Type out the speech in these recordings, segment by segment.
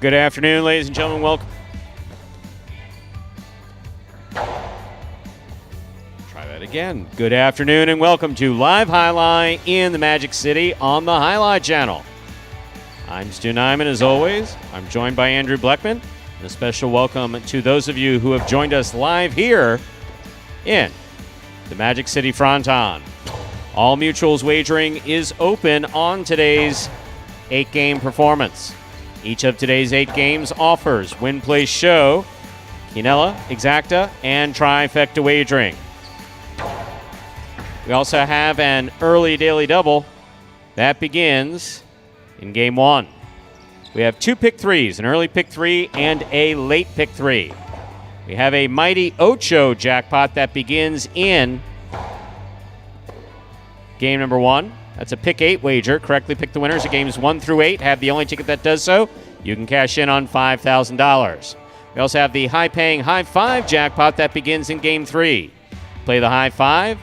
Good afternoon, ladies and gentlemen. Welcome. Try that again. Good afternoon and welcome to Live Highlight in the Magic City on the Highlight Channel. I'm Stu Nyman, as always. I'm joined by Andrew Bleckman. And a special welcome to those of you who have joined us live here in the Magic City Fronton. All Mutuals wagering is open on today's 8-game performance. Each of today's 8 games offers win, place, show, quinella, exacta, and trifecta wagering. We also have an early daily double that begins in game 1. We have 2 pick 3s, an early pick 3 and a late pick 3. We have a mighty Ocho jackpot that begins in game number 1. That's a pick 8 wager. Correctly pick the winners of games 1 through 8. Have the only ticket that does so. You can cash in on $5,000. We also have the high-paying High Five jackpot that begins in Game 3. Play the High Five.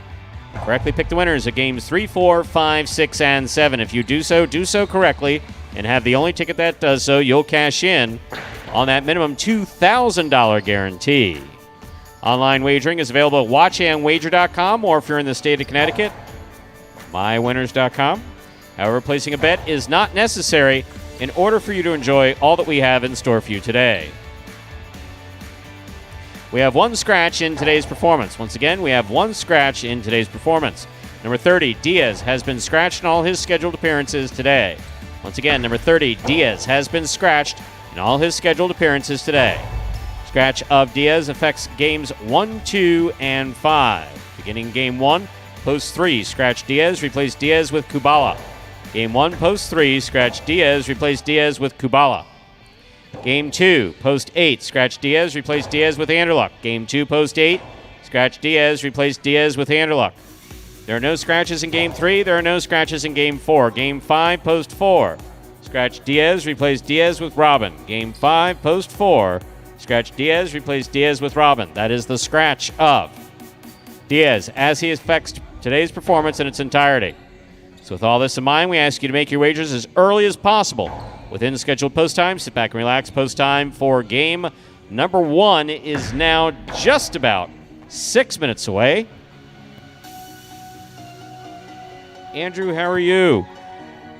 Correctly pick the winners of Games 3, 4, 5, 6, and 7. If you do so correctly, and have the only ticket that does so, you'll cash in on that minimum $2,000 guarantee. Online wagering is available at watchandwager.com, or if you're in the state of Connecticut, mywinners.com. However, placing a bet is not necessary in order for you to enjoy all that we have in store for you today. We have one scratch in today's performance. Once again, we have one scratch in today's performance. Number 30, Diaz, has been scratched in all his scheduled appearances today. Once again, number 30, Diaz, has been scratched in all his scheduled appearances today. Scratch of Diaz affects games 1, 2, and 5. Beginning game 1, post 3, scratch Diaz, replace Diaz with Kubala. Game 1, post 3, scratch Diaz, replace Diaz with Kubala. Game 2, post 8, scratch Diaz, replace Diaz with Anderluck. Game 2, post 8, scratch Diaz, replace Diaz with Anderluck. There are no scratches in Game 3. There are no scratches in Game 4. Game 5, post 4, scratch Diaz, replace Diaz with Robin. Game 5, post 4, scratch Diaz, replace Diaz with Robin. That is the scratch of Diaz as he affects today's performance in its entirety. So with all this in mind, we ask you to make your wagers as early as possible within scheduled post time. Sit back and relax. Post time for game number 1 is now just about 6 minutes away. Andrew, how are you?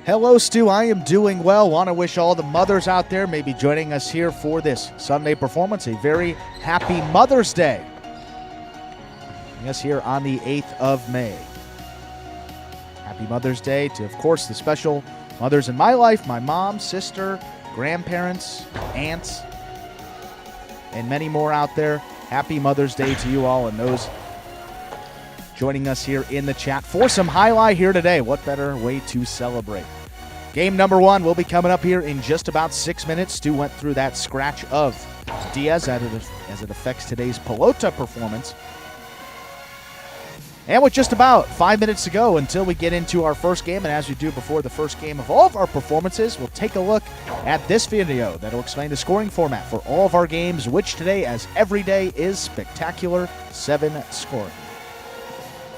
Hello, Stu. I am doing well. Want to wish all the mothers out there maybe joining us here for this Sunday performance a very happy Mother's Day. Yes, here on the 8th of May. Happy Mother's Day to, of course, the special mothers in my life, my mom, sister, grandparents, aunts, and many more out there. Happy Mother's Day to you all and those joining us here in the chat for some highlight here today. What better way to celebrate? Game number 1 will be coming up here in just about 6 minutes. Stu went through that scratch of Diaz as it affects today's Pelota performance. And with just about 5 minutes to go until we get into our first game, and as we do before the first game of all of our performances, we'll take a look at this video that will explain the scoring format for all of our games, which today, as every day, is Spectacular 7 scoring.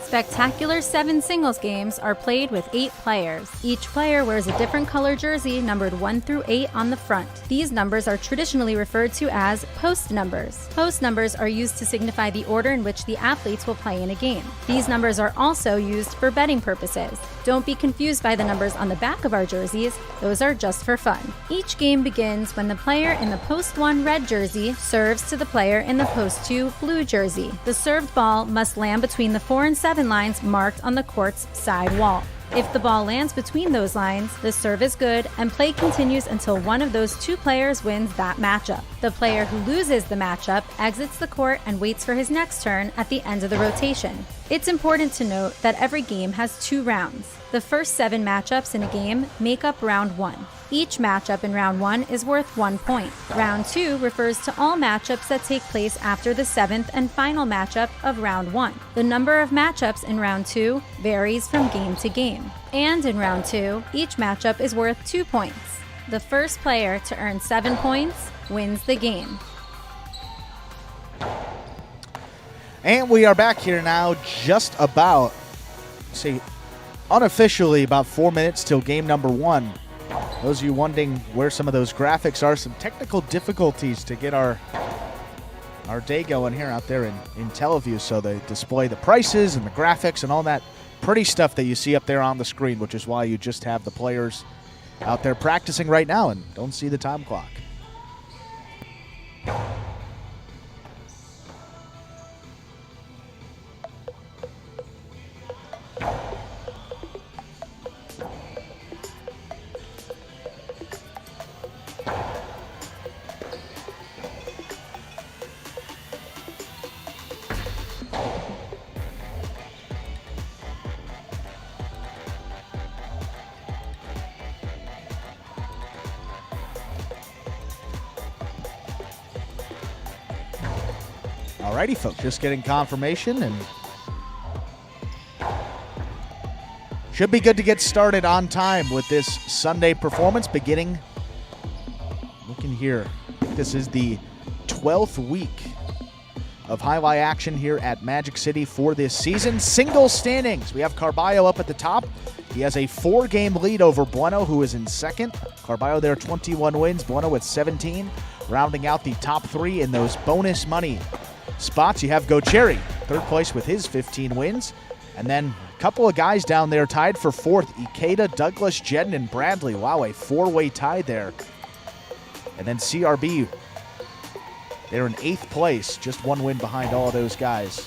Spectacular 7 singles games are played with 8 players. Each player wears a different color jersey numbered 1 through 8 on the front. These numbers are traditionally referred to as post numbers. Post numbers are used to signify the order in which the athletes will play in a game. These numbers are also used for betting purposes. Don't be confused by the numbers on the back of our jerseys. Those are just for fun. Each game begins when the player in the post 1 red jersey serves to the player in the post 2 blue jersey. The served ball must land between the 4 and 7 lines marked on the court's side wall. If the ball lands between those lines, the serve is good and play continues until one of those 2 players wins that matchup. The player who loses the matchup exits the court and waits for his next turn at the end of the rotation. It's important to note that every game has 2 rounds. The first 7 matchups in a game make up round 1. Each matchup in round 1 is worth 1 point. Round 2 refers to all matchups that take place after the 7th and final matchup of round 1. The number of matchups in round 2 varies from game to game. And in round 2, each matchup is worth 2 points. The first player to earn 7 points wins the game. And we are back here now just about, unofficially about 4 minutes till game number 1. Those of you wondering where some of those graphics are, some technical difficulties to get our day going here out there in Teleview. So they display the prices and the graphics and all that pretty stuff that you see up there on the screen, which is why you just have the players out there practicing right now and don't see the time clock. Alrighty, folks, just getting confirmation and should be good to get started on time with this Sunday performance beginning. Looking here, this is the 12th week of highlight action here at Magic City for this season. Single standings. We have Carballo up at the top. He has a 4-game lead over Bueno, who is in second. Carballo there, 21 wins. Bueno with 17. Rounding out the top 3 in those bonus money spots, you have Gocherry, third place with his 15 wins. And then a couple of guys down there tied for 4th. Ikeda, Douglas, Jedden, and Bradley. Wow, a 4-way tie there. And then CRB, they're in 8th place, just 1 win behind all of those guys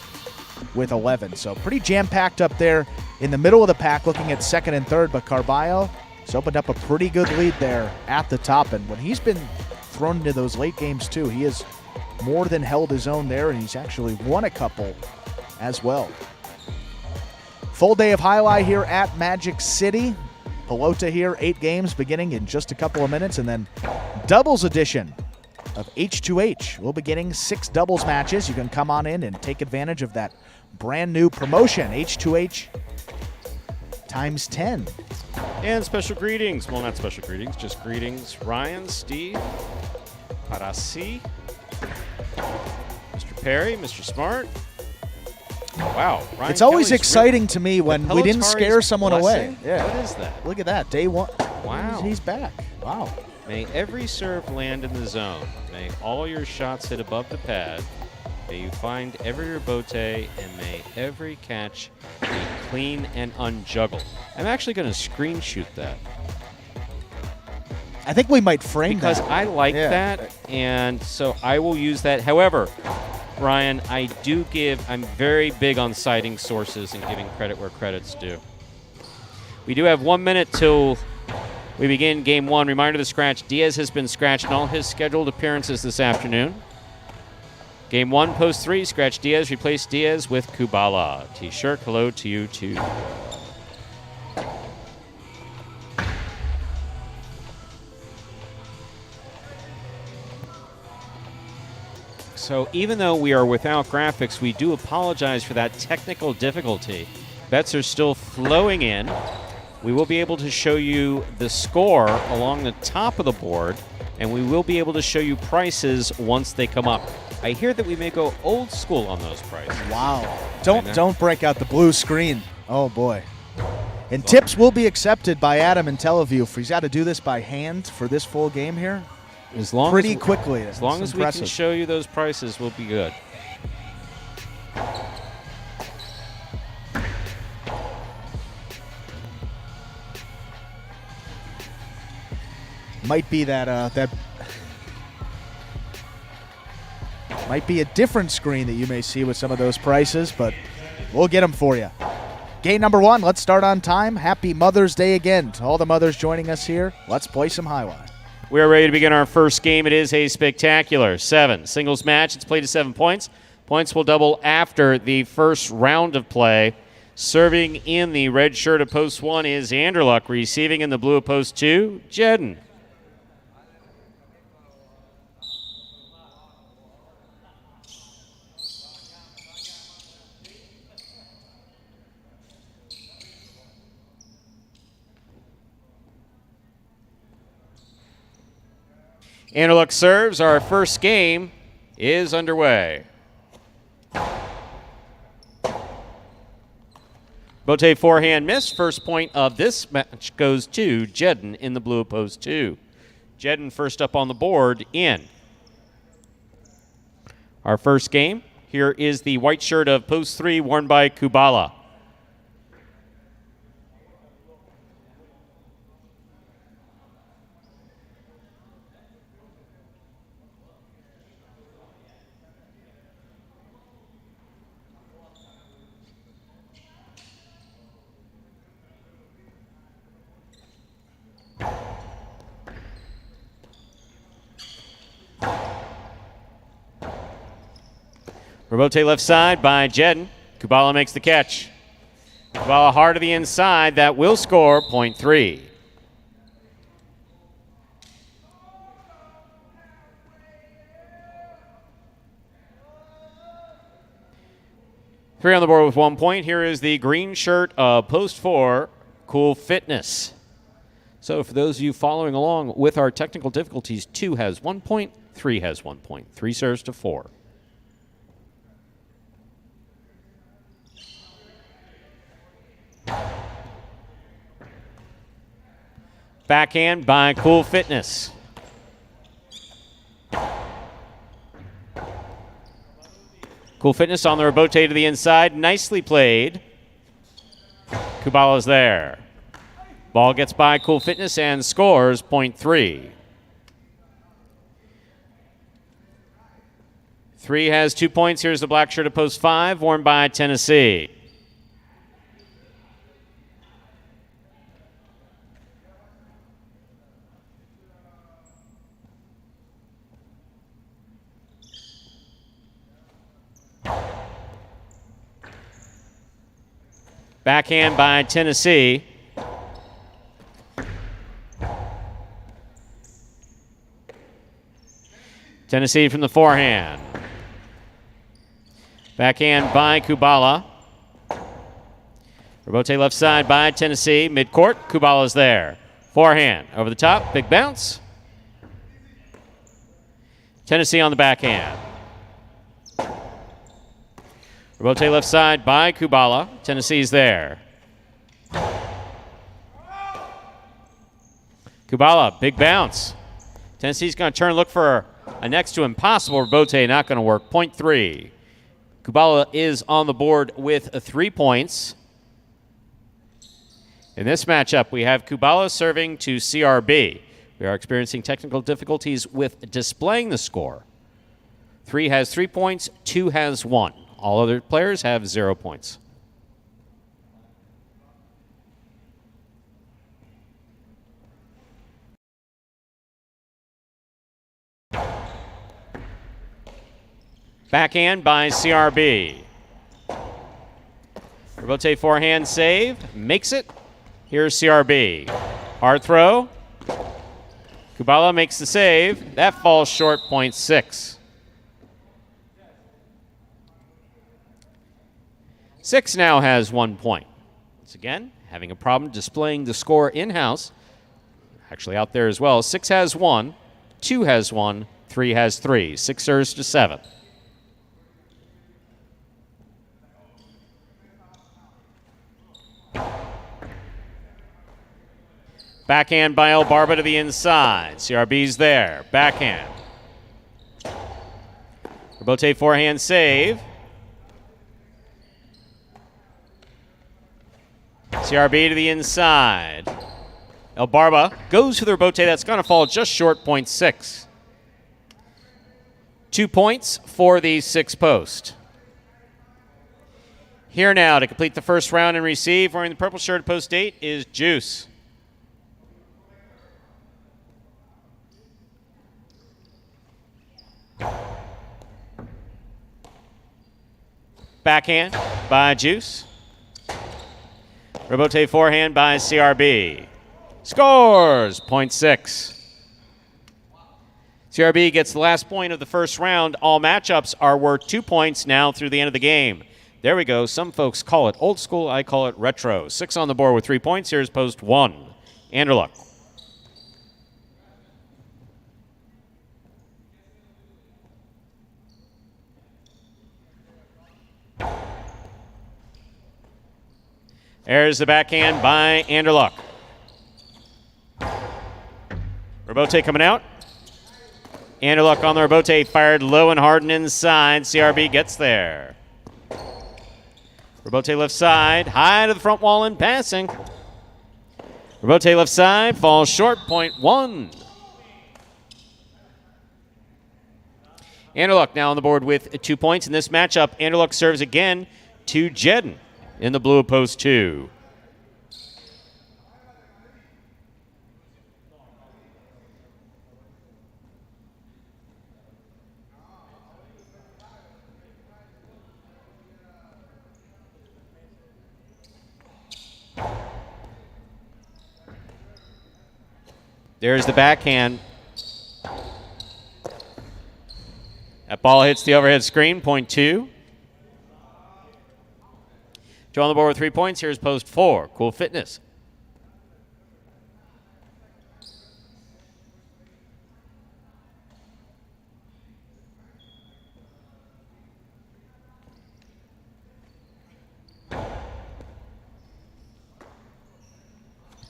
with 11. So pretty jam-packed up there in the middle of the pack, looking at 2nd and 3rd. But Carballo has opened up a pretty good lead there at the top. And when he's been thrown into those late games too, he has more than held his own there, and he's actually won a couple as well. Full day of highlight here at Magic City. Pelota here, 8 games beginning in just a couple of minutes, and then doubles edition of H2H. We'll be getting 6 doubles matches. You can come on in and take advantage of that brand new promotion, H2H times 10. And special greetings. Well, not special greetings, just greetings. Ryan, Steve, Parasi, Mr. Perry, Mr. Smart. Wow. Ryan It's always Kelly's exciting to me when we didn't scare Pelotari's someone blessing? away. Yeah. What is that? Look at that. Day 1. Wow. He's back. Wow. May every serve land in the zone. May all your shots hit above the pad. May you find every rebote, and may every catch be clean and unjuggled. I'm actually going to screen shoot that. I think we might frame Because that. I like that, and so I will use that. However, Ryan, I'm very big on citing sources and giving credit where credit's due. We do have 1 minute till we begin game 1. Reminder to scratch, Diaz has been scratched in all his scheduled appearances this afternoon. Game 1, post 3, scratch Diaz, replace Diaz with Kubala. T-shirt, hello to you too. So even though we are without graphics, we do apologize for that technical difficulty. Bets are still flowing in. We will be able to show you the score along the top of the board, and we will be able to show you prices once they come up. I hear that we may go old school on those prices. Wow. Don't break out the blue screen. Oh, boy. And tips will be accepted by Adam in Tel Aviv. He's got to do this by hand for this full game here. Pretty quickly. As long as we can show you those prices, we'll be good. Might be that might be a different screen that you may see with some of those prices, but we'll get them for you. Game number 1, let's start on time. Happy Mother's Day again to all the mothers joining us here. Let's play some highlight. We are ready to begin our first game. It is a spectacular 7 singles match. It's played to 7 points. Points will double after the first round of play. Serving in the red shirt of post 1 is Anderluck. Receiving in the blue of post 2, Jedden. Anderluck serves. Our first game is underway. Bote forehand miss. First point of this match goes to Jedden in the blue of post 2. Jedden first up on the board in. Our first game. Here is the white shirt of post 3 worn by Kubala. Rebote left side by Jedden. Kubala makes the catch. Kubala hard to the inside. That will score point 3. Three on the board with 1 point. Here is the green shirt of post 4, Cool Fitness. So for those of you following along with our technical difficulties, 2 has 1 point, 3 has 1 point. 3 serves to 4. Backhand by Cool Fitness. Cool Fitness on the rebote to the inside. Nicely played. Kubala's there. Ball gets by Cool Fitness and scores point 3. 3 has 2 points. Here's the black shirt at post 5, worn by Tennessee. Backhand by Tennessee. Tennessee from the forehand. Backhand by Kubala. Rebote left side by Tennessee. Midcourt, Kubala's there. Forehand over the top, big bounce. Tennessee on the backhand. Rebote left side by Kubala. Tennessee's there. Kubala, big bounce. Tennessee's going to turn and look for a next to impossible rebote, not going to work. Point 3. Kubala is on the board with 3 points. In this matchup, we have Kubala serving to CRB. We are experiencing technical difficulties with displaying the score. 3 has 3 points, 2 has 1. All other players have 0 points. Backhand by CRB. Rebote forehand save. Makes it. Here's CRB. Hard throw. Kubala makes the save. That falls short, point 6. 6 now has 1 point. Once again, having a problem displaying the score in-house. Actually out there as well. 6 has 1, 2 has 1, 3 has 3. 6 serves to 7. Backhand by El Barba to the inside. CRB's there. Backhand. Rebote forehand save. CRB to the inside. El Barba goes to the rebote. That's going to fall just short, point 6. 2 points for the 6 post. Here now to complete the first round and receive, wearing the purple shirt at post 8, is Juice. Backhand by Juice. Rebote forehand by CRB. Scores! Point 6. CRB gets the last point of the first round. All matchups are worth 2 points now through the end of the game. There we go. Some folks call it old school. I call it retro. 6 on the board with 3 points. Here's post 1. Anderluck. There's the backhand by Anderluck. Rebote coming out. Anderluck on the rebote, fired low and hard and inside. CRB gets there. Rebote left side, high to the front wall and passing. Rebote left side, falls short, point 1. Anderluck now on the board with 2 points. In this matchup, Anderluck serves again to Jedden in the blue of post 2. There's the backhand. That ball hits the overhead screen, point 2. Joe on the board with 3 points. Here's post 4. Cool Fitness.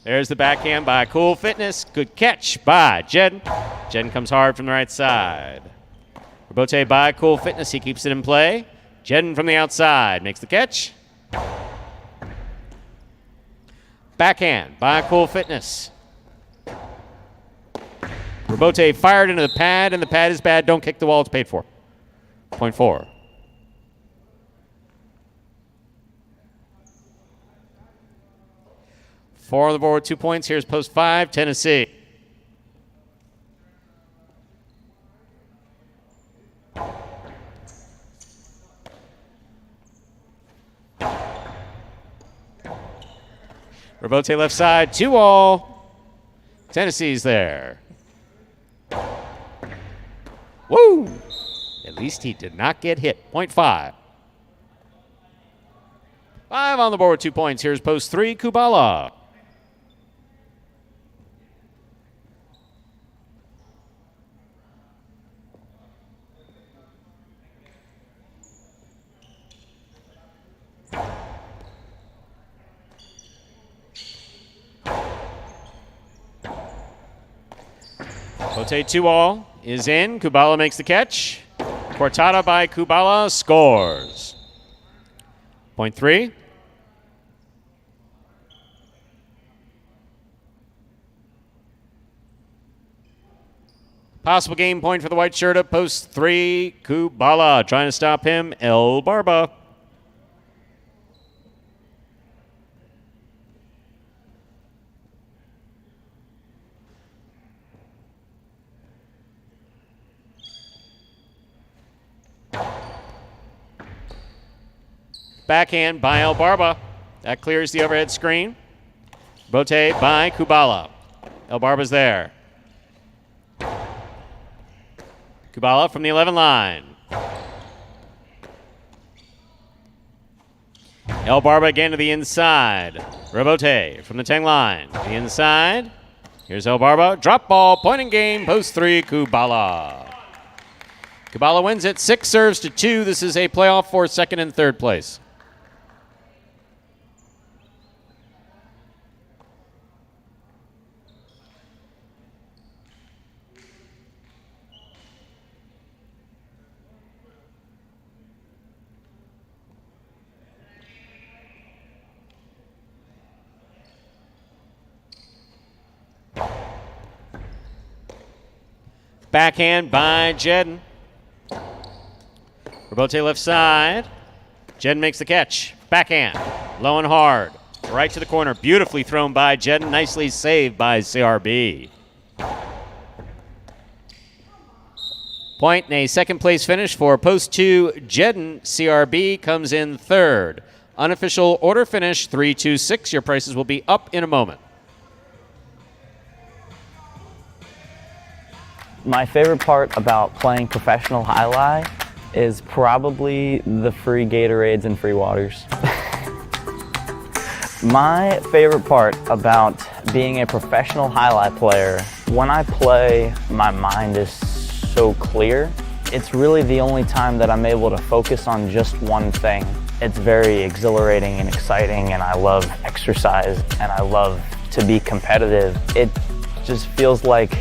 There's the backhand by Cool Fitness. Good catch by Jedden. Jedden comes hard from the right side. Rebote by Cool Fitness. He keeps it in play. Jedden from the outside makes the catch. Backhand by Cool Fitness. Rebote fired into the pad, and the pad is bad. Don't kick the wall. It's paid for. Point 4. Four on the board with 2 points. Here's post 5, Tennessee. Rebote left side, 2-all. Tennessee's there. Woo! At least he did not get hit. Point 5. 5 on the board with 2 points. Here's post 3, Kubala. Bote 2-all is in. Kubala makes the catch. Cortada by Kubala scores. Point 3. Possible game point for the white shirt at post 3. Kubala trying to stop him. El Barba. Backhand by El Barba. That clears the overhead screen. Bote by Kubala. El Barba's there. Kubala from the 11 line. El Barba again to the inside. Rebote from the 10 line. The inside. Here's El Barba. Drop ball. Point in game. Post 3. Kubala. Kubala wins it. 6 serves to 2. This is a playoff for second and third place. Backhand by Jedden. Rebote left side. Jedden makes the catch. Backhand. Low and hard. Right to the corner. Beautifully thrown by Jedden. Nicely saved by CRB. Point and a second place finish for post 2 Jedden. CRB comes in third. Unofficial order finish 3-2-6. Your prices will be up in a moment. My favorite part about playing professional highlight is probably the free Gatorades and free waters. My favorite part about being a professional highlight player, when I play, my mind is so clear. It's really the only time that I'm able to focus on just one thing. It's very exhilarating and exciting, and I love exercise, and I love to be competitive. It just feels like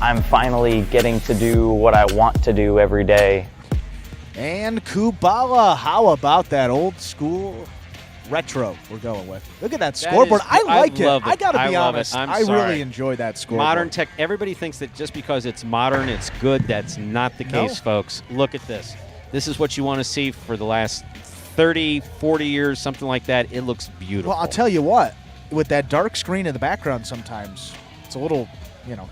I'm finally getting to do what I want to do every day. And Kubala, how about that old school retro we're going with? Look at that scoreboard. I like it. I got to be honest. I really enjoy that scoreboard. Modern tech. Everybody thinks that just because it's modern, it's good. That's not the case, folks. Look at this. This is what you want to see for the last 30, 40 years, something like that. It looks beautiful. Well, I'll tell you what. With that dark screen in the background sometimes, it's a little,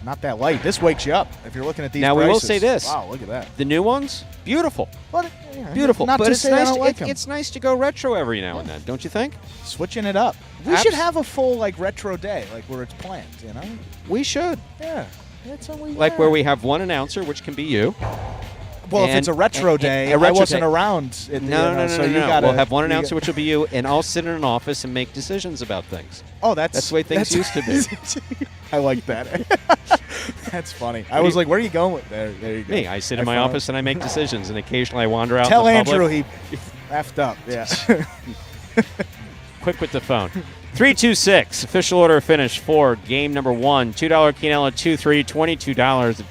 not that light. This wakes you up if you're looking at these Now, prices. we will say this. Wow, look at that. The new ones, beautiful. Well, Beautiful. Not but to it's say I nice don't like them. it's nice to go retro every now and then, don't you think? Switching it up. We should have a full, retro day, where it's planned, We should. Yeah. That's how we where we have one announcer, which can be you. Well, if it's a retro day, I wasn't around. So we'll have one announcer, which will be you, and I'll sit in an office and make decisions about things. Oh, that's the way things used to be. I like that. That's funny. I was like, where are you going with there? There you go. Me. I sit in my office and I make decisions, and occasionally I wander out. Tell in the Andrew public. he effed up. Yeah. Quick with the phone. 326, official order finish for game number 1. $2 quinella, 2-3, $22.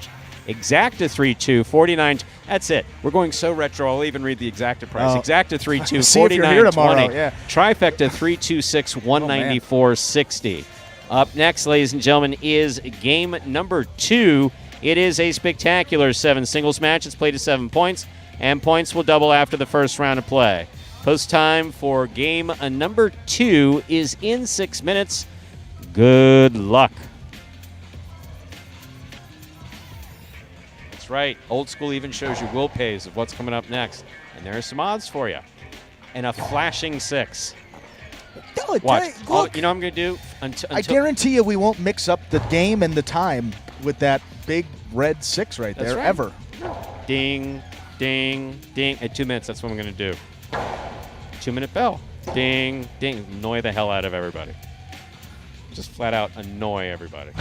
Exacta 3-2, 49. That's it. We're going so retro, I'll even read the exacta price. Exacta 3-2, See if you're here tomorrow, 49.20. yeah. Trifecta 326, 194.60. Up next, ladies and gentlemen, is game number 2. It is a spectacular 7 singles match. It's played to 7 points, and points will double after the first round of play. Post time for game number 2 is in 6 minutes. Good luck. That's right. Old school even shows you will pays of what's coming up next. And there are some odds for you. And a flashing 6. Watch. Look, You know what I'm going to do? I guarantee you we won't mix up the game and the time with that big red 6 right there, right. ever. Ding, ding, ding. At 2 minutes, that's what I'm going to do. 2-minute bell. Ding, ding. Annoy the hell out of everybody. Just flat out annoy everybody.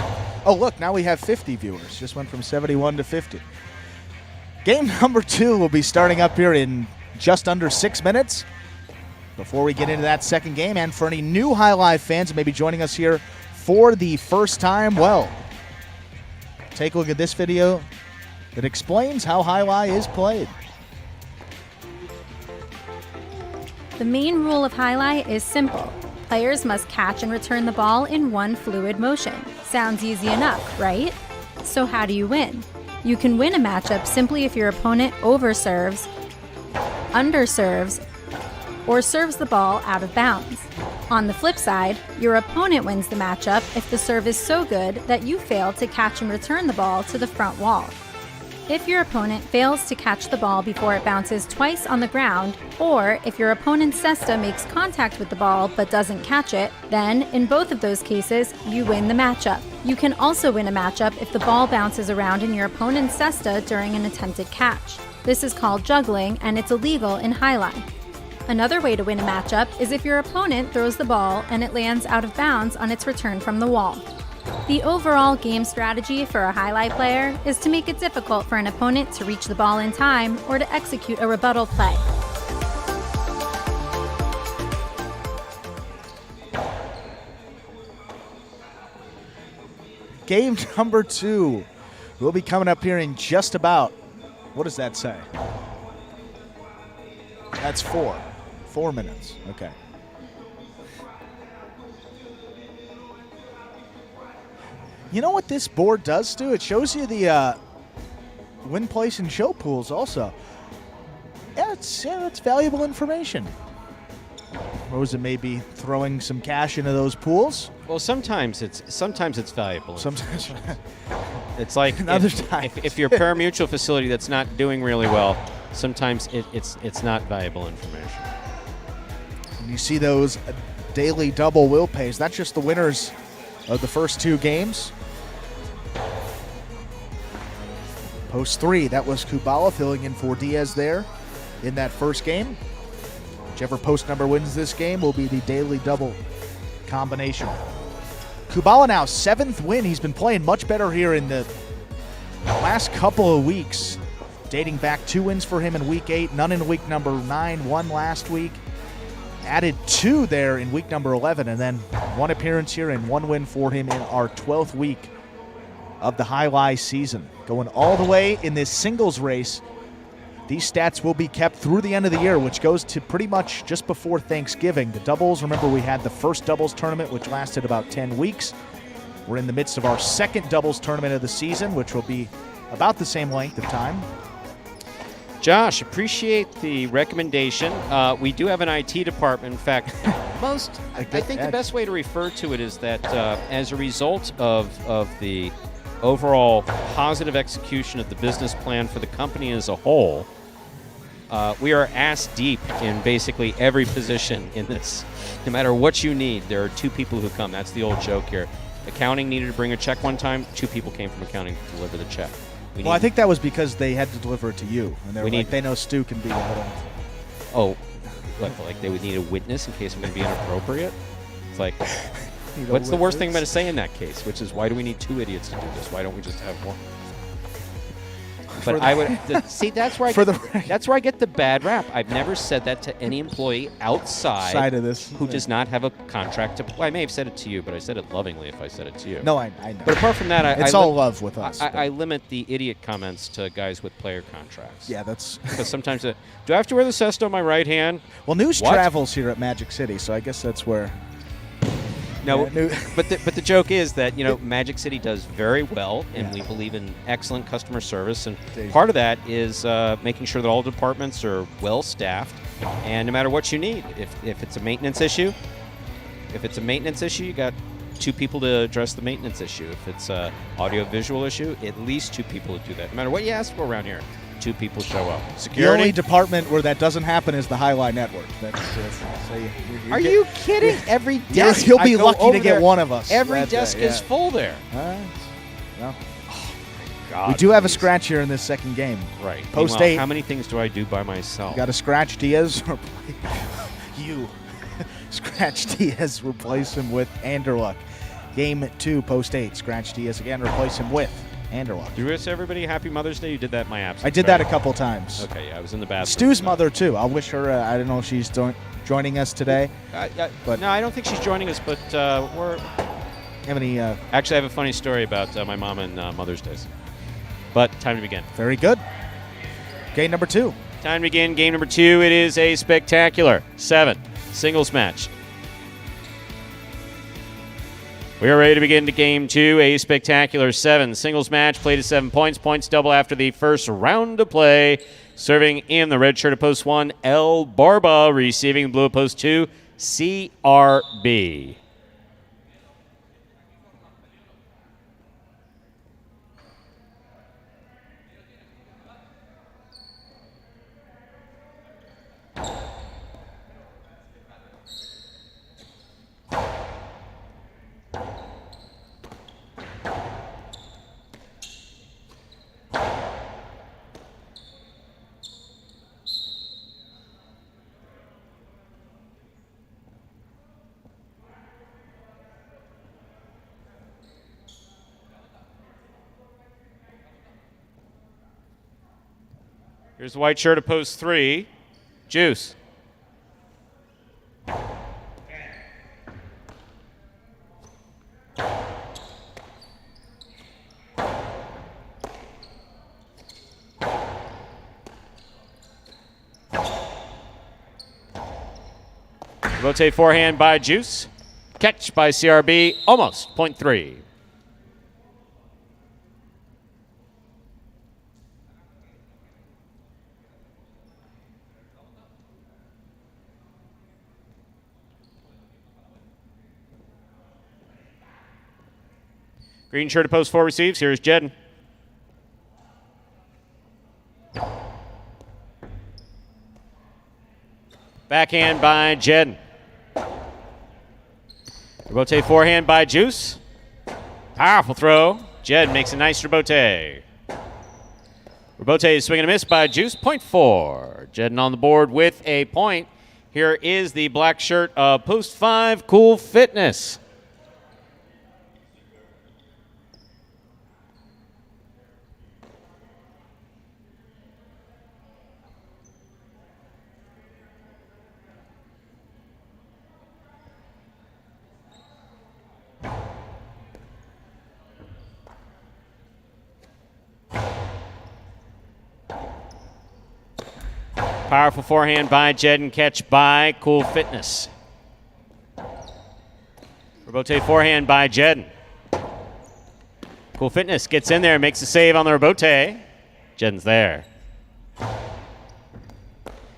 Oh, look, now we have 50 viewers. Just went from 71 to 50. Game number 2 will be starting up here in just under 6 minutes. Before we get into that second game, and for any new High Life fans that may be joining us here for the first time, well, take a look at this video that explains how High Life is played. The main rule of highlight is simple. Players must catch and return the ball in one fluid motion. Sounds easy enough, right? So how do you win? You can win a matchup simply if your opponent overserves, underserves, or serves the ball out of bounds. On the flip side, your opponent wins the matchup if the serve is so good that you fail to catch and return the ball to the front wall. If your opponent fails to catch the ball before it bounces twice on the ground, or if your opponent's cesta makes contact with the ball but doesn't catch it, then in both of those cases, you win the matchup. You can also win a matchup if the ball bounces around in your opponent's cesta during an attempted catch. This is called juggling, and it's illegal in highline. Another way to win a matchup is if your opponent throws the ball and it lands out of bounds on its return from the wall. The overall game strategy for a highlight player is to make it difficult for an opponent to reach the ball in time or to execute a rebuttal play. Game number 2 will be coming up here in just about, what does that say? That's 4 minutes. Okay. You know what this board does, Stu? It shows you the win, place, and show pools also. Yeah, it's valuable information. Rosa may be throwing some cash into those pools. Well, sometimes it's valuable. Sometimes. It's like Other times. if you're a pari-mutuel facility that's not doing really well, sometimes it's not valuable information. And you see those daily double will pays. That's just the winners of the first 2 games. Post 3, that was Kubala filling in for Diaz there in that first game. Whichever post number wins this game will be the daily double combination. Kubala now 7th win. He's been playing much better here in the last couple of weeks, dating back 2 wins for him in week 8, none in week number 9, 1 last week. Added 2 there in week number 11, and then 1 appearance here and 1 win for him in our 12th week of the High Life season. Going all the way in this singles race. These stats will be kept through the end of the year, which goes to pretty much just before Thanksgiving. The doubles, remember we had the first doubles tournament, which lasted about 10 weeks. We're in the midst of our second doubles tournament of the season, which will be about the same length of time. Josh, appreciate the recommendation. We do have an IT department. In fact, I think the best way to refer to it is that as a result of the overall positive execution of the business plan for the company as a whole, we are ass deep in basically every position in this. No matter what you need, there are 2 people who come. That's the old joke here. Accounting needed to bring a check one time. 2 people came from accounting to deliver the check. I think that was because they had to deliver it to you. And they know Stu can be a little... Oh, like they would need a witness in case I'm going to be inappropriate? It's like, what's the worst thing I'm going to say in that case? Which is, why do we need 2 idiots to do this? Why don't we just have one? But I would see that's where that's where I get the bad rap. I've never said that to any employee outside of this who does not have a contract to. Well, I may have said it to you, but I said it lovingly if I said it to you. No, I know. But apart from that, it's all love with us. I limit the idiot comments to guys with player contracts. Yeah, that's because sometimes do I have to wear the cesta on my right hand? Well, news travels here at Magic City, so I guess that's where. No, but the joke is that Magic City does very well, and we believe in excellent customer service, and part of that is making sure that all departments are well staffed, and no matter what you need, if it's a maintenance issue, you got 2 people to address the maintenance issue. If it's a audio visual issue, at least 2 people to do that. No matter what you ask for around here, 2 people show up. Security. The only department where that doesn't happen is the Highline Network. Are you kidding? Every desk. You'll be lucky to get one of us. Every desk is full there. Well, God, we do have a scratch here in this second game. Right. Post Meanwhile, 8. How many things do I do by myself? You got to scratch Diaz. You scratch Diaz. Replace him with Anderluck. Game 2, post 8. Scratch Diaz again. Replace him with Anderluck. Do you wish everybody Happy Mother's Day? You did that in my absence. I did that a couple times. Okay, yeah, I was in the bathroom. Stu's mother, too. I'll wish her, I don't know if she's joining us today. But no, I don't think she's joining us, but we're... Have any, Actually, I have a funny story about my mom and Mother's Days. But time to begin. Very good. Game number 2. Time to begin. Game number 2. It is a spectacular 7 singles match. We are ready to begin to game 2, a spectacular 7 singles match played at 7 points. Points double after the first round of play. Serving in the red shirt at post 1, El Barba. Receiving blue at post 2, CRB. Here's the white shirt at post 3. Juice. Rotate forehand by Juice. Catch by CRB. Almost. Point 3. Green shirt at post 4 receives. Here's Jedden. Backhand by Jedden. Rebote forehand by Juice. Powerful throw. Jed makes a nice rebote. Rebote is swing and a miss by Juice. Point 4. Jedden on the board with a point. Here is the black shirt of post 5, Cool Fitness. Powerful forehand by Jedden, catch by Cool Fitness. Rebote forehand by Jedden. Cool Fitness gets in there, makes a save on the rebote. Jedden's there.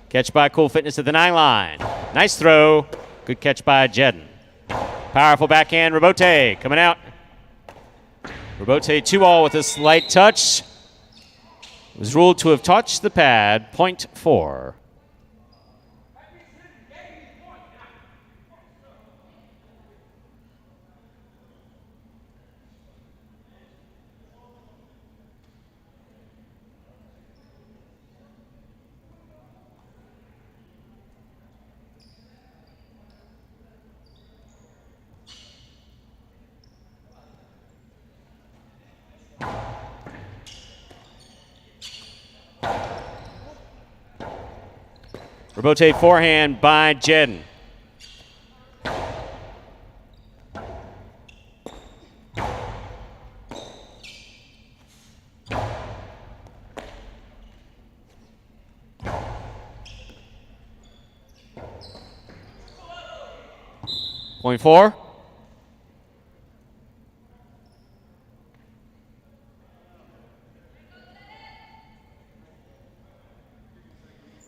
Catch by Cool Fitness at the 9 line. Nice throw. Good catch by Jedden. Powerful backhand rebote coming out. Rebote 2-all with a slight touch. Was ruled to have touched the pad. Point 4. Rebote forehand by Jedden. Point 4.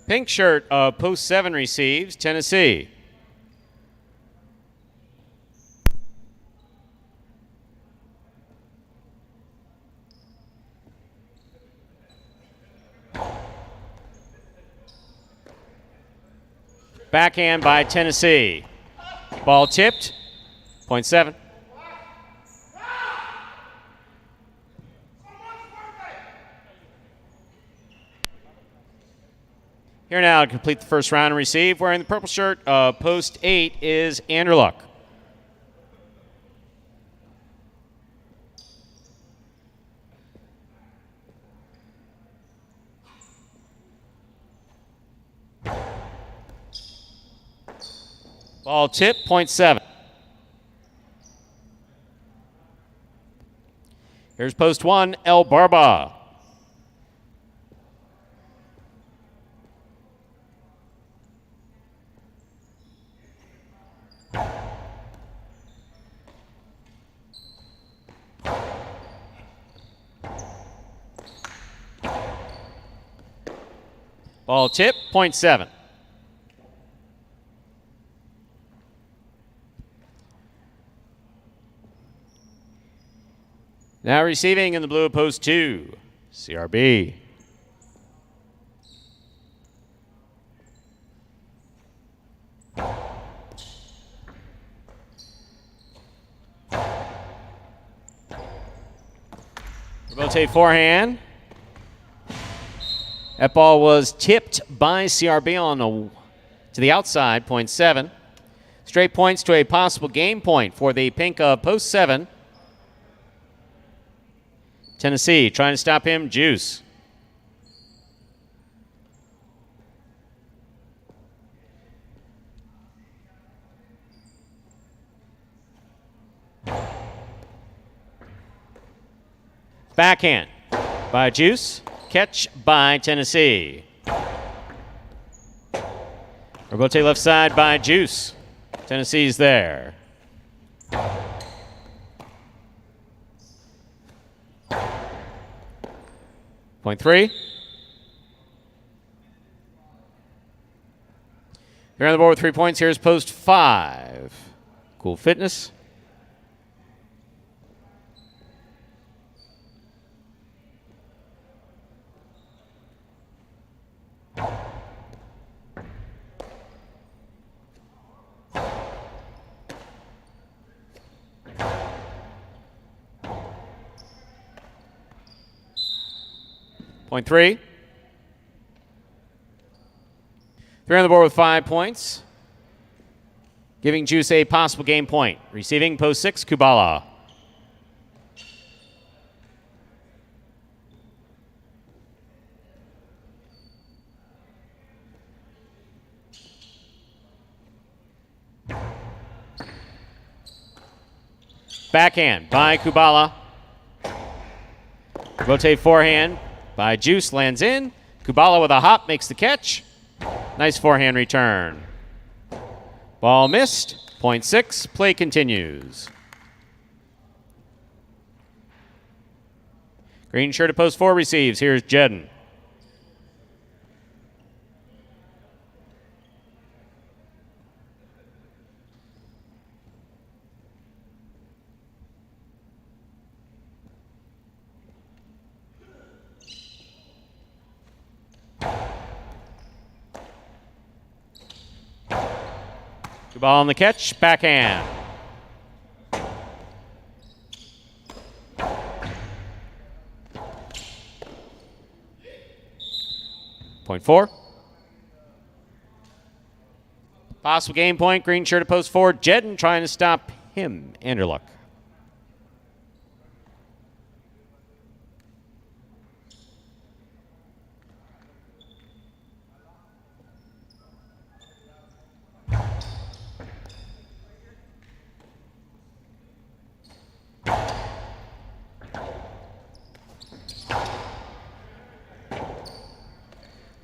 Pink shirt of post 7 receives Tennessee. Backhand by Tennessee. Ball tipped. Point 7. Here now to complete the first round and receive. Wearing the purple shirt of post 8 is Anderluck. Ball tip, point 7. Here's post 1, El Barba. Ball tip, point 7. Now receiving in the blue of post 2, CRB. Rebote forehand. That ball was tipped by CRB to the outside, point 7. Straight points to a possible game point for the pink of post 7. Tennessee trying to stop him, Juice. Backhand by Juice. Catch by Tennessee. Rebote left side by Juice. Tennessee's there. Point 3. They're on the board with 3 points. Here's post 5. Cool Fitness. Point 3. They're on the board with 5 points. Giving Juice a possible game point. Receiving post 6, Kubala. Backhand by Kubala. Rotate forehand by Juice, lands in. Kubala with a hop makes the catch. Nice forehand return. Ball missed. Point 6. Play continues. Green shirt at post 4 receives. Here's Jedden. Ball on the catch, backhand. Point 4. Possible game point, green shirt at post 4. Jedden trying to stop him, Anderluck.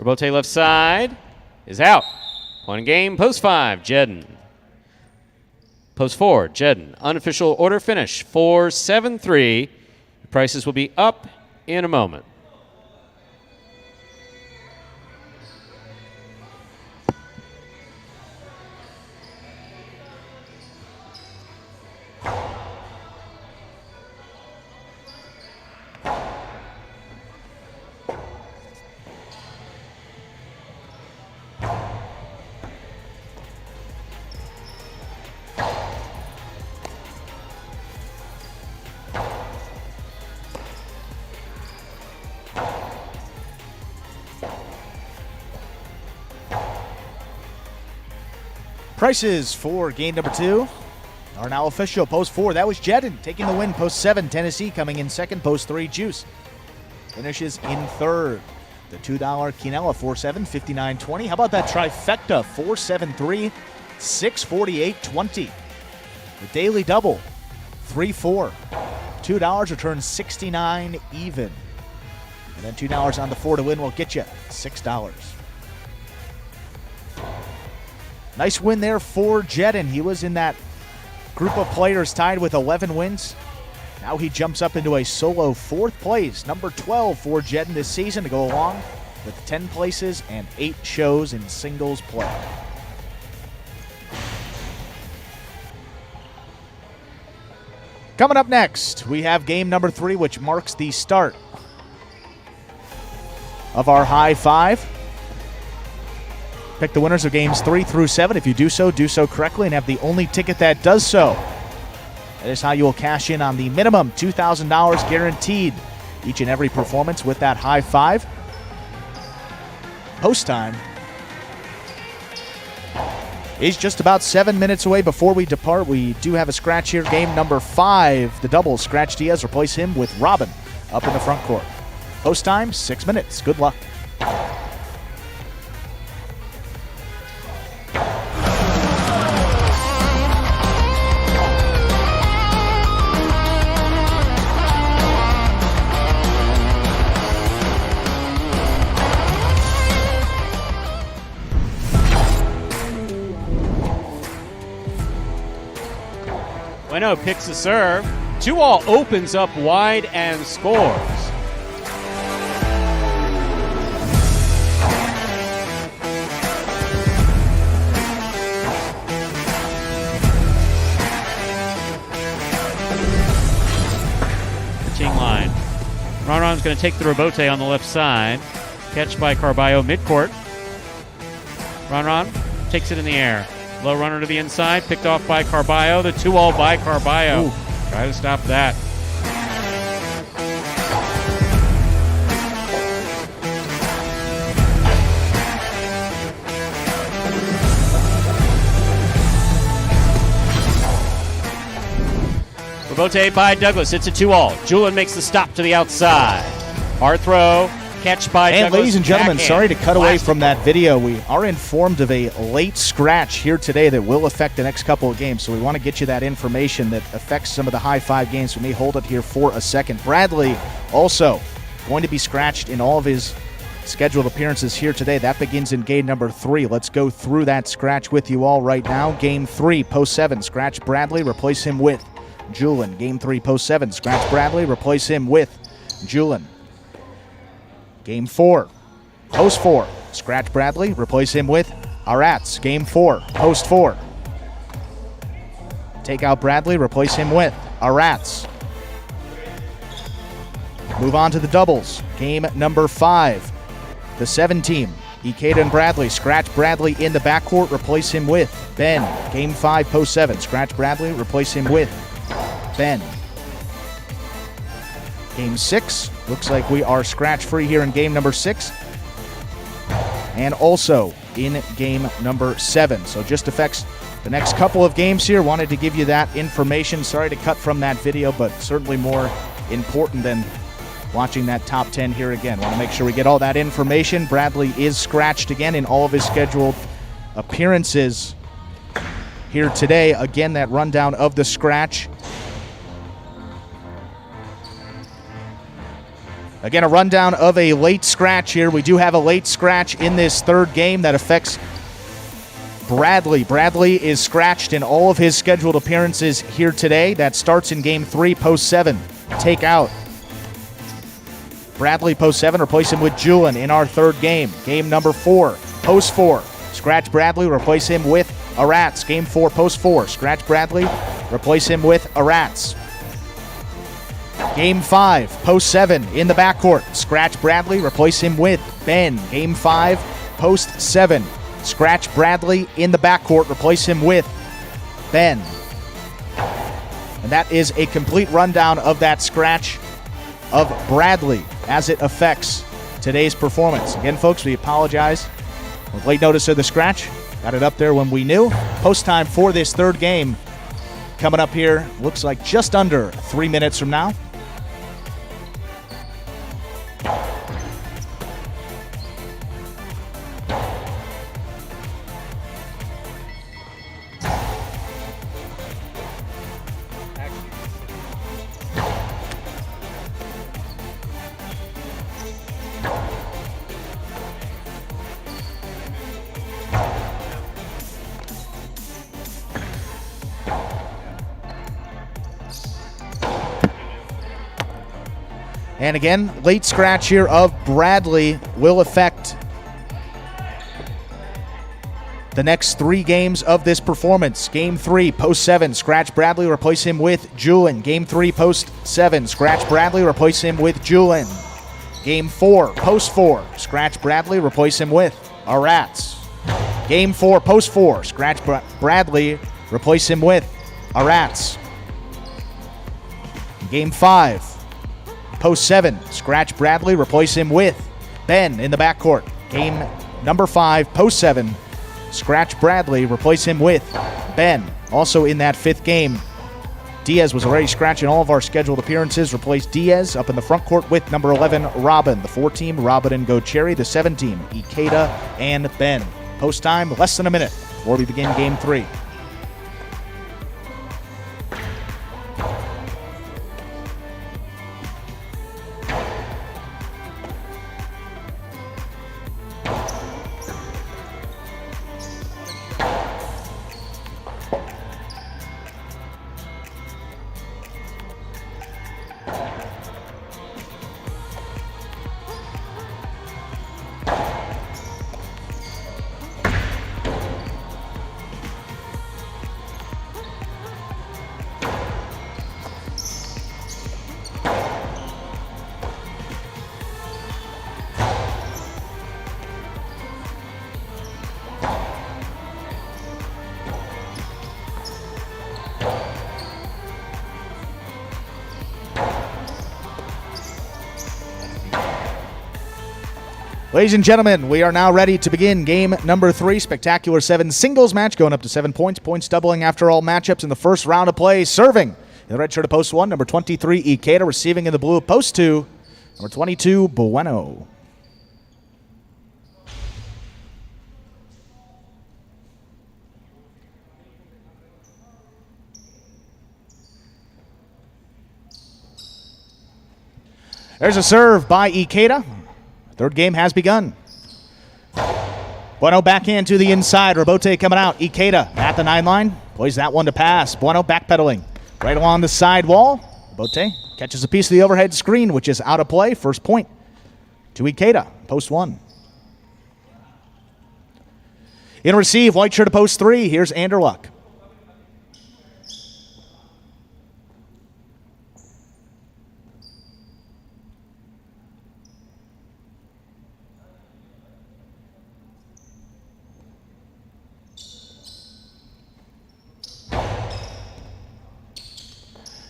Robote left side is out. Point in game, post 5, Jedden. Post 4, Jedden. Unofficial order finish, 4-7-3. The prices will be up in a moment. Prices for game number 2 are now official. Post 4, that was Jedden taking the win. Post 7, Tennessee coming in second. Post 3, Juice finishes in third. The $2 Quinella 4-7, 59-20. How about that trifecta? 4-7-3, 648-20. The daily double, 3-4. $2 returns 69 even. And then $2 on the 4 to win will get you $6. Nice win there for Jedden. He was in that group of players tied with 11 wins. Now he jumps up into a solo 4th place, number 12 for Jedden this season, to go along with 10 places and 8 shows in singles play. Coming up next, we have game number 3, which marks the start of our high 5. Pick the winners of games 3 through 7. If you do so correctly and have the only ticket that does so. That is how you will cash in on the minimum $2,000 guaranteed each and every performance with that high 5. Post time is just about 7 minutes away. Before we depart, we do have a scratch here. Game number 5, the double. Scratch Diaz, replace him with Robin up in the front court. Post time, 6 minutes. Good luck. Bueno picks the serve. 2-all opens up wide and scores. Team line. Ronron's going to take the rebote on the left side. Catch by Carballo midcourt. Ronron takes it in the air. Low runner to the inside, picked off by Carballo. The 2-all by Carballo. Try to stop that. Rebote by Douglas. It's a 2-all. Julian makes the stop to the outside. Hard throw. Catch by and Douglas. Ladies and gentlemen, Backhand. sorry to cut away from that video. We are informed of a late scratch here today that will affect the next couple of games. So we want to get you that information that affects some of the high 5 games. We may hold it here for a second. Bradley also going to be scratched in all of his scheduled appearances here today. That begins in game number 3. Let's go through that scratch with you all right now. Game 3, post 7, scratch Bradley, replace him with Julian. Game 3, post 7, scratch Bradley, replace him with Julian. Game 4, post 4, scratch Bradley, replace him with Arats. Game 4, post 4. Take out Bradley, replace him with Arats. Move on to the doubles. Game number 5, the 7 team. Ikeda and Bradley, scratch Bradley in the backcourt, replace him with Ben. Game 5, post 7, scratch Bradley, replace him with Ben. Game 6, looks like we are scratch-free here in game number 6. And also in game number 7. So just affects the next couple of games here. Wanted to give you that information. Sorry to cut from that video, but certainly more important than watching that top 10 here again. Want to make sure we get all that information. Bradley is scratched again in all of his scheduled appearances here today. Again, that rundown of the scratch. Again, a rundown of a late scratch here. We do have a late scratch in this third game that affects Bradley. Bradley is scratched in all of his scheduled appearances here today. That starts in Game 3, Post 7. Take out Bradley, Post 7. Replace him with Julian in our third game. Game number 4, Post 4. Scratch Bradley, replace him with Arats. Game 4, Post 4. Scratch Bradley, replace him with Arats. Game 5, Post 7 in the backcourt. Scratch Bradley, replace him with Ben. Game 5, Post 7. Scratch Bradley in the backcourt, replace him with Ben. And that is a complete rundown of that scratch of Bradley as it affects today's performance. Again, folks, we apologize with late notice of the scratch. Got it up there when we knew. Post time for this third game coming up here. Looks like just under 3 minutes from now. And again, late scratch here of Bradley will affect the next 3 games of this performance. Game 3, Post 7, scratch Bradley, replace him with Julian. Game 3, Post 7, scratch Bradley, replace him with Julian. Game 4, Post 4, scratch Bradley, replace him with Arats. Game 4, Post 4, scratch Bradley, replace him with Arats. Game 5, Post 7, scratch Bradley, replace him with Ben in the backcourt. Game number 5, Post 7, scratch Bradley, replace him with Ben. Also in that 5th game, Diaz was already scratching all of our scheduled appearances. Replace Diaz up in the front court with number 11, Robin. The 4 team, Robin and Gocherry. The 7 team, Ikeda and Ben. Post time, less than a minute before we begin Game 3. Ladies and gentlemen, we are now ready to begin game number 3. Spectacular 7 singles match going up to 7 points. Points doubling after all matchups in the first round of play. Serving in the red shirt of Post 1, number 23, Ikeda. Receiving in the blue of Post 2, number 22, Bueno. There's a serve by Ikeda. Third game has begun. Bueno backhand to the inside. Robote coming out. Ikeda at the 9 line. Plays that one to pass. Bueno backpedaling right along the side wall. Robote catches a piece of the overhead screen, which is out of play. First point to Ikeda. Post 1. In receive, white shirt to Post 3. Here's Anderluck.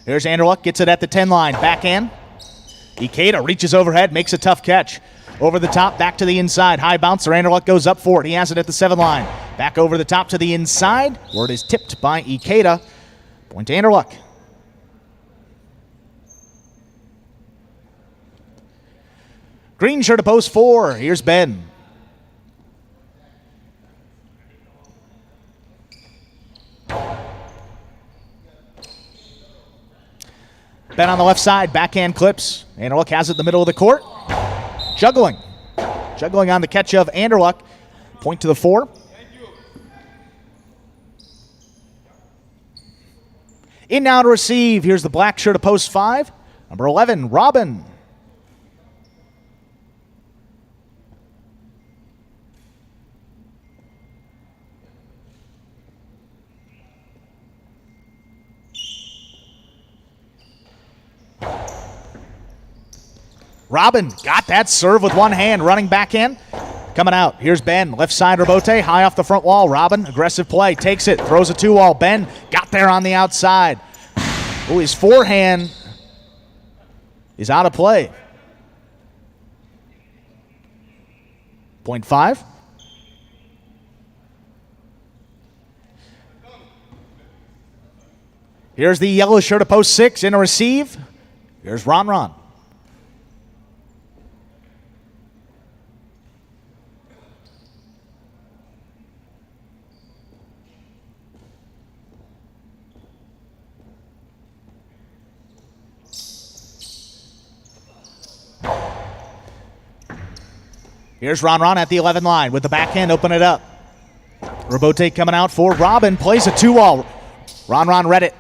Here's Anderluck, gets it at the 10 line. Backhand. Ikeda reaches overhead, makes a tough catch. Over the top, back to the inside. High bouncer, Anderluck goes up for it. He has it at the 7 line. Back over the top to the inside, where it is tipped by Ikeda. Point to Anderluck. Green shirt to Post 4. Here's Ben. Ben on the left side, backhand clips. Anderluck has it in the middle of the court. Juggling on the catch of Anderluck. Point to the 4. In now to receive. Here's the black shirt of post 5. Number 11, Robin. Robin got that serve with one hand, running backhand. Coming out, here's Ben, left side rebote, high off the front wall. Robin, aggressive play, takes it, throws a 2-wall. Ben got there on the outside. Oh, his forehand is out of play. Point 5. Here's the yellow shirt of post 6 in a receive. Here's Ron. Here's Ron at the 11 line with the backhand, open it up. Rebote coming out for Robin, plays a 2-wall. Ron read it.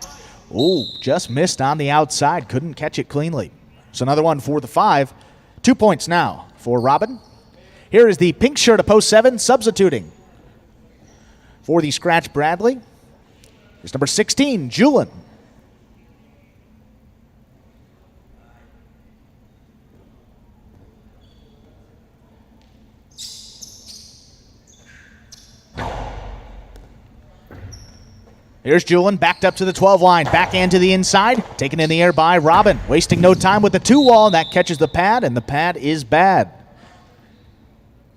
Ooh, just missed on the outside, couldn't catch it cleanly. So another one for the 5. 2 points now for Robin. Here is the pink shirt of post 7, substituting for the scratch Bradley. Here's number 16, Julin. Here's Julin, backed up to the 12 line, backhand to the inside, taken in the air by Robin, wasting no time with the 2-wall, and that catches the pad, and the pad is bad.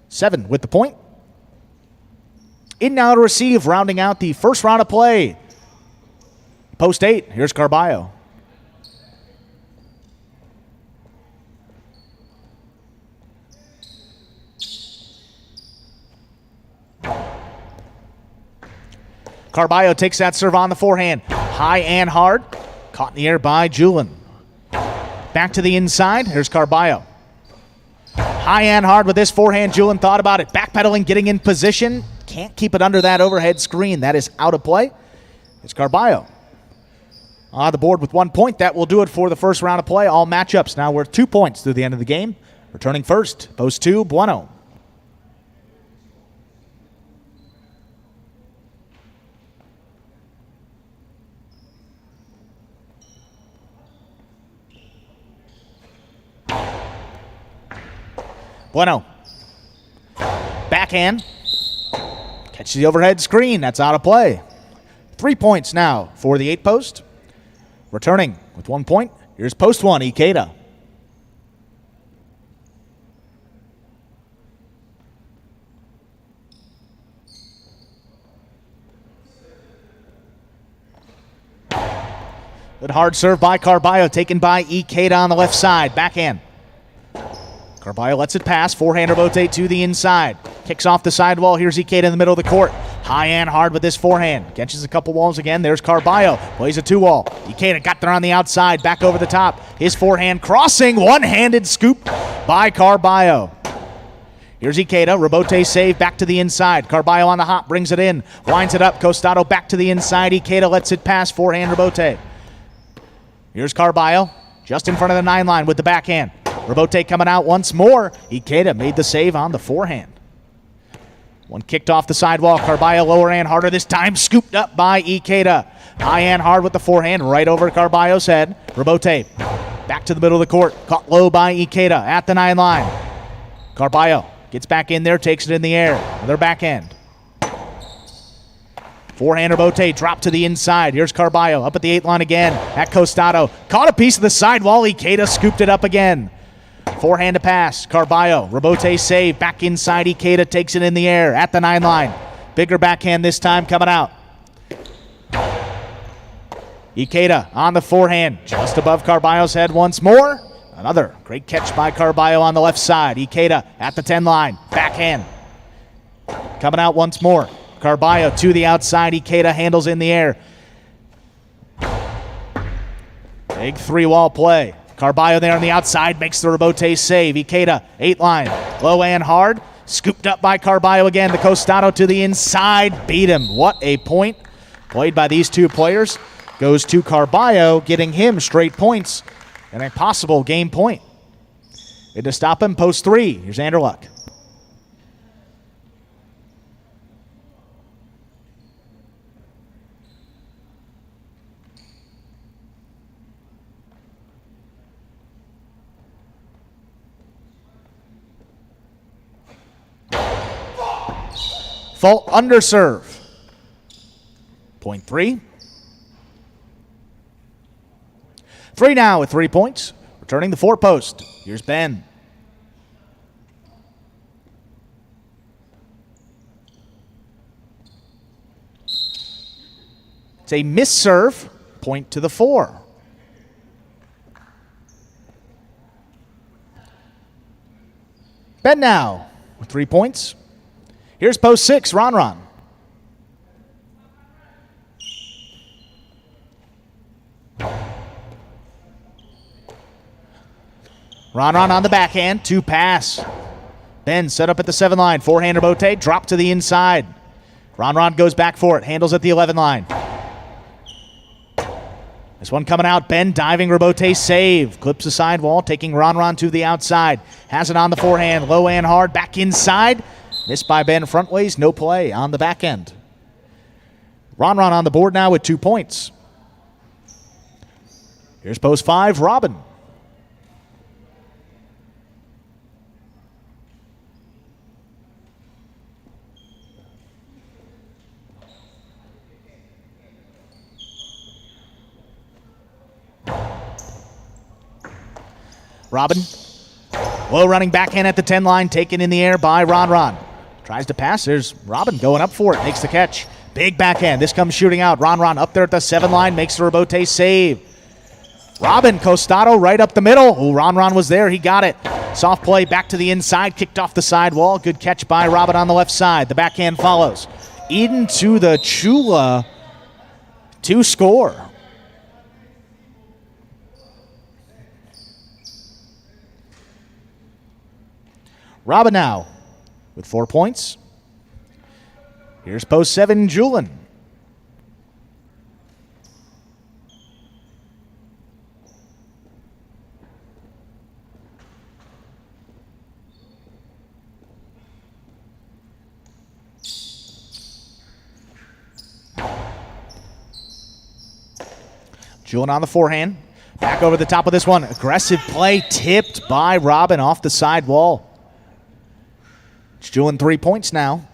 7 with the point. In now to receive, rounding out the first round of play. Post 8, here's Carballo. Carballo takes that serve on the forehand. High and hard. Caught in the air by Julin. Back to the inside. Here's Carballo. High and hard with this forehand. Julin thought about it. Backpedaling, getting in position. Can't keep it under that overhead screen. That is out of play. It's Carballo on the board with 1 point. That will do it for the first round of play. All matchups now worth 2 points through the end of the game. Returning first, post 2, Bueno. Bueno. Backhand. Catches the overhead screen. That's out of play. 3 points now for the 8 post. Returning with 1 point. Here's post 1, Ikeda. Good hard serve by Carballo, taken by Ikeda on the left side. Backhand. Carballo lets it pass. Forehand rebote to the inside. Kicks off the sidewall. Here's Ikeda in the middle of the court. High and hard with this forehand. Catches a couple walls again. There's Carballo. Plays a 2-wall. Ikeda got there on the outside. Back over the top. His forehand crossing. One-handed scoop by Carballo. Here's Ikeda. Rebote save. Back to the inside. Carballo on the hop. Brings it in. Winds it up. Costado back to the inside. Ikeda lets it pass. Forehand rebote. Here's Carballo. Just in front of the 9 line with the backhand. Rebote coming out once more. Ikeda made the save on the forehand. One kicked off the sidewall. Carballo lower and harder this time. Scooped up by Ikeda. High and hard with the forehand right over Carballo's head. Rebote back to the middle of the court. Caught low by Ikeda at the 9 line. Carballo gets back in there, takes it in the air. Another backhand. Forehand rebote drop to the inside. Here's Carballo up at the 8 line again. At Costado. Caught a piece of the sidewall. Ikeda scooped it up again. Forehand to pass. Carballo. Rebote save. Back inside. Ikeda takes it in the air at the 9 line. Bigger backhand this time coming out. Ikeda on the forehand. Just above Carballo's head once more. Another great catch by Carballo on the left side. Ikeda at the 10 line. Backhand. Coming out once more. Carballo to the outside. Ikeda handles in the air. Big 3-wall play. Carballo there on the outside makes the Rebote save. Ikeda, 8 line. Low and hard. Scooped up by Carballo again. The Costado to the inside. Beat him. What a point played by these two players. Goes to Carballo, getting him straight points and a possible game point. And to stop him, post 3. Here's Anderluck. Fault underserve. Point 3. 3 now with 3 points. Returning the 4 post. Here's Ben. It's a misserve. Point to the 4. Ben now with 3 points. Here's post 6, Ron. Ron on the backhand, 2 pass. Ben set up at the 7 line, forehand Rebote, drop to the inside. Ron goes back for it, handles at the 11 line. This one coming out, Ben diving, Rebote save. Clips the sidewall, taking Ron to the outside. Has it on the forehand, low and hard, back inside. Missed by Ben frontways, no play on the back end. Ron on the board now with 2 points. Here's post 5, Robin. Robin, low running backhand at the 10 line, taken in the air by Ron. Tries to pass, there's Robin going up for it, makes the catch. Big backhand, this comes shooting out. Ron up there at the 7 line, makes the Rebote save. Robin, Costado right up the middle. Oh, Ron was there, he got it. Soft play back to the inside, kicked off the sidewall. Good catch by Robin on the left side. The backhand follows. Eden to the Chula to score. Robin now with 4 points. Here's post 7, Julin. Julin on the forehand. Back over the top of this one. Aggressive play tipped by Robin off the side wall. It's Julin 3 points now.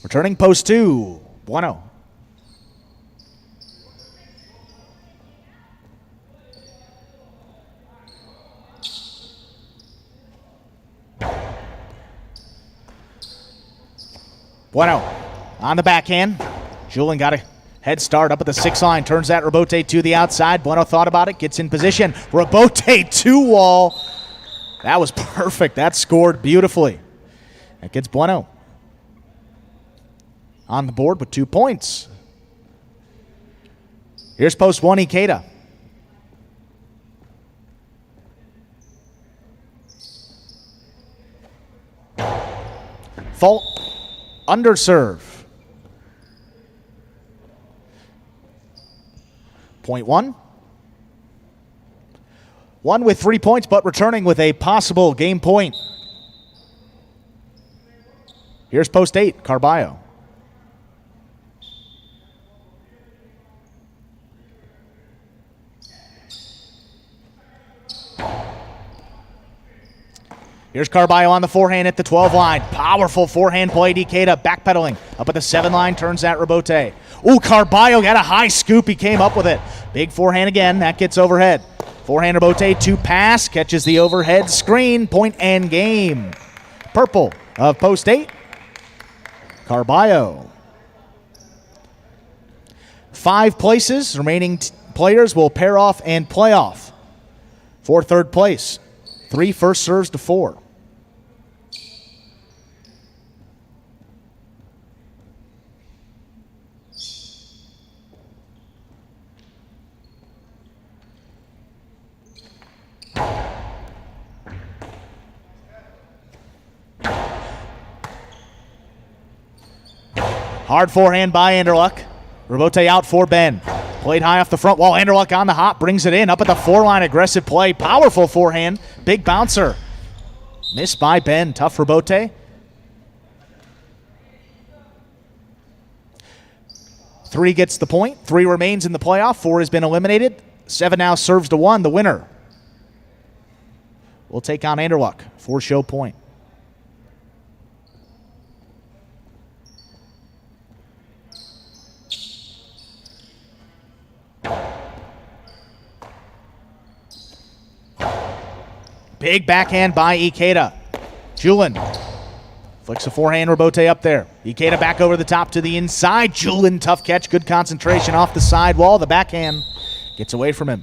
Returning post 2, Bueno. Bueno on the backhand. Julin got a head start up at the 6 line. Turns that Rebote to the outside. Bueno thought about it. Gets in position. Rebote 2-wall. That was perfect. That scored beautifully. That gets Bueno on the board with 2 points. Here's post 1, Ikeda. Fault underserve. Point 1. 1 with 3 points, but returning with a possible game point. Here's post 8, Carballo. Here's Carballo on the forehand at the 12 line. Powerful forehand play, Ikeda backpedaling. Up at the 7 line, turns that Rebote. Ooh, Carballo got a high scoop. He came up with it. Big forehand again. That gets overhead. Forehand Rebote, 2 pass. Catches the overhead screen. Point and game. Purple of post 8. Carballo. 5 places. Remaining players will pair off and play off for third place. 3 first serves to 4. Hard forehand by Anderluck. Rebote out for Ben. Played high off the front wall. Anderluck on the hop, brings it in. Up at the four-line, aggressive play. Powerful forehand. Big bouncer. Missed by Ben. Tough Rebote. 3 gets the point. 3 remains in the playoff. 4 has been eliminated. 7 now serves to 1. The winner will take on Anderluck for show point. Big backhand by Ikeda. Julin flicks a forehand Rebote up there. Ikeda back over the top to the inside. Julin, tough catch, good concentration off the side wall. The backhand gets away from him.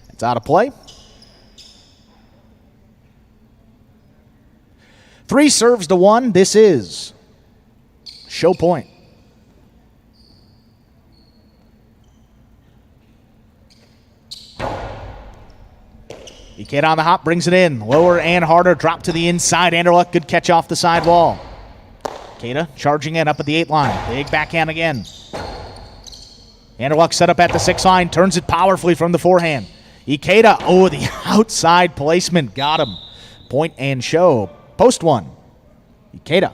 It's out of play. 3 serves to 1. This is show point. Ikeda on the hop, brings it in. Lower and harder, drop to the inside. Anderluck, good catch off the side wall. Ikeda charging in up at the 8 line. Big backhand again. Anderluck set up at the 6 line, turns it powerfully from the forehand. Ikeda, oh, the outside placement, got him. Point and show. Post 1. Ikeda.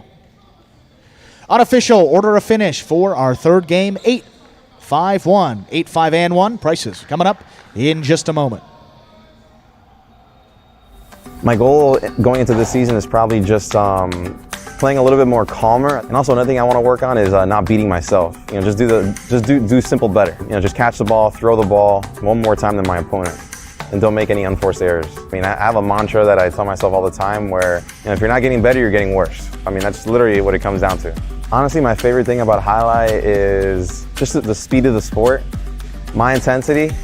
Unofficial order of finish for our third game, 8-5-1. 8-5-1. Prices coming up in just a moment. My goal going into this season is probably just playing a little bit more calmer, and also another thing I want to work on is not beating myself. You know, just do simple better. You know, just catch the ball, throw the ball one more time than my opponent, and don't make any unforced errors. I mean, I have a mantra that I tell myself all the time where, you know, if you're not getting better, you're getting worse. I mean, that's literally what it comes down to. Honestly, my favorite thing about highlight is just the speed of the sport. My intensity,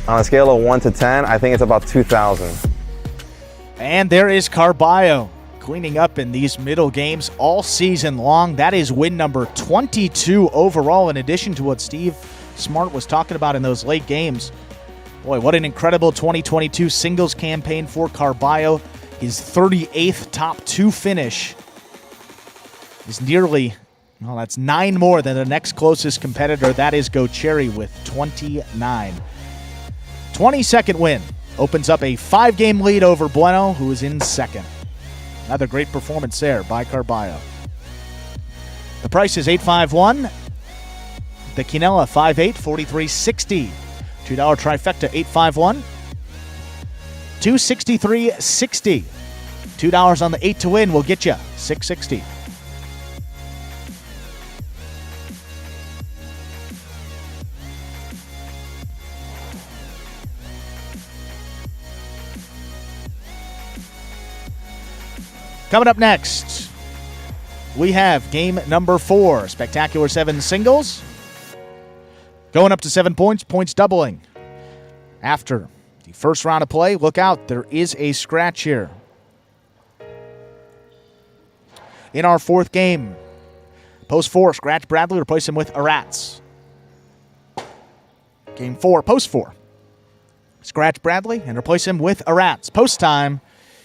on a scale of 1 to 10, I think it's about 2,000. And there is Carballo cleaning up in these middle games all season long. That is win number 22 overall, in addition to what Steve Smart was talking about in those late games. Boy, what an incredible 2022 singles campaign for Carballo. His 38th top 2 finish is nearly, well, that's 9 more than the next closest competitor. That is Gocherry with 29. 22nd win. Opens up a 5-game lead over Bueno, who is in second. Another great performance there by Carballo. The price is 8-5-1. The Quinella 5-8, 43.60. $2 trifecta 8-5-1. 263.60. $2 on the 8 to win will get you $660. Coming up next, we have game number 4, Spectacular 7 singles. Going up to 7 points, points doubling. After the first round of play, look out, there is a scratch here. In our 4th game, post 4, scratch Bradley, replace him with Aratz. Game 4, post 4. Scratch Bradley and replace him with Aratz. Post time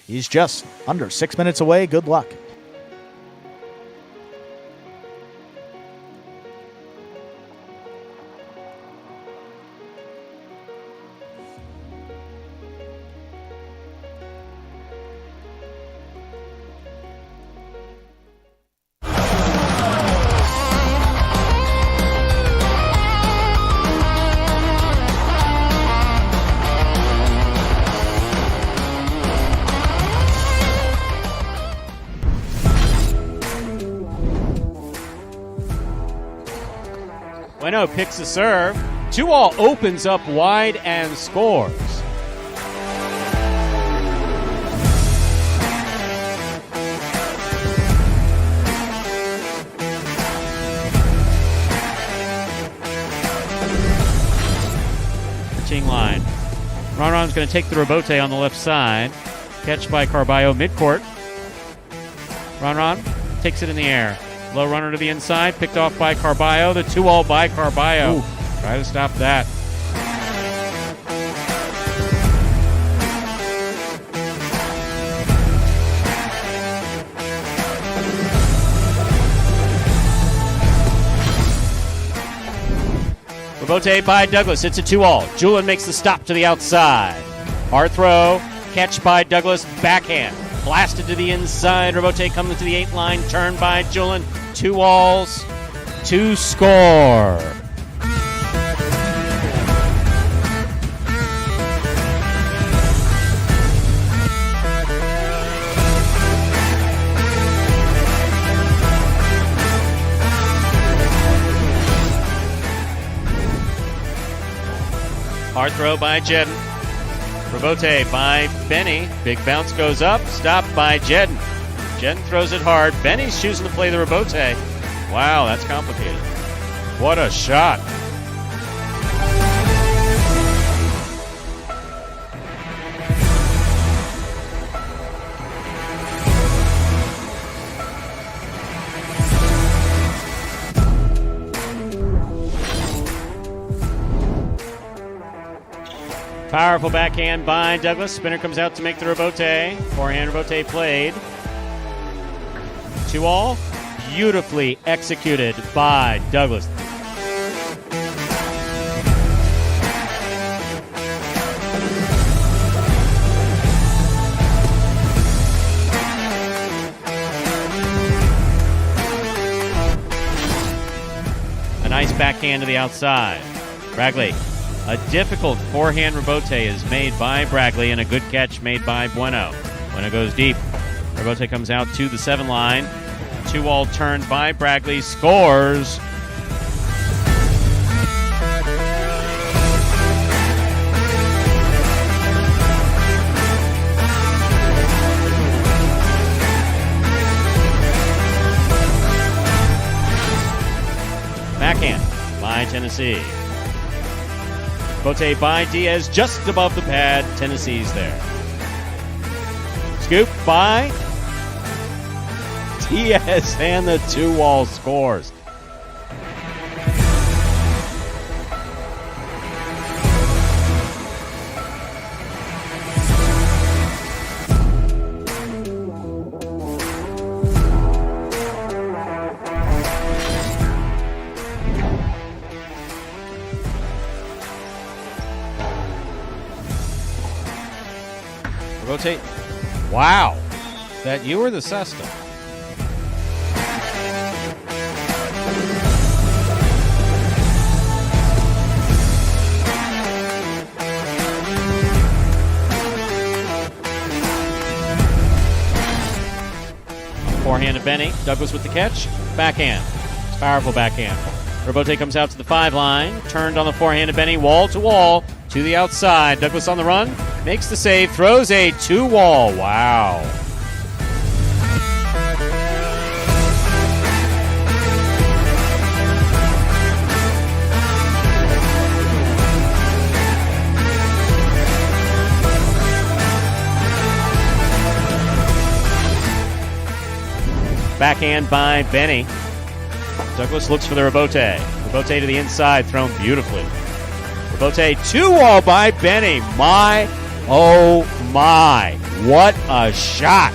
is just under 6 minutes away. Good luck. Bueno picks the serve. 2-all opens up wide and scores. Team line. Ronron's going to take the Rebote on the left side. Catch by Carballo midcourt. Ronron takes it in the air. Low runner to the inside, picked off by Carballo. The 2-all by Carballo. Try to stop that. Rabote by Douglas. It's a 2-all. Julian makes the stop to the outside. Hard throw. Catch by Douglas. Backhand. Blasted to the inside. Rabote coming to the 8 line. Turn by Julian. 2-alls to score. Hard throw by Jedden. Rabote by Benny. Big bounce goes up. Stopped by Jedden. Jedden throws it hard. Benny's choosing to play the Rabote. Wow, that's complicated. What a shot. Powerful backhand by Douglas. Spinner comes out to make the Rabote. Forehand Rabote played. 2-all. Beautifully executed by Douglas. A nice backhand to the outside. Bragley. A difficult forehand Rabote is made by Bragley and a good catch made by Bueno. Bueno goes deep. Rabote comes out to the 7 line. 2-all turned by Bragley. Scores. Backhand by Tennessee. Rabote by Diaz just above the pad. Tennessee's there. Scoop by Diaz and the 2-all scores. Rotate. Wow. Is that you or the Cesta? Forehand to Benny. Douglas with the catch. Backhand. Powerful backhand. Rabote comes out to the 5 line. Turned on the forehand to Benny. Wall to wall. To the outside. Douglas on the run. Makes the save. Throws a 2-wall. Wow. Backhand by Benny. Douglas looks for the Rabote. Rabote to the inside. Thrown beautifully. Rabote 2-wall by Benny. My, oh my. What a shot.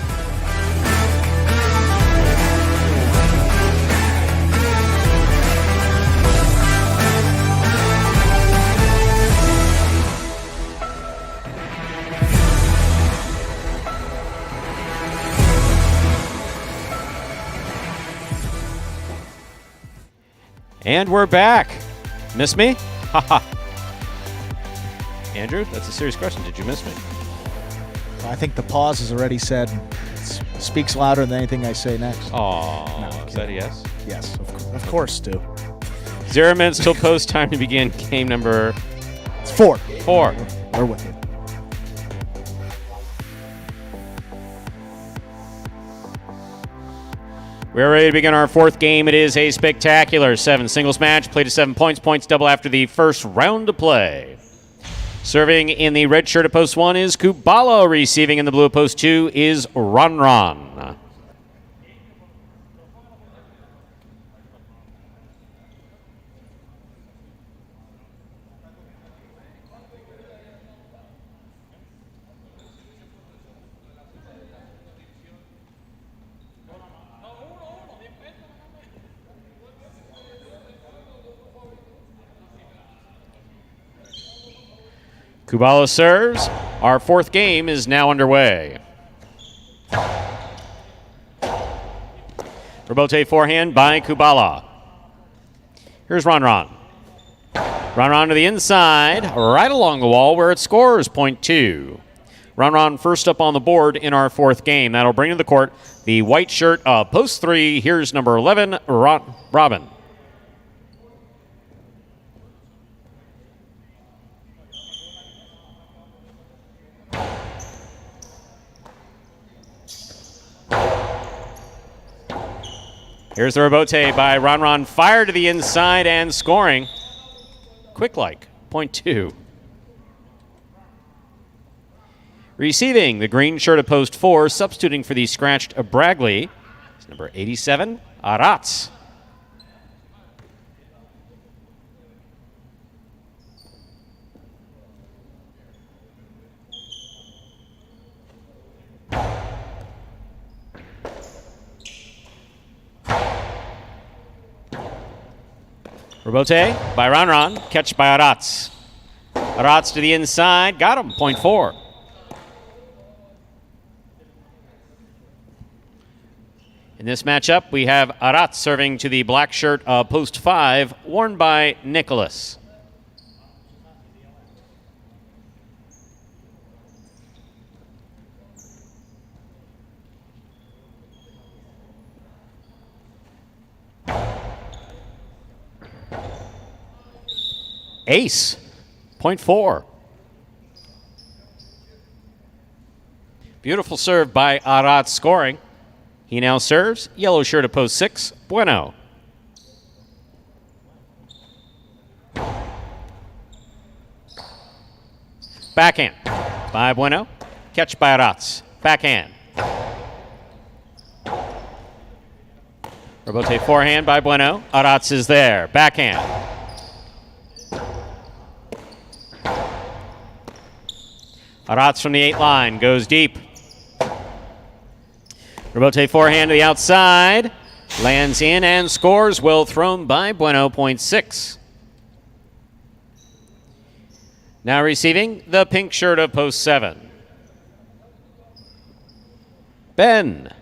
And we're back. Miss me? Haha. Andrew, that's a serious question. Did you miss me? I think the pause has already said speaks louder than anything I say next. Oh, No, is that a yes? Yes, of course, Stu. 0 minutes till post time to begin game number It's 4. 4. We're with you. We're ready to begin our 4th game. It is a spectacular 7 singles match. Played to 7 points. Points double after the first round of play. Serving in the red shirt at post 1 is Kubala. Receiving in the blue at post 2 is Ron. Kubala serves. Our fourth game is now underway. Rebote forehand by Kubala. Here's Ron. Ron to the inside, right along the wall where it scores, point 2. Ron first up on the board in our fourth game. That'll bring to the court the white shirt of post 3. Here's number 11, Robin. Here's the rebote by Ron. Fire to the inside and scoring. Quick like, point 2. Receiving the green shirt of post 4, substituting for the scratched Bragley, is number 87, Arats. Rebote by Ron. Catch by Arats. Arats to the inside. Got him. Point 4. In this matchup, we have Arats serving to the black shirt of post 5, worn by Nicholas. Ace, point 4. Beautiful serve by Arats scoring. He now serves. Yellow shirt of post 6, Bueno. Backhand by Bueno. Catch by Arats. Backhand. Rebote forehand by Bueno. Arats is there. Backhand. Arats from the 8 line goes deep. Rebote forehand to the outside. Lands in and scores. Well thrown by Bueno, point 6. Now receiving the pink shirt of post 7. Ben.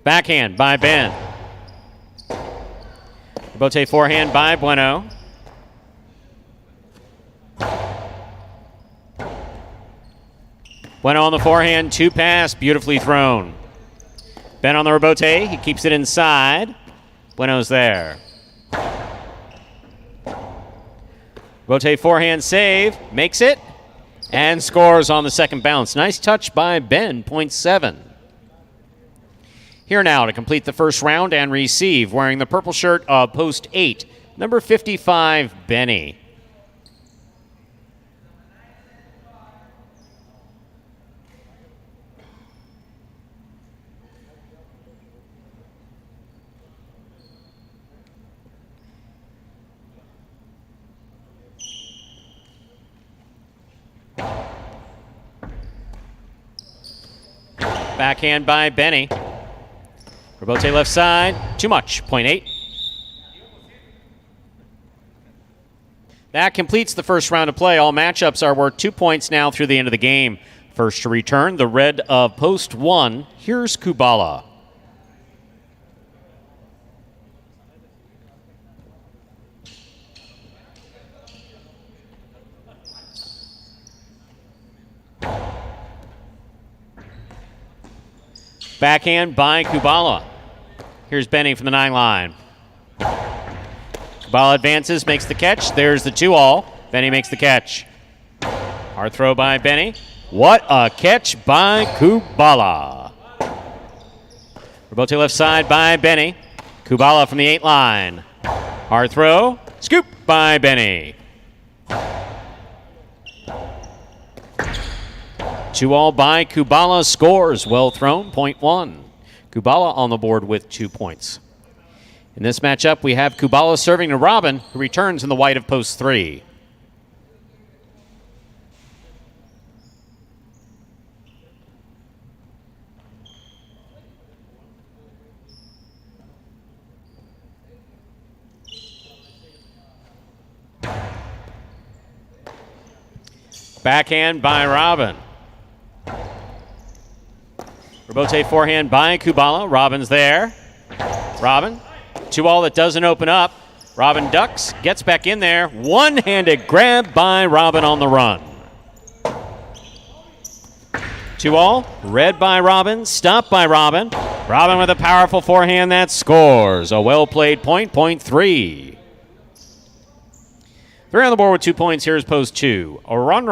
Backhand by Ben. Rebote forehand by Bueno. Bueno on the forehand, 2 pass, beautifully thrown. Ben on the rebote, he keeps it inside. Bueno's there. Rebote forehand save, makes it, and scores on the second bounce. Nice touch by Ben, point 7. Here now to complete the first round and receive, wearing the purple shirt of post 8, number 55, Benny. Backhand by Benny. Rebote left side, too much, point 8. That completes the first round of play. All matchups are worth 2 points now through the end of the game. First to return, the red of post 1. Here's Kubala. Backhand by Kubala. Here's Benny from the 9 line. Kubala advances, makes the catch. There's the 2-all. Benny makes the catch. Hard throw by Benny. What a catch by Kubala. Rebote left side by Benny. Kubala from the 8 line. Hard throw. Scoop by Benny. 2-all by Kubala, scores. Well thrown, point 1. Kubala on the board with 2 points. In this matchup, we have Kubala serving to Robin, who returns in the white of post 3. Backhand by Robin. Rebote forehand by Kubala. Robin's there. Robin, 2-all that doesn't open up. Robin ducks, gets back in there. One-handed grab by Robin on the run. 2-all, read by Robin, stopped by Robin. Robin with a powerful forehand that scores. A well-played point, point 3. 3 on the board with 2 points. Here's post 2. A run.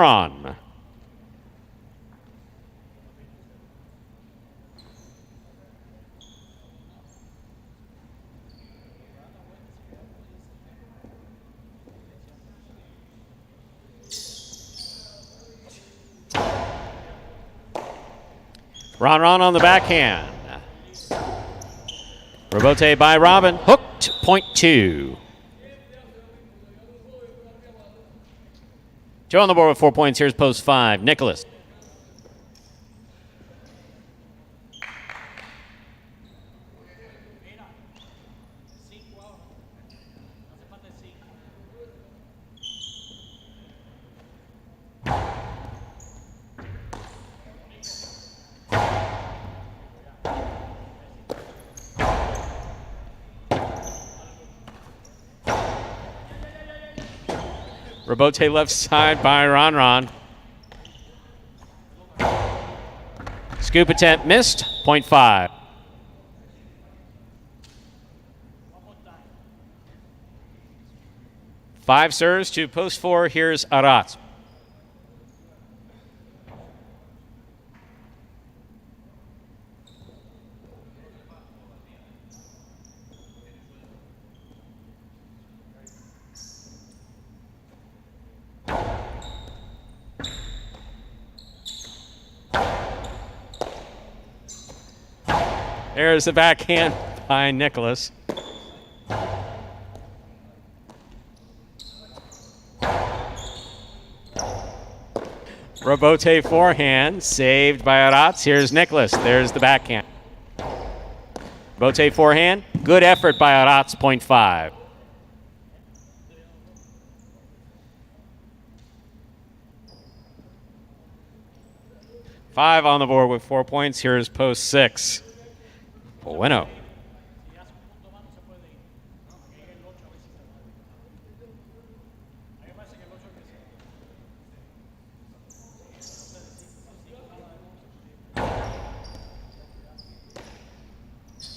Ron on the backhand. Rebote by Robin. Hooked, point 2. 2 on the board with 4 points. Here's post 5. Nicholas. Rebote left side by Ron. Scoop attempt missed, point 5. Five serves to post 4. Here's Arat. There's the backhand by Nicholas. Rebote forehand, saved by Aratz. Here's Nicholas. There's the backhand. Rebote forehand, good effort by Aratz, point 5. Five on the board with 4 points. Here's post 6. Bueno.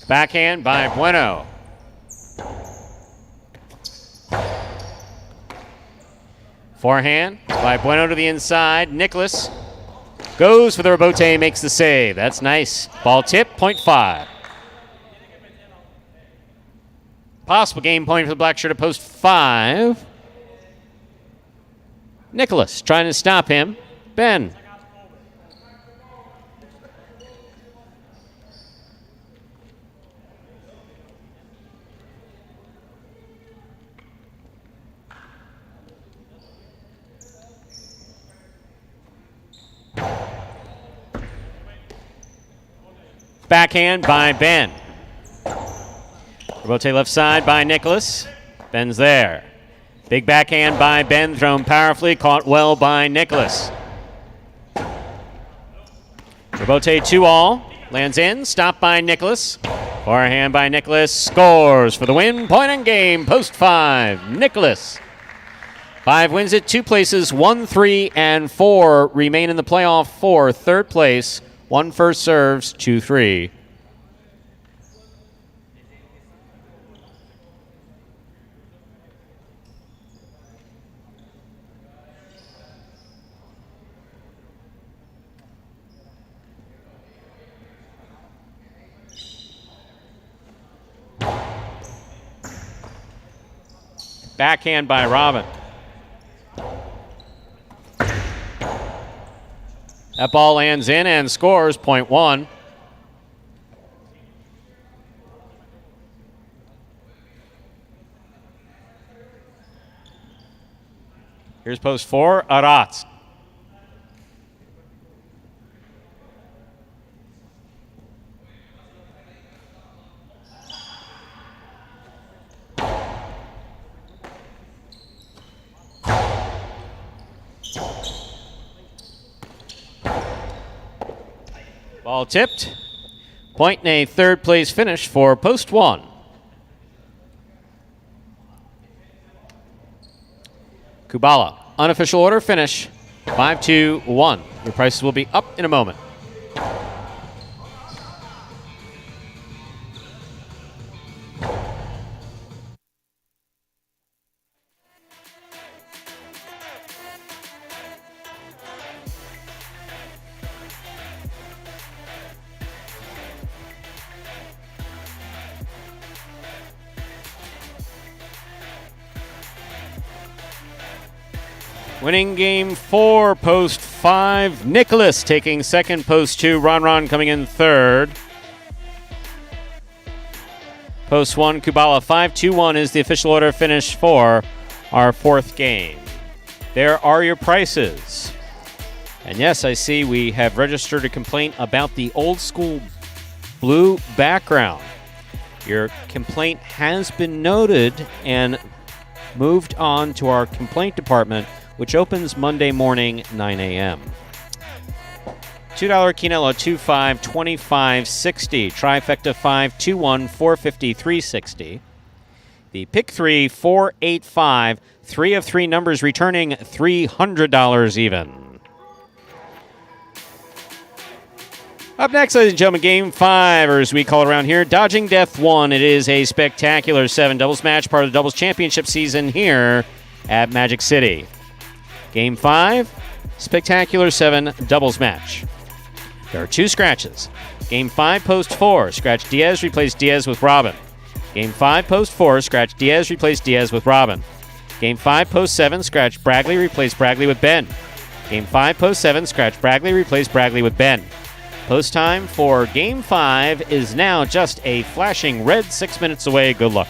Backhand by Bueno. Forehand by Bueno to the inside. Nicholas goes for the rebote, makes the save. That's nice. Ball tip, point 5. Possible game point for the black shirt at post 5. Nicholas trying to stop him. Ben. Backhand by Ben. Rebote left side by Nicholas. Ben's there. Big backhand by Ben, thrown powerfully, caught well by Nicholas. Rebote 2-all, lands in, stopped by Nicholas. Forehand by Nicholas, scores for the win. Point in game, post 5, Nicholas. 5 wins it, 2 places, 1, 3, and 4 remain in the playoff for third place. 1 first serves, 2, 3. Backhand by Robin. That ball lands in and scores, point 1. Here's post 4, Aratz. Ball tipped. Point and a third place finish for post 1. Kubala, unofficial order finish, 5-2-1. Your prices will be up in a moment. Winning game 4, post 5. Nicholas taking second, post 2. Ron coming in third. Post 1, Kubala 5-2-1 is the official order finish for our 4th game. There are your prices. And yes, I see we have registered a complaint about the old school blue background. Your complaint has been noted and moved on to our complaint department, which opens Monday morning, 9 a.m. $2 Quinella, 2.5, 25.60. Trifecta 5, 2-1, 450, 360. The pick 3, 485. 3 of 3 numbers returning $300 even. Up next, ladies and gentlemen, Game 5, or as we call it around here, Dodging Death 1. It is a spectacular 7 doubles match, part of the doubles championship season here at Magic City. Game 5, spectacular 7 doubles match. There are 2 scratches. Game 5, post 4, scratch Diaz, replace Diaz with Robin. Game 5, post 4, scratch Diaz, replace Diaz with Robin. Game 5, post 7, scratch Bragley, replace Bragley with Ben. Game 5, post 7, scratch Bragley, replace Bragley with Ben. Post time for Game 5 is now just a flashing red 6 minutes away. Good luck.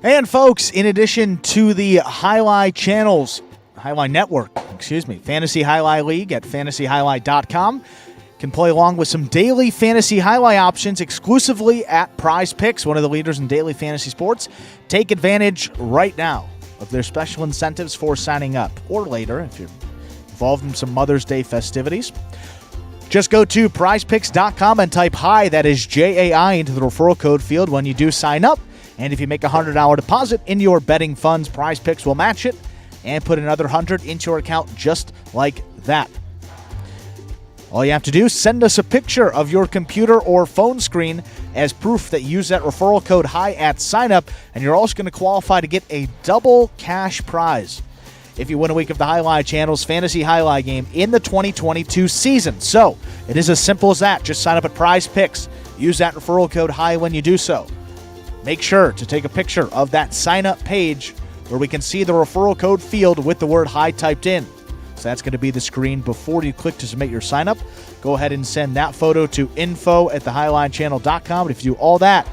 And folks, in addition to the Highlight channels, Highlight Network, Fantasy Highlight League at fantasyhighlight.com, can play along with some daily fantasy highlight options exclusively at Prize Picks, one of the leaders in daily fantasy sports. Take advantage right now of their special incentives for signing up, or later if you're involved in some Mother's Day festivities. Just go to prizepicks.com and type HI, that is JAI, into the referral code field when you do sign up. And if you make a $100 deposit in your betting funds, Prize Picks will match it and put another $100 into your account just like that. All you have to do is send us a picture of your computer or phone screen as proof that you use that referral code HI at sign up, and you're also going to qualify to get a double cash prize if you win a week of the Highlight Channel's Fantasy Highlight game in the 2022 season. So it is as simple as that. Just sign up at Prize Picks. Use that referral code HI when you do so. Make sure to take a picture of that sign-up page where we can see the referral code field with the word HI typed in. So that's going to be the screen before you click to submit your sign-up. Go ahead and send that photo to info@thehighlinechannel.com. But if you do all that,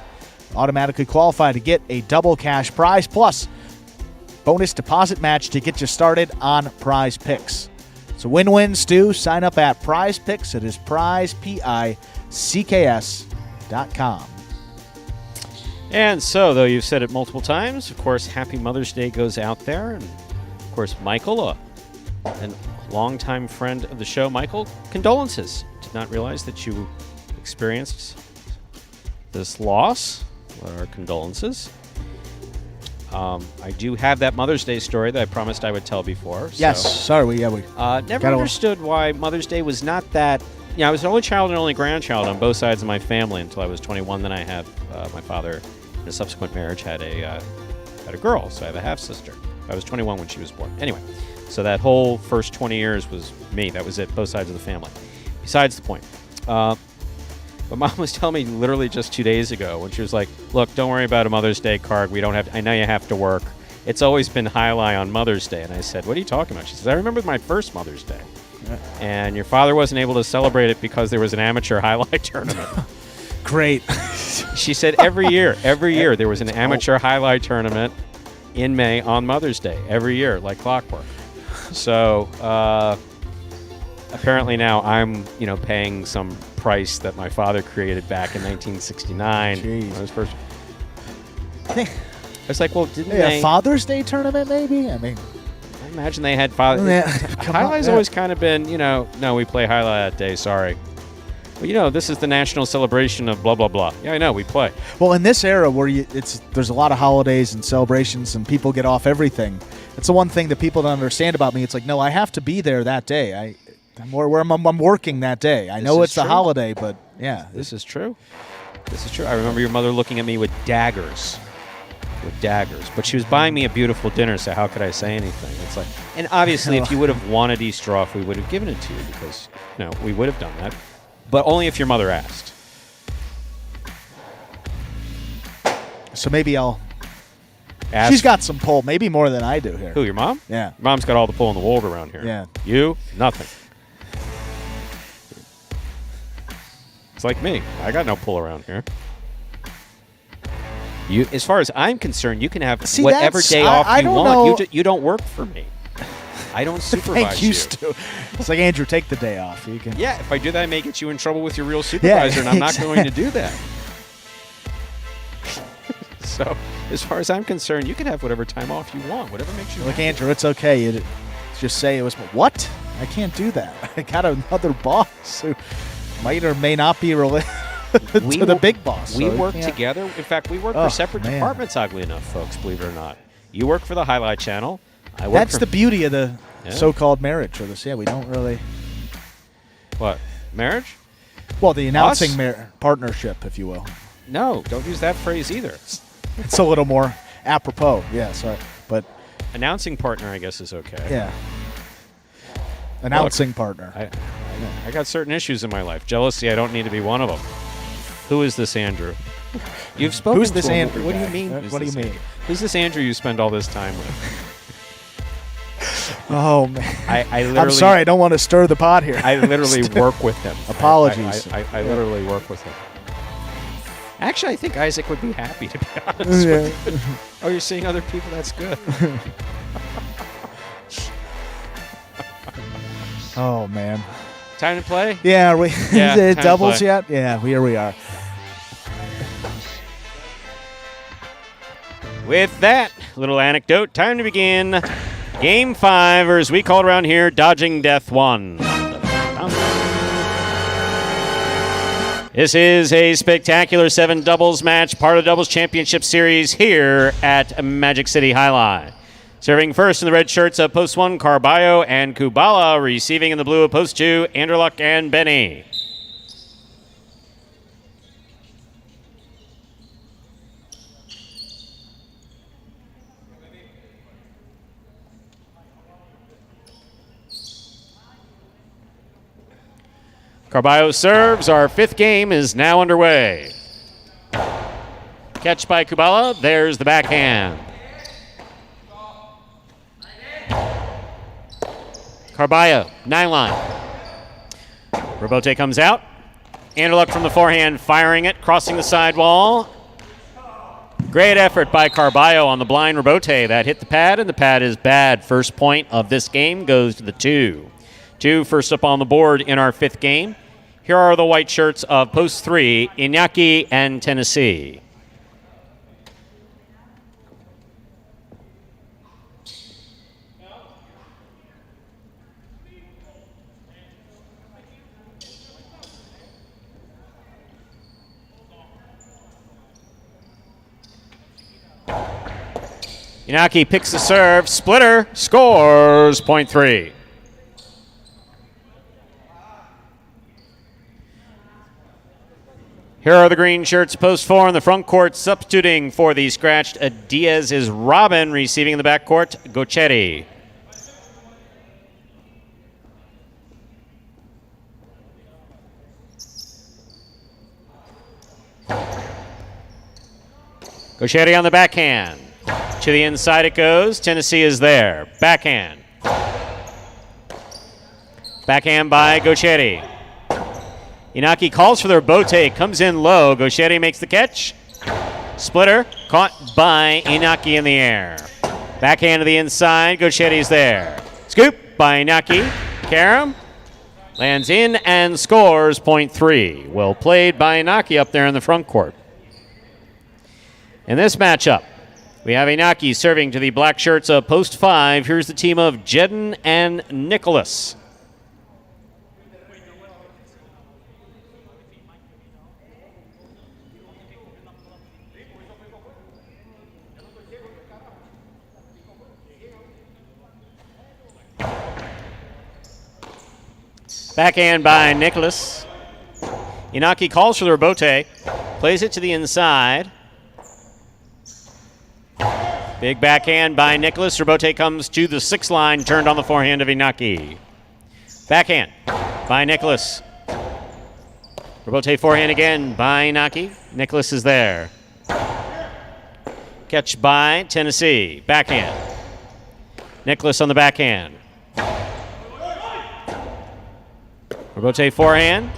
automatically qualify to get a double cash prize plus bonus deposit match to get you started on Prize Picks. So win-win, Stu. Sign up at Prize Picks. It is prize, PICKS.com. And so, though you've said it multiple times, of course, Happy Mother's Day goes out there. And, of course, Michael, a longtime friend of the show. Michael, condolences. Did not realize that you experienced this loss. Our condolences. I do have that Mother's Day story that I promised I would tell before. Yes, sorry. We never understood why Mother's Day was not that. I was an only child and only grandchild on both sides of my family until I was 21. Then I had my father, in a subsequent marriage, had a girl, so I have a half-sister. I was 21 when she was born. Anyway, so that whole first 20 years was me. That was it, both sides of the family. Besides the point. But Mom was telling me literally just 2 days ago when she was like, look, don't worry about a Mother's Day card. I know you have to work. It's always been Highlight on Mother's Day. And I said, what are you talking about? She says, I remember my first Mother's Day. and your father wasn't able to celebrate it because there was an amateur highlight tournament. Great. She said every year there was an amateur highlight tournament in May on Mother's Day, every year, like clockwork. So apparently now I'm, paying some price that my father created back in 1969. Jeez. When I was first. I was like, well, didn't Hey, they? a Father's Day tournament, maybe? I mean, I imagine they had father. Yeah, come on, Highlight's yeah. always kind of been, no, we play highlight that day. Sorry. Well, this is the national celebration of blah blah blah. Yeah, I know we play. well, in this era where there's a lot of holidays and celebrations and people get off everything. It's the one thing that people don't understand about me. It's like, no, I have to be there that day. I'm working that day. I know is it's a true. holiday, but yeah, This is true. This is true. I remember your mother looking at me with daggers. But she was buying me a beautiful dinner, so how could I say anything? It's like, and obviously, if you would have wanted Easter off, we would have given it to you because, we would have done that. But only if your mother asked. so maybe I'll. Ask She's got some pull, maybe more than I do here. who, your mom? Yeah. Your mom's got all the pull in the world around here. Yeah. You, nothing. It's like me. I got no pull around here. You, as far as I'm concerned, you can have See, whatever that's- day off I you don't want. know. You don't work for me. I don't supervise Thank you, Stu. It's like, Andrew, take the day off. You can. Yeah, if I do that, I may get you in trouble with your real supervisor, and I'm not going to do that. So, as far as I'm concerned, you can have whatever time off you want, whatever makes you Look, happy. Andrew, it's okay. You just say it was what? I can't do that. I got another boss who might or may not be related to the wo- big boss. We so work can't- together. In fact, we work Oh, for separate man. departments, oddly enough, folks, believe it or not. You work for the Highlight Channel. I work That's for the beauty of the Yeah. so-called marriage. Or this, we don't really. What? Marriage? Well, the announcing Us? partnership, if you will. No, don't use that phrase either. It's a little more apropos. Yeah, sorry, but Announcing partner, I guess, is okay. yeah, announcing partner. I got certain issues in my life. Jealousy, I don't need to be one of them. Who is this Andrew? You've spoken Who's this to him. Andrew What do you guy? mean? What do you mean? Andrew? Who's this Andrew you spend all this time with? Oh man, I literally. I'm sorry. I don't want to stir the pot here. I literally work with him. Apologies. I literally work with him. Actually, I think Isaac would be happy, to be honest with you. Oh, you're seeing other people? That's good. Oh man. Time to play? Yeah, we Yeah, is it time to doubles play. yet? Yeah, here we are. With that little anecdote, time to begin Game 5, or as we call it around here, Dodging Death 1. This is a spectacular 7 doubles match, part of the Doubles Championship Series here at Magic City Highlight. Serving first in the red shirts of Post 1, Carballo and Kubala. Receiving in the blue of Post 2, Anderluck and Benny. Carballo serves. Our 5th game is now underway. Catch by Kubala. There's the backhand. Carballo, 9-line. Robote comes out. Anderluck from the forehand, firing it, crossing the sidewall. Great effort by Carballo on the blind Robote. That hit the pad, and the pad is bad. First point of this game goes to the 2. 2 first up on the board in our 5th game. Here are the white shirts of Post 3, Iñaki and Tennessee. Iñaki picks the serve, splitter, scores, point 3. Here are the green shirts, Post 4 in the front court, substituting for the scratched Diaz is Robin, receiving in the back court, Gochetti. Gochetti on the backhand. To the inside it goes. Tennessee is there. Backhand. Backhand by Gaucheri. Inaki calls for the rebote, comes in low. Gaucheri makes the catch. Splitter caught by Inaki in the air. Backhand to the inside. Gaucheri's there. Scoop by Inaki. Karam lands in and scores point 3. Well played by Inaki up there in the front court. In this matchup, we have Inaki serving to the black shirts of post 5. Here's the team of Jedden and Nicholas. Backhand by Nicholas. Inaki calls for the rebote, plays it to the inside. Big backhand by Nicholas. Rebote comes to the 6 line, turned on the forehand of Inaki. Backhand by Nicholas. Rebote forehand again by Inaki. Nicholas is there. Catch by Tennessee. Backhand. Nicholas on the backhand. Rebote forehand.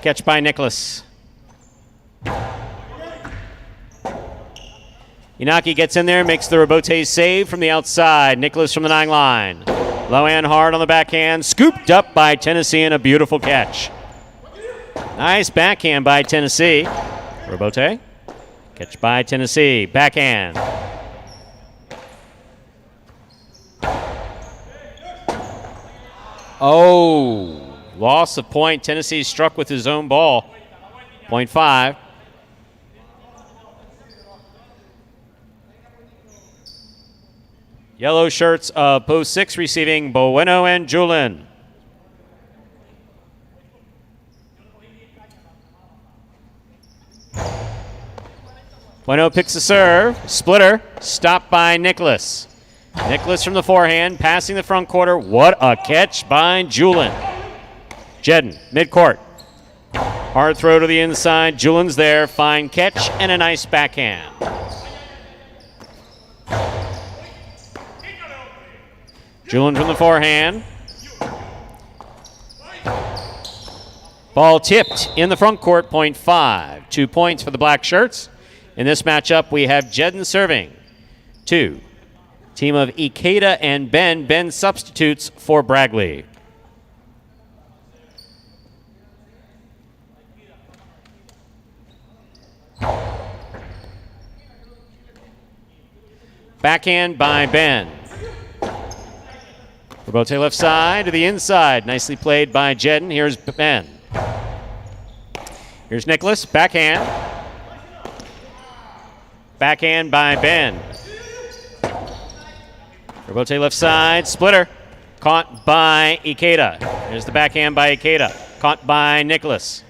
Catch by Nicholas. Inaki gets in there, makes the rebote save from the outside. Nicholas from the 9 line. Low and hard on the backhand. Scooped up by Tennessee and a beautiful catch. Nice backhand by Tennessee. Rebote. Catch by Tennessee. Backhand. Oh. Loss of point. Tennessee struck with his own ball. Point 5. Yellow shirts of post 6 receiving Bueno and Julin. Bueno picks a serve. Splitter. Stopped by Nicholas. Nicholas from the forehand, passing the front quarter. What a catch by Julin. Jedden, midcourt. Hard throw to the inside. Julin's there. Fine catch and a nice backhand. Julin from the forehand. Ball tipped in the front court, point 5. 2 points for the black shirts. In this matchup, we have Jedden serving. 2. Team of Ikeda and Ben. Ben substitutes for Bragley. Backhand by Ben. Rebote left side to the inside. Nicely played by Jedden. Here's Ben. Here's Nicholas. Backhand. Backhand by Ben. Rebote left side. Splitter. Caught by Ikeda. There's the backhand by Ikeda. Caught by Nicholas.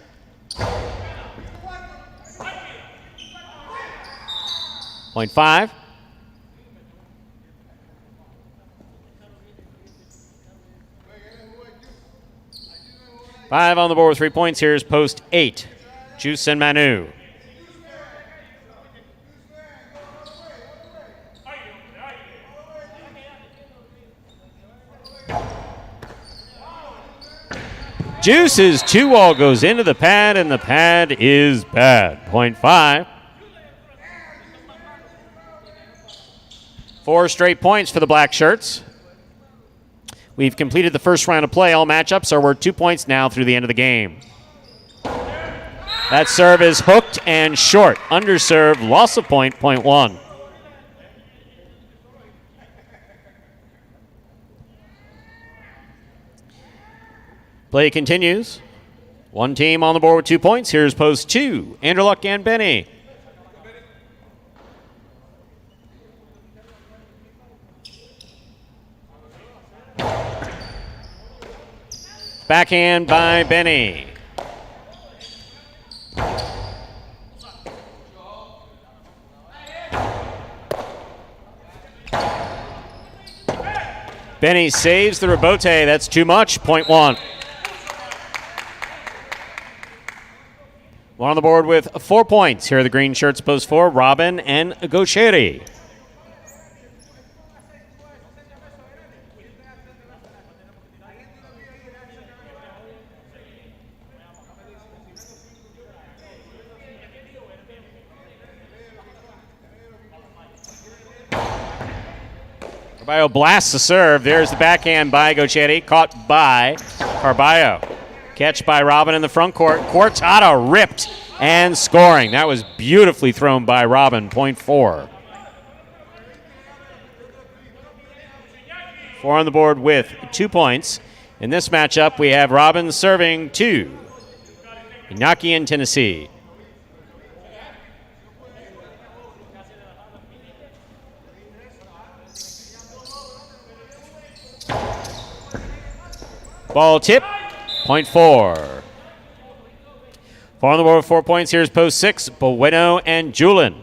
Point 5. Five on the board with 3 points. Here's post 8. Juice and Manu. Juice's 2-wall goes into the pad, and the pad is bad. Point 5. 4 straight points for the black shirts. We've completed the first round of play. All matchups are worth 2 points now through the end of the game. That serve is hooked and short. Underserve, loss of point, point 1. Play continues. One team on the board with 2 points. Here's post 2. Andrew Luck and Benny. Backhand by Benny. Benny saves the rebote. That's too much. Point 1. One on the board with 4 points. Here are the green shirts, post 4, Robin and Gaucheri. Carballo blasts the serve. There's the backhand by Gochetti, caught by Carballo. Catch by Robin in the front court. Cortada ripped and scoring. That was beautifully thrown by Robin, point 4. 4 on the board with 2 points. In this matchup, we have Robin serving 2. Inaki in Tennessee. Ball tip, point 4. 4 on the board with 4 points. Here's post 6, Bueno and Julin.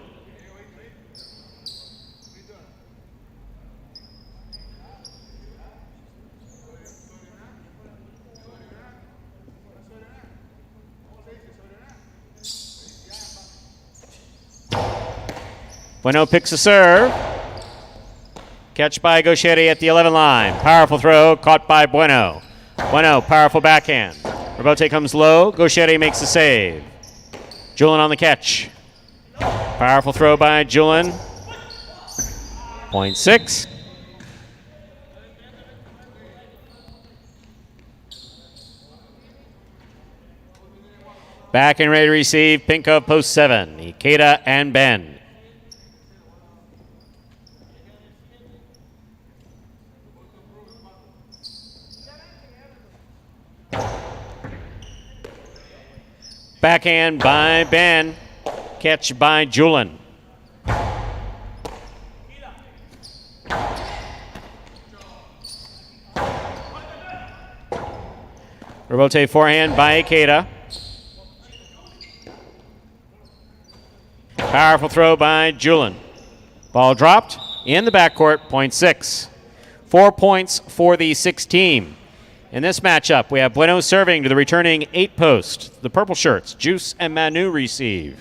Bueno picks a serve. Catch by Gochetti at the 11 line. Powerful throw, caught by Bueno. Bueno, powerful backhand. Rebote comes low. Gochetti makes the save. Julin on the catch. Powerful throw by Julin. Point 6. Back and ready to receive. Pinko post 7. Ikeda and Ben. Backhand by Ben. Catch by Julin. Rebote forehand by Ikeda. Powerful throw by Julin. Ball dropped in the backcourt, point 6. 4 points for the 6 team. In this matchup, we have Bueno serving to the returning 8 post. The purple shirts, Juice and Manu receive.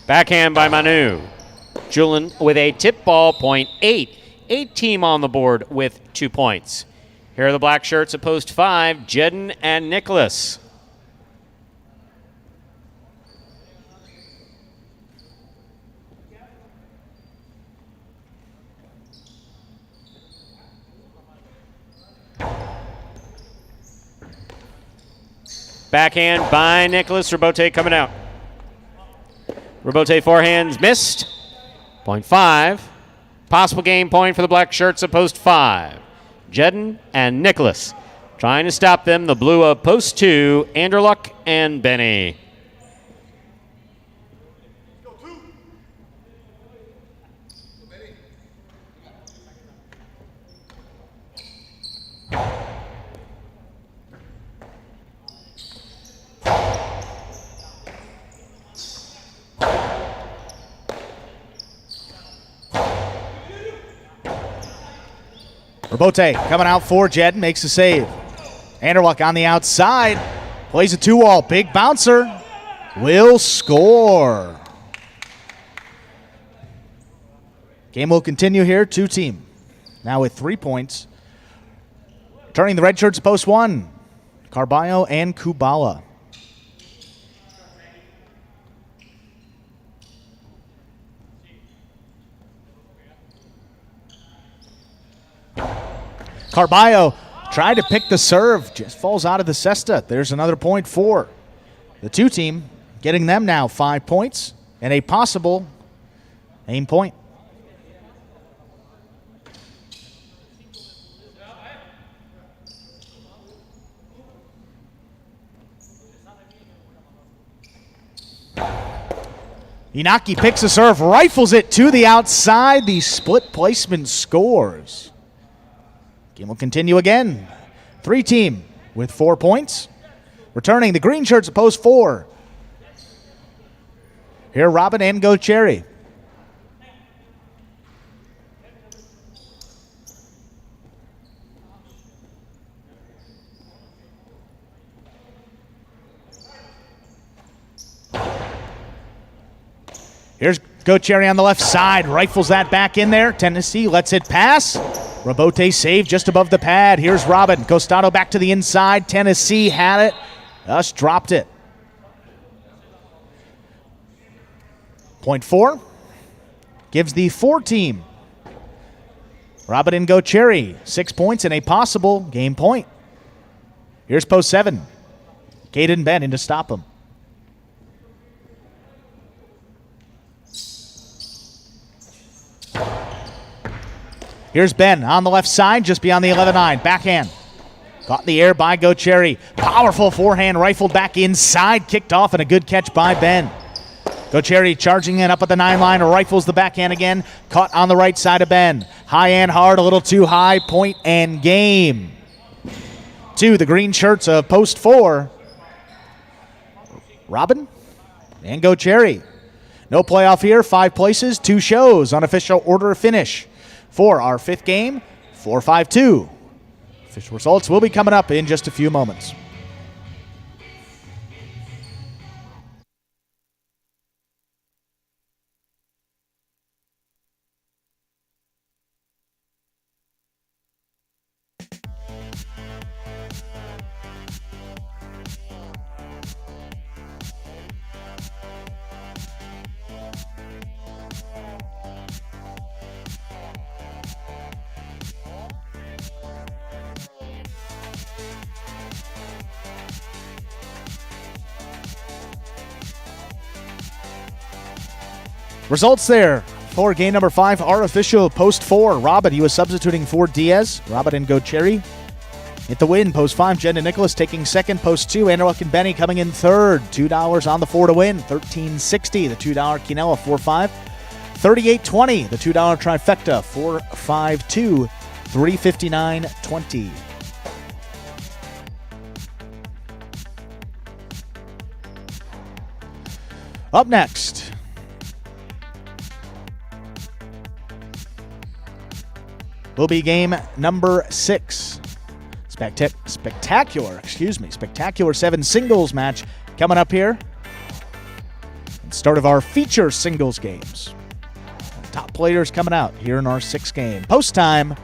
Backhand by Manu. Julin with a tip ball, point 8. 8 team on the board with 2 points. Here are the black shirts at post 5, Jedden and Nicholas. Backhand by Nicholas. Rebote coming out. Rebote forehands missed. Point 5. Possible game point for the black shirts at post 5. Jedden and Nicholas trying to stop them. The blue of post 2, Anderluck and Benny. Rebote coming out for Jedden, makes a save. Anderluck on the outside, plays a 2-wall, big bouncer, will score. Game will continue here, 2 team. Now with 3 points. Turning the red shirts post 1, Carballo and Kubala. Carballo tried to pick the serve, just falls out of the cesta. There's another point for the 2 team, getting them now 5 points and a possible aim point. Inaki picks a serve, rifles it to the outside. The split placement scores. Game will continue again. 3 team with 4 points. Returning the green shirts at post 4. Here, Robin and Gocherry. Here's Gocherry on the left side. Rifles that back in there. Tennessee lets it pass. Rabote saved just above the pad. Here's Robin. Costado back to the inside. Tennessee had it. Just dropped it. Point 4 gives the 4 team. Robin and Go Cherry, 6 points and a possible game point. Here's post 7. Caden Ben in to stop him. Here's Ben on the left side, just beyond the 11-9. Backhand. Caught in the air by Go Cherry. Powerful forehand rifled back inside. Kicked off and a good catch by Ben. Go Cherry charging in up at the 9-line. Rifles the backhand again. Caught on the right side of Ben. High and hard, a little too high. Point and game. To the green shirts of post 4. Robin and Go Cherry. No playoff here. 5 places, 2 shows. Unofficial order of finish for our 5th game, 4-5-2. Official results will be coming up in just a few moments. Results there for game number 5, our official post 4. Robin, he was substituting for Diaz. Robin and Go Cherry get the win. Post 5, Jen and Nicholas taking second. Post 2, Anderluck and Benny coming in third. $2 on the 4 to win. $13.60, the $2 Quinella 4-5. $38.20, the $2 trifecta 4-5-2. $359.20. Up next, will be game number 6. Spectacular 7 singles match coming up here. And start of our feature singles games. Top players coming out here in our 6th game. Post time,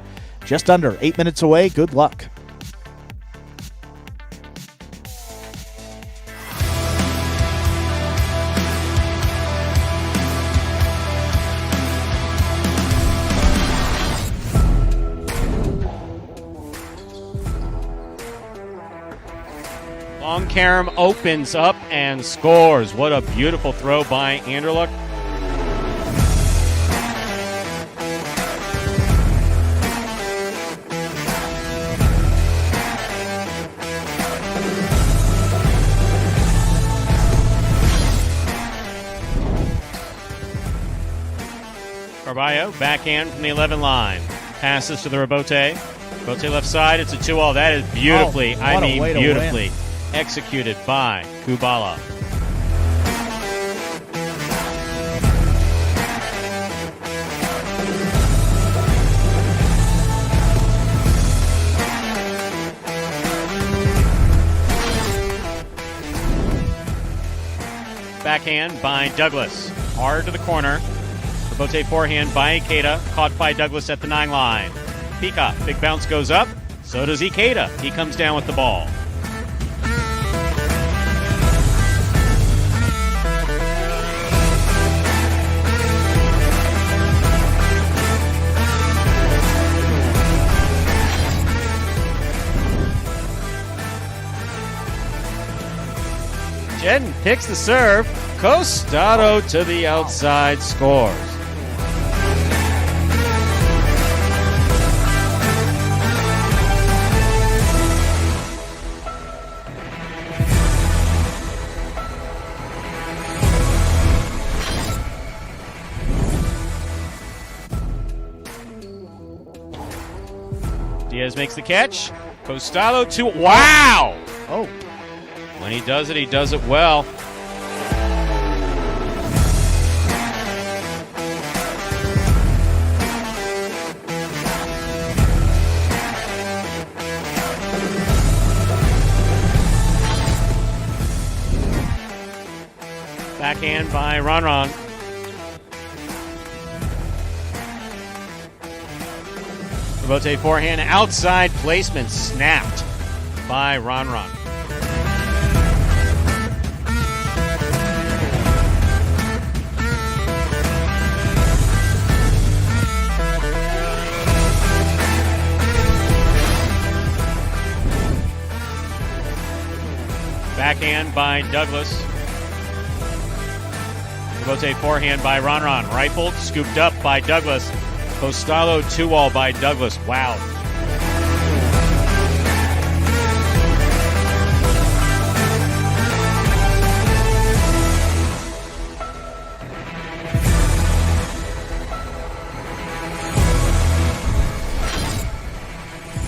just under 8 minutes away. Good luck. Long Karam opens up and scores. What a beautiful throw by Anderluck. Carballo, backhand from the 11 line. Passes to the Rabote. Rabote left side. It's a 2-all. That is beautifully, beautifully executed by Kubala. Backhand by Douglas. Hard to the corner. Rabote forehand by Ikeda. Caught by Douglas at the 9 line. Pika, big bounce goes up. So does Ikeda. He comes down with the ball. Jedden picks the serve. Costado to the outside, scores. Diaz makes the catch. Costado to, wow! Oh. When he does it well. Backhand by Ron. Rebote forehand outside placement snapped by Ron. Backhand by Douglas. Rebote forehand by Ron. Rifled, scooped up by Douglas. Postalo 2-all by Douglas. Wow.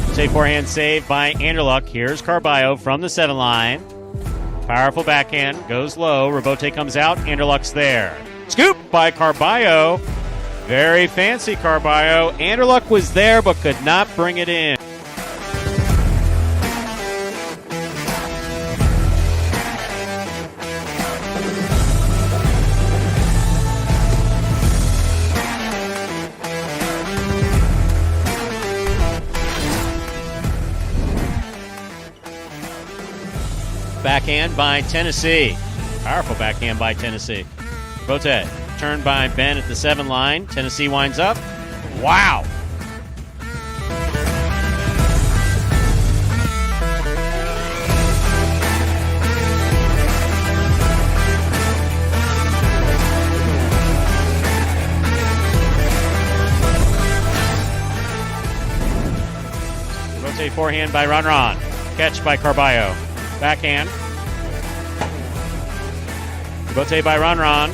Rebote forehand save by Anderluck. Here's Carballo from the 7 line. Powerful backhand, goes low. Rebote comes out. Anderluck's there. Scoop by Carballo. Very fancy Carballo. Anderluck was there but could not bring it in. Backhand by Tennessee. Powerful backhand by Tennessee. Rebote turned by Ben at the 7 line. Tennessee winds up. Wow. Rebote forehand by Ron. Catch by Carballo. Backhand. Rebote by Ron.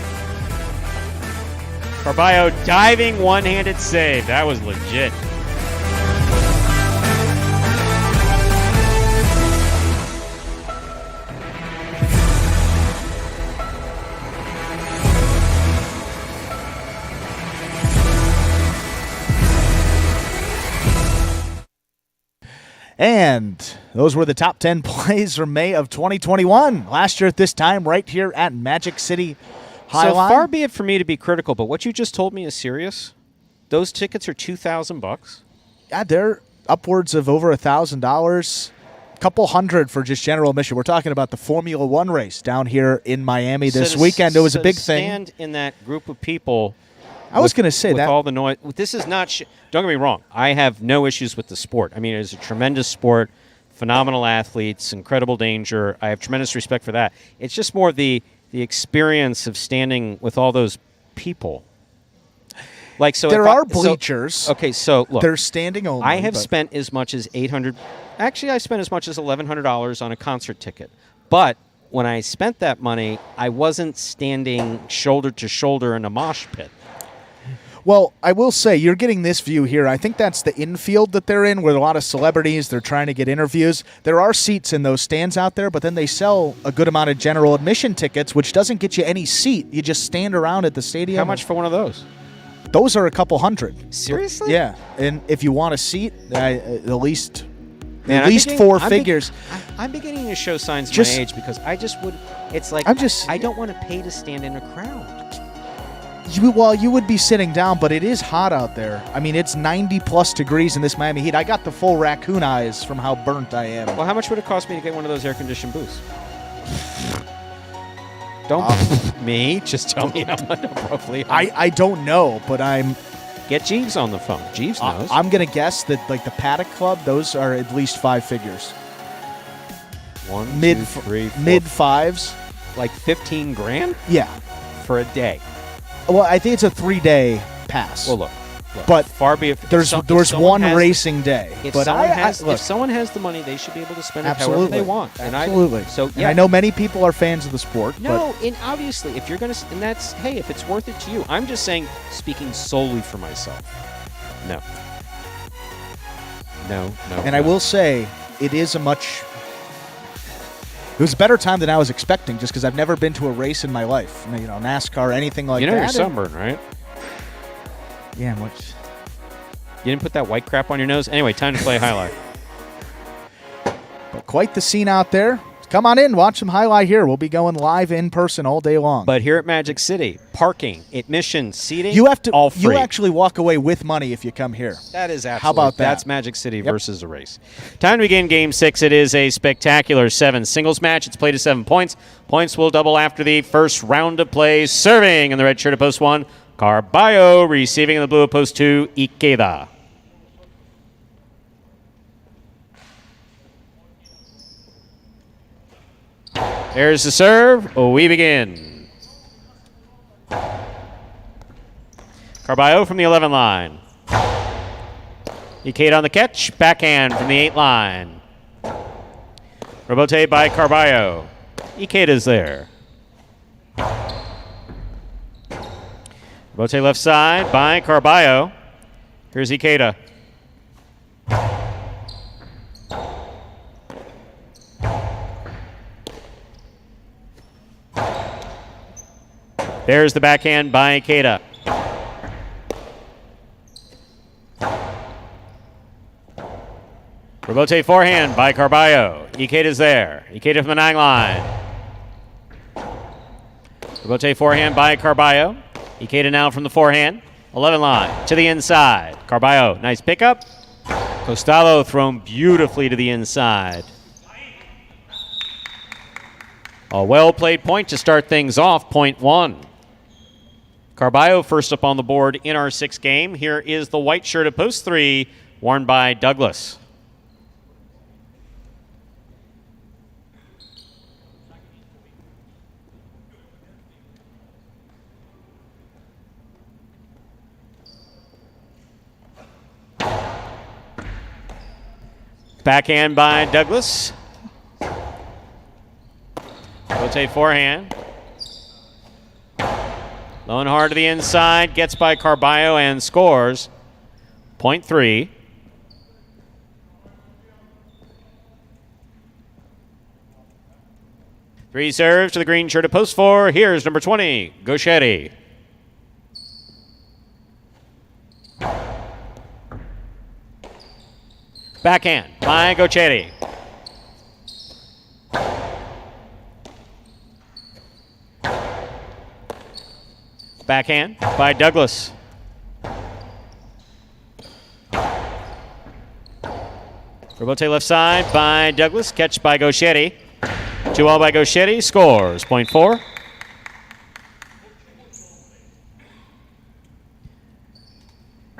Carballo diving one-handed save. That was legit. And those were the top 10 plays from May of 2021. Last year at this time, right here at Magic City Highline. So far be it for me to be critical, but what you just told me is serious. Those tickets are $2,000. Yeah, they're upwards of over $1,000. Couple hundred for just general admission. We're talking about the Formula One race down here in Miami this weekend. It was a big thing. Stand in that group of people. I was going to say with that all the noise. This is not. Don't get me wrong. I have no issues with the sport. I mean, it is a tremendous sport, phenomenal athletes, incredible danger. I have tremendous respect for that. It's just more the experience of standing with all those people. Like so, there are bleachers. So look, they're standing only. I have spent as much as $800. Actually, I spent as much as $1,100 on a concert ticket. But when I spent that money, I wasn't standing shoulder to shoulder in a mosh pit. Well, I will say, you're getting this view here. I think that's the infield that they're in, where a lot of celebrities, they're trying to get interviews. There are seats in those stands out there, but then they sell a good amount of general admission tickets, which doesn't get you any seat. You just stand around at the stadium. How much for one of those? Those are a couple hundred. Seriously? Yeah. And if you want a seat, at least Man, at least four figures. I'm beginning to show signs of Just- my age because I just would. It's like I don't want to pay to stand in a crowd. You would be sitting down, but it is hot out there. I mean, it's 90-plus degrees in this Miami heat. I got the full raccoon eyes from how burnt I am. Well, how much would it cost me to get one of those air-conditioned booths? Don't me. Just tell me how much roughly. I don't know, but I'm... Get Jeeves on the phone. Jeeves knows. I'm going to guess that, like, the Paddock Club, those are at least 5 figures. Mid 5s. Like 15 grand? Yeah. For a day. Well, I think it's a 3-day pass. Well, look. But far be it. There's one racing day. If but someone has the money, they should be able to spend it absolutely. however they want. Absolutely. And I know many people are fans of the sport. No, and obviously, if you're going to, and that's, hey, if it's worth it to you. I'm just saying, speaking solely for myself. No. And I will say, it is it was a better time than I was expecting, just because I've never been to a race in my life. You know, NASCAR, anything like that. You know you're sunburned, right? Yeah, You didn't put that white crap on your nose? Anyway, time to play highlight. But quite the scene out there. Come on in, watch some highlight here. We'll be going live in person all day long. But here at Magic City, parking, admission, seating, you have to. all free. You actually walk away with money if you come here. That is absolutely. How about that? That's Magic City versus a race. Time to begin Game 6. It is a spectacular 7 singles match. It's played to 7 points. Points will double after the first round of play. Serving in the red shirt of post 1, Carballo. Receiving in the blue of post 2, Ikeda. There's the serve. We begin. Carballo from the 11 line. Ikeda on the catch. Backhand from the 8 line. Rebote by Carballo. Ikeda's there. Rebote left side by Carballo. Here's Ikeda. There's the backhand by Ikeda. Rebote forehand by Carballo. Ikeda's there. Ikeda from the 9 line. Rebote forehand by Carballo. Ikeda now from the forehand. 11 line to the inside. Carballo, nice pickup. Costalo thrown beautifully to the inside. A well-played point to start things off, point 1. Carballo first up on the board in our 6th game. Here is the white shirt of post 3, worn by Douglas. Backhand by Douglas. Rotate forehand. Low and hard to the inside. Gets by Carballo and scores. Point 3. Three serves to the green shirt of post 4. Here's number 20, Gauchetti. Backhand by Gauchetti. Backhand by Douglas. Rebote left side by Douglas. Catch by Gauchetti. 2-all by Gauchetti. Scores. Point 4.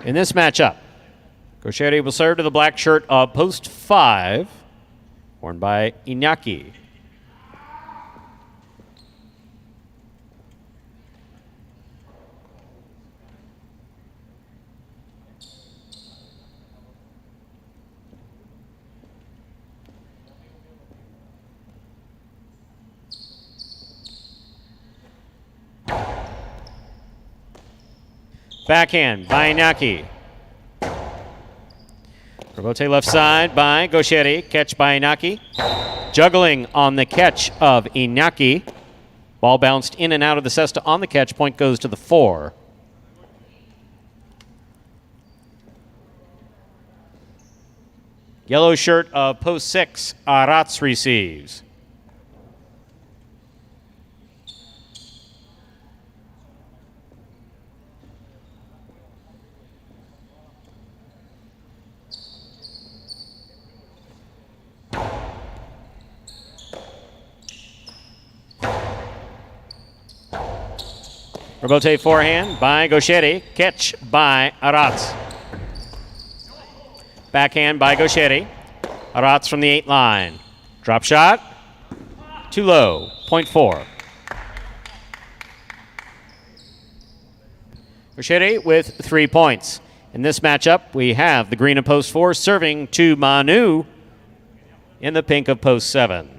In this matchup, Gauchetti will serve to the black shirt of post 5, worn by Iñaki. Backhand by Iñaki. Rebote left side by Gauchetti. Catch by Iñaki. Juggling on the catch of Iñaki. Ball bounced in and out of the cesta on the catch. Point goes to the 4. Yellow shirt of post 6, Arats receives. Rebote forehand by Gauchetti. Catch by Arats. Backhand by Gauchetti. Arats from the 8 line. Drop shot. Too low. Point 4. Gauchetti with 3 points. In this matchup, we have the green of post 4 serving to Manu in the pink of post 7.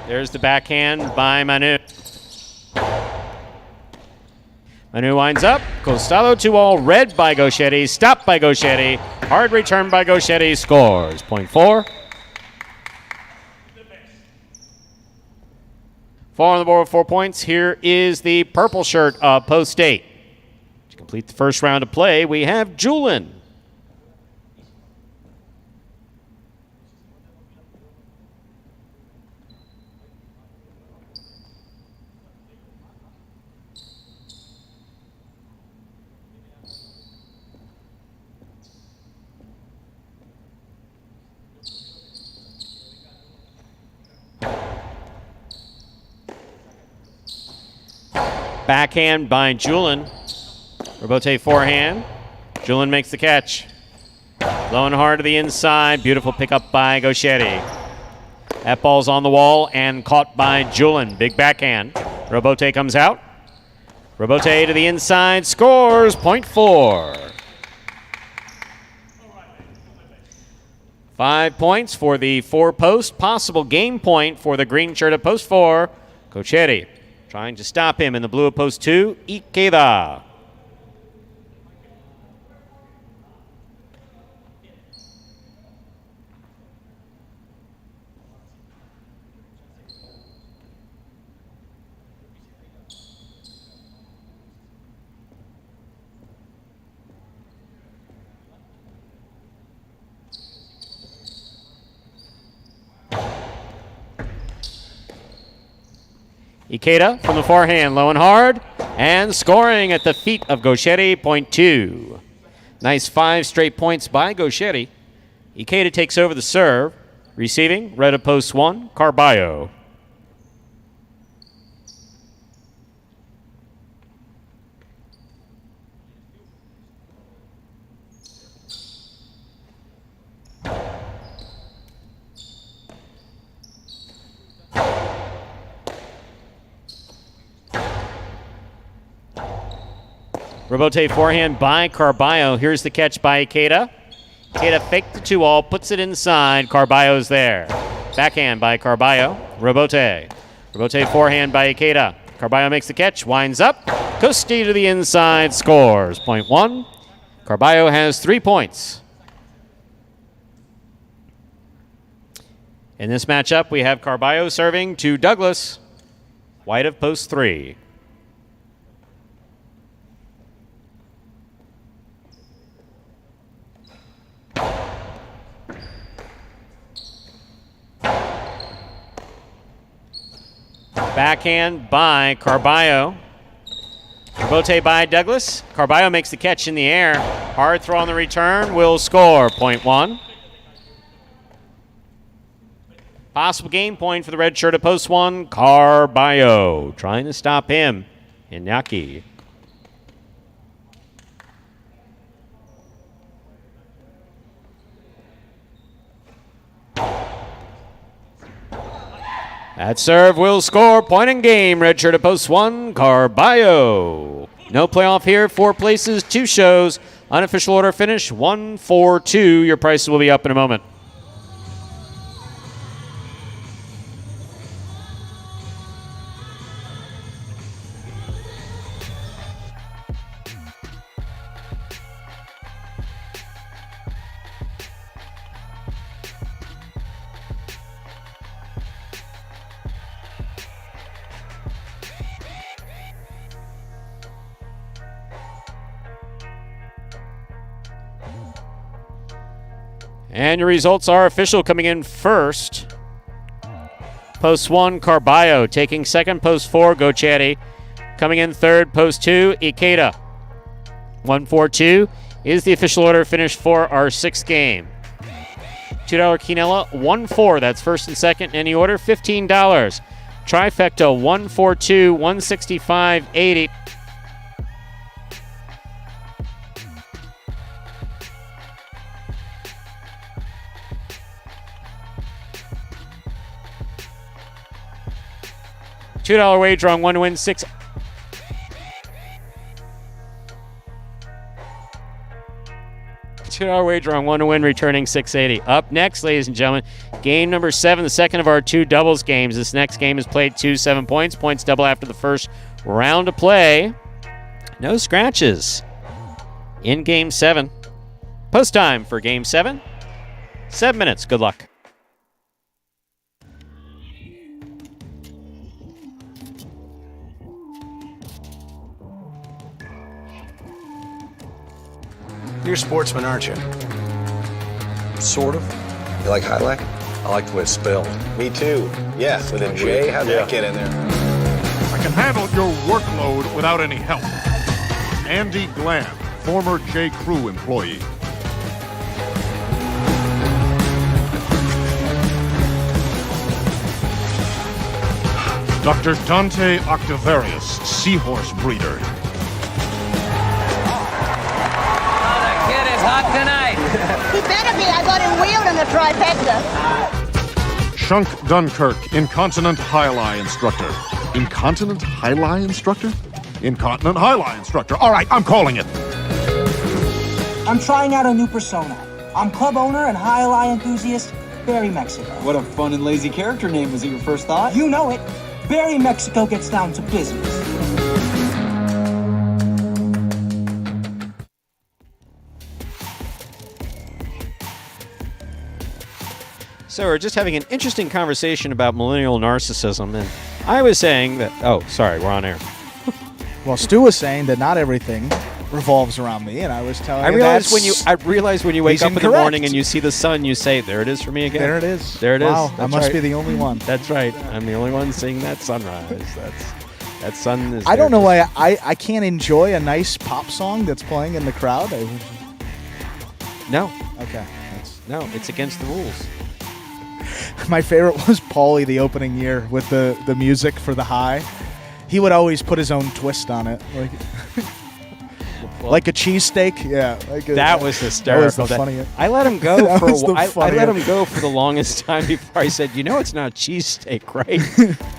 There's the backhand by Manu. Manu winds up. Costello 2-all. Red by Gauchetti. Stopped by Gauchetti. Hard return by Gauchetti. Scores. Point 4. 4 on the board with 4 points. Here is the purple shirt of Post 8. To complete the first round of play, we have Julian. Backhand by Julian. Robote forehand. Julian makes the catch. Low and hard to the inside. Beautiful pickup by Gauchetti. That ball's on the wall and caught by Julian. Big backhand. Robote comes out. Robote to the inside. Scores. Point 4. 5 points for the 4-post. Possible game point for the green shirt at post 4. Gauchetti trying to stop him in the blue at post 2. Ikeda. Ikeda from the forehand, low and hard, and scoring at the feet of Gauchetti, point 2. Nice 5 straight points by Gauchetti. Ikeda takes over the serve. Receiving, red at post 1, Carballo. Robote forehand by Carballo. Here's the catch by Ikeda. Ikeda faked the 2-all, puts it inside. Carballo's there. Backhand by Carballo. Robote. Robote forehand by Ikeda. Carballo makes the catch, winds up. Costi to the inside, scores. Point 1. Carballo has 3 points. In this matchup, we have Carballo serving to Douglas. White of post 3. Backhand by Carballo. Robote by Douglas. Carballo makes the catch in the air. Hard throw on the return. Will score. Point 1. Possible game point for the red shirt at post 1. Carballo trying to stop him. Iñaki. That serve will score. Point in game. Red shirt at post 1. Carballo. No playoff here. 4 places, 2 shows. Unofficial order finish 1-4-2. Your prices will be up in a moment. And your results are official. Coming in first, post 1, Carballo. Taking second, post 4, Gauchetti. Coming in third, post 2, Ikeda. 1-4-2 is the official order finish for our 6th game. $2 quinella, 1-4. That's first and second in any order, $15. Trifecta, 1-4-2, 165.80. $2 wager on 1 to win 6. $2 wager on 1 to win, returning $680. Up next, ladies and gentlemen, game number 7, the second of our 2 doubles games. This next game is played 7 points. Points double after the first round of play. No scratches in game 7. Post time for game 7. 7 minutes. Good luck. You're a sportsman, aren't you? Sort of. You like highlight? I like the way it's spelled. Me too. Yeah, with a J. How'd that get in there? I can handle your workload without any help. Andy Glam, former J. Crew employee. Dr. Dante Octavarius, seahorse breeder. Hot tonight. He better be. I got him wheeled in the trifecta. Shunk Dunkirk, incontinent high-lie instructor. Incontinent high-lie instructor? Incontinent high-lie instructor. All right, I'm calling it. I'm trying out a new persona. I'm club owner and high-lie enthusiast, Barry Mexico. What a fun and lazy character name. Was it your first thought? You know it. Barry Mexico gets down to business. So we're just having an interesting conversation about millennial narcissism, and I was saying that... Oh, sorry, we're on air. Well, Stu was saying that not everything revolves around me, and I was telling him I realize when you wake he's up in the incorrect. morning and you see the sun, you say, there it is for me again. There it is. There it is. Wow, I That's must right. be the only one. That's right. I'm the only one seeing that sunrise. That sun is I there don't know to- why I can't enjoy a nice pop song that's playing in the crowd. No. Okay. No, it's against the rules. My favorite was Paulie the opening year with the music for the high. He would always put his own twist on it. Like a cheesesteak. Yeah. That was hysterical. That was the funniest. I let him go That for was the I let funniest. him go for the longest time before I said, it's not cheesesteak, right?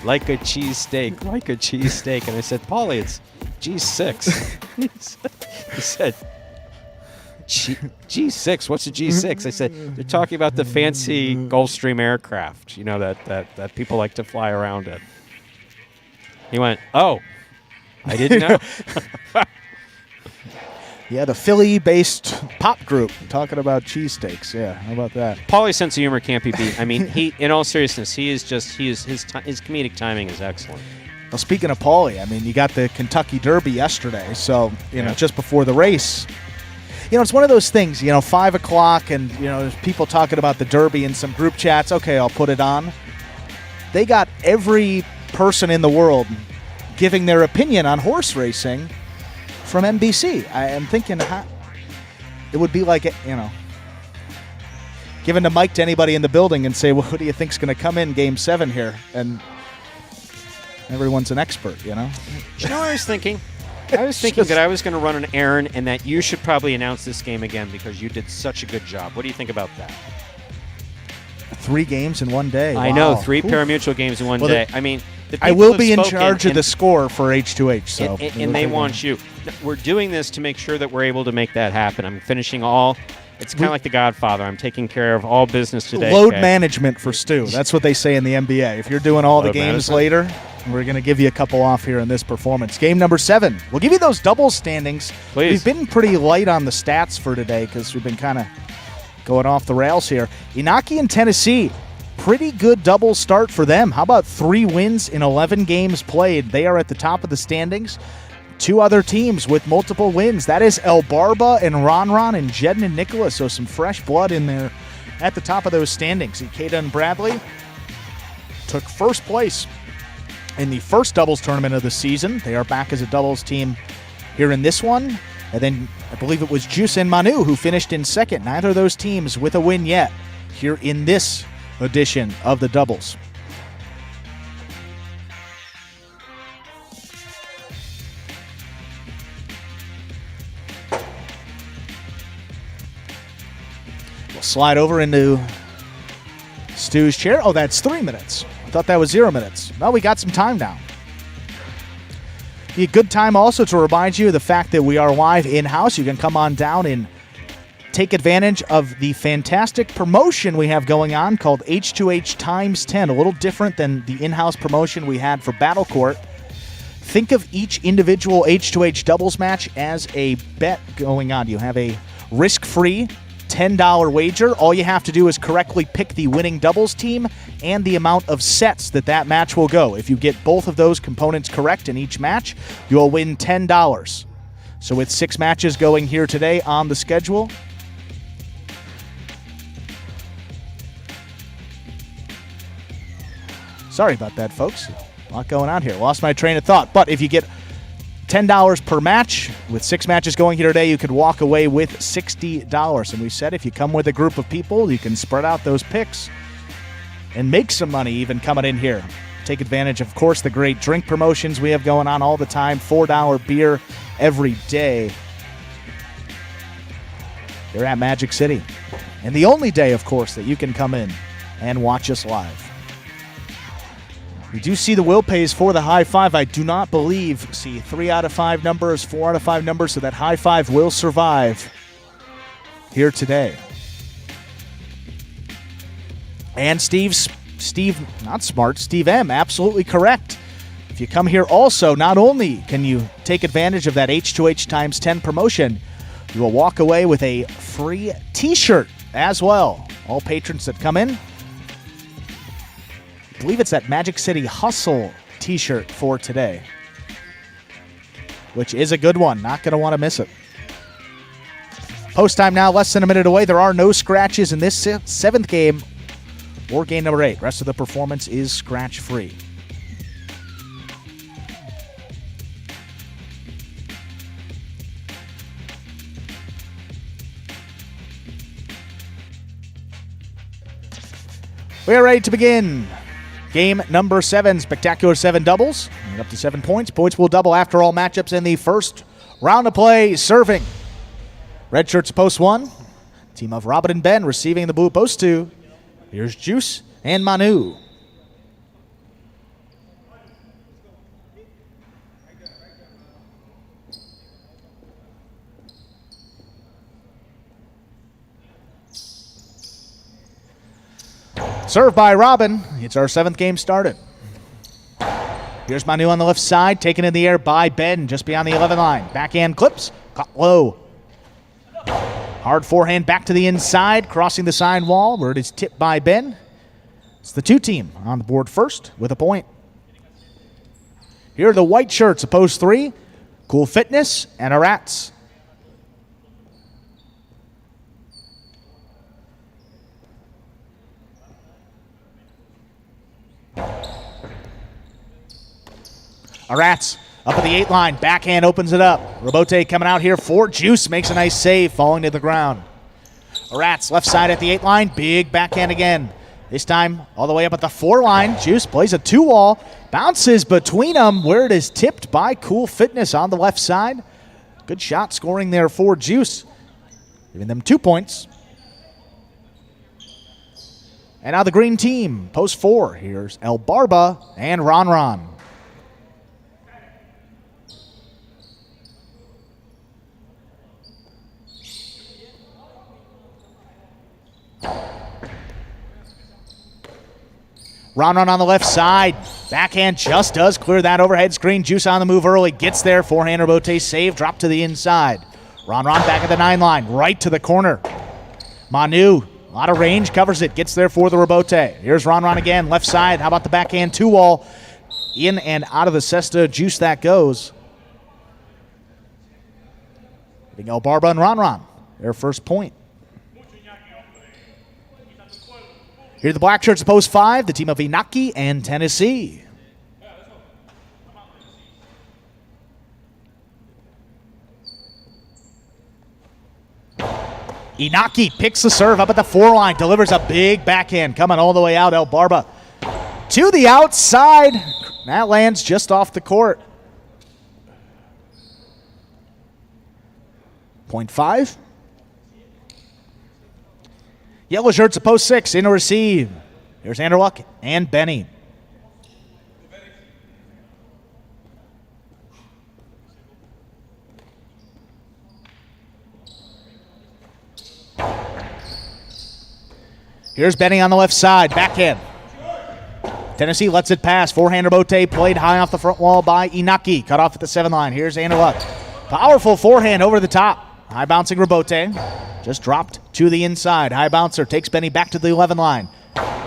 Like a cheesesteak, like a cheesesteak. And I said, Paulie, it's G6. He said, G6? What's a G6? I said, they're talking about the fancy Gulfstream aircraft, that people like to fly around in. He went, oh, I didn't know. Yeah, the Philly-based pop group talking about cheesesteaks. Yeah, how about that? Paulie's sense of humor can't be beat. I mean, in all seriousness, his comedic timing is excellent. Well, speaking of Paulie, I mean, you got the Kentucky Derby yesterday, so, just before the race. It's one of those things, 5 o'clock, and, there's people talking about the Derby in some group chats. Okay, I'll put it on. They got every person in the world giving their opinion on horse racing from NBC. I am thinking it would be like, giving the mic to anybody in the building and say, well, who do you think's going to come in Game 7 here? And everyone's an expert, Do you know what I was thinking? I was thinking that I was going to run an errand and that you should probably announce this game again because you did such a good job. What do you think about that? 3 games in one day. I know, 3 pari-mutuel games in one day. I mean, I will be in charge of the score for H2H. So and they want you. We're doing this to make sure that we're able to make that happen. I'm finishing all. It's kind of like The Godfather. I'm taking care of all business today. Load management for Stu. That's what they say in the NBA. If you're doing all the games later, we're going to give you a couple off here in this performance. Game number 7. We'll give you those doubles standings. Please. We've been pretty light on the stats for today because we've been kind of going off the rails here. Inaki and Tennessee, pretty good double start for them. How about 3 wins in 11 games played? They are at the top of the standings. 2 other teams with multiple wins. That is El Barba and Ron and Jedden and Nicholas. So some fresh blood in there at the top of those standings. Ikeda and Bradley took first place in the first doubles tournament of the season. They are back as a doubles team here in this one. And then I believe it was Juice and Manu who finished in second. Neither of those teams with a win yet here in this edition of the doubles. We'll slide over into Stu's chair. Oh, that's 3 minutes. I thought that was 0 minutes. Well, we got some time now. Be a good time also to remind you of the fact that we are live in-house. You can come on down and take advantage of the fantastic promotion we have going on called H2H times 10, a little different than the in-house promotion we had for Battle Court. Think of each individual H2H doubles match as a bet going on. You have a risk-free $10 wager. All you have to do is correctly pick the winning doubles team and the amount of sets that match will go. If you get both of those components correct in each match, you'll win $10. So with 6 matches going here today on the schedule, sorry about that, folks. A lot going on here. Lost my train of thought. But if you get $10 per match, with 6 matches going here today, you could walk away with $60. And we said if you come with a group of people, you can spread out those picks and make some money even coming in here. Take advantage, of course, the great drink promotions we have going on all the time. $4 beer every day. They're at Magic City. And the only day, of course, that you can come in and watch us live. We do see the will pays for the high five. I do not believe see 3 out of 5 numbers, 4 out of 5 numbers, so that high five will survive here today. And Steve M, absolutely correct. If you come here also, not only can you take advantage of that H2H times 10 promotion, you will walk away with a free t-shirt as well. All patrons that come in, I believe it's that Magic City Hustle t-shirt for today, which is a good one. Not going to want to miss it. Post time now, less than a minute away. There are no scratches in this 7th game or game number 8. Rest of the performance is scratch-free. We are ready to begin. Game number 7, spectacular 7 doubles. And up to 7 points. Points will double after all matchups in the first round of play. Serving. Red shirts post 1. Team of Robin and Ben receiving the blue post 2. Here's Juice and Manu. Served by Robin. It's our 7th game started. Here's Manu on the left side, taken in the air by Ben, just beyond the 11 line. Backhand clips, caught low. Hard forehand back to the inside, crossing the side wall, where it is tipped by Ben. It's the 2 team on the board first with a point. Here are the white shirts, opposed 3, Cool Fitness and Arats. Arats up at the 8 line. Backhand opens it up. Robote coming out here for Juice. Makes a nice save, falling to the ground. Arats left side at the 8 line. Big backhand again. This time all the way up at the 4 line. Juice plays a 2-wall. Bounces between them where it is tipped by Cool Fitness on the left side. Good shot scoring there for Juice. Giving them 2 points. And now the green team, post 4. Here's El Barba and Ron Ron. Ron on the left side. Backhand just does clear that overhead screen. Juice on the move early. Gets there. Forehand Robote save. Drop to the inside. Ron back at the 9 line. Right to the corner. Manu, a lot of range. Covers it. Gets there for the Robote. Here's Ron again. Left side. How about the backhand 2-wall? In and out of the cesta. Juice that goes. Giving El Barba and Ron their first point. Here are the black shirts, post 5, the team of Inaki and Tennessee. Inaki picks the serve up at the 4 line, delivers a big backhand coming all the way out. El Barba to the outside. That lands just off the court. Point 5. Yellow shirts, a post 6, in to receive. Here's Anderluck and Benny. Here's Benny on the left side, backhand. Tennessee lets it pass. Forehand rebote played high off the front wall by Inaki. Cut off at the 7 line. Here's Anderluck. Powerful forehand over the top. High bouncing rebote. Just dropped to the inside. High bouncer takes Benny back to the 11 line.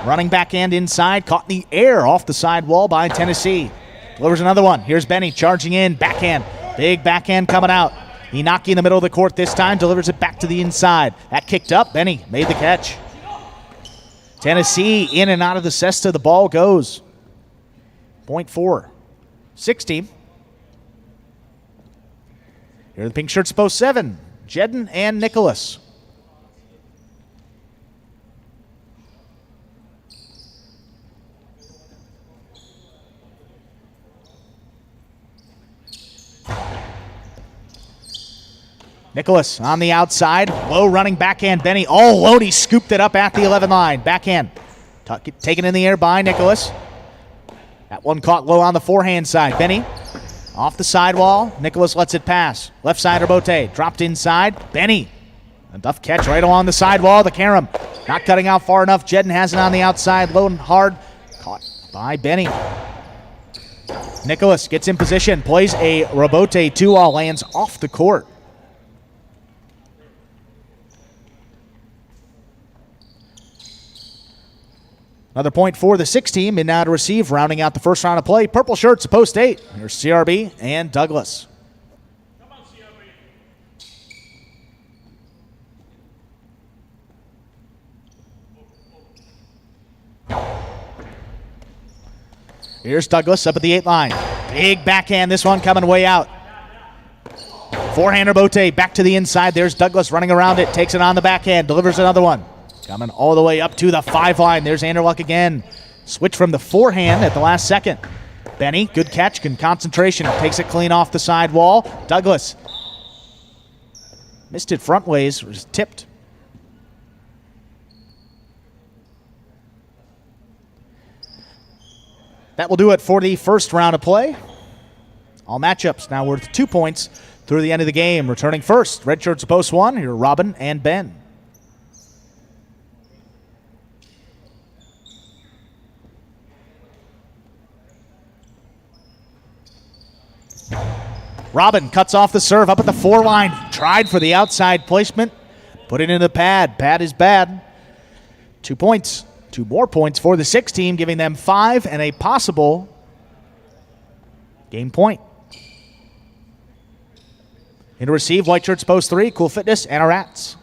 Running backhand inside. Caught in the air off the side wall by Tennessee. Delivers another one. Here's Benny charging in. Backhand. Big backhand coming out. Inaki in the middle of the court this time. Delivers it back to the inside. That kicked up. Benny made the catch. Tennessee in and out of the cesta. The ball goes. Point 4. 6 Here are the pink shirts post 7. Jedden and Nicholas. Nicholas on the outside. Low running backhand. Benny all alone. He scooped it up at the 11 line. Backhand. Taken in the air by Nicholas. That one caught low on the forehand side. Benny off the sidewall. Nicholas lets it pass. Left side rebote. Dropped inside. Benny. A tough catch right along the sidewall. The carom. Not cutting out far enough. Jedden has it on the outside. Low and hard. Caught by Benny. Nicholas gets in position. Plays a rebote 2-all. Lands off the court. Another point for the 6 team, and now to receive, rounding out the first round of play. Purple shirts, post 8. Here's CRB and Douglas. Come on, CRB. Here's Douglas up at the 8 line. Big backhand, this one coming way out. Forehand rebote back to the inside. There's Douglas running around it, takes it on the backhand, delivers another one. Coming all the way up to the 5 line. There's Anderluck again. Switch from the forehand at the last second. Benny, good catch, good concentration. Takes it clean off the side wall. Douglas missed it front ways, was tipped. That will do it for the first round of play. All matchups now worth 2 points through the end of the game. Returning first, red shirts post 1. Here are Robin and Ben. Robin cuts off the serve up at the 4 line. Tried for the outside placement. Put it in the pad. Pad is bad. 2 points. 2 more points for the 6 team, giving them 5 and a possible game point. In to receive, white shirts post 3, Cool Fitness and Arats.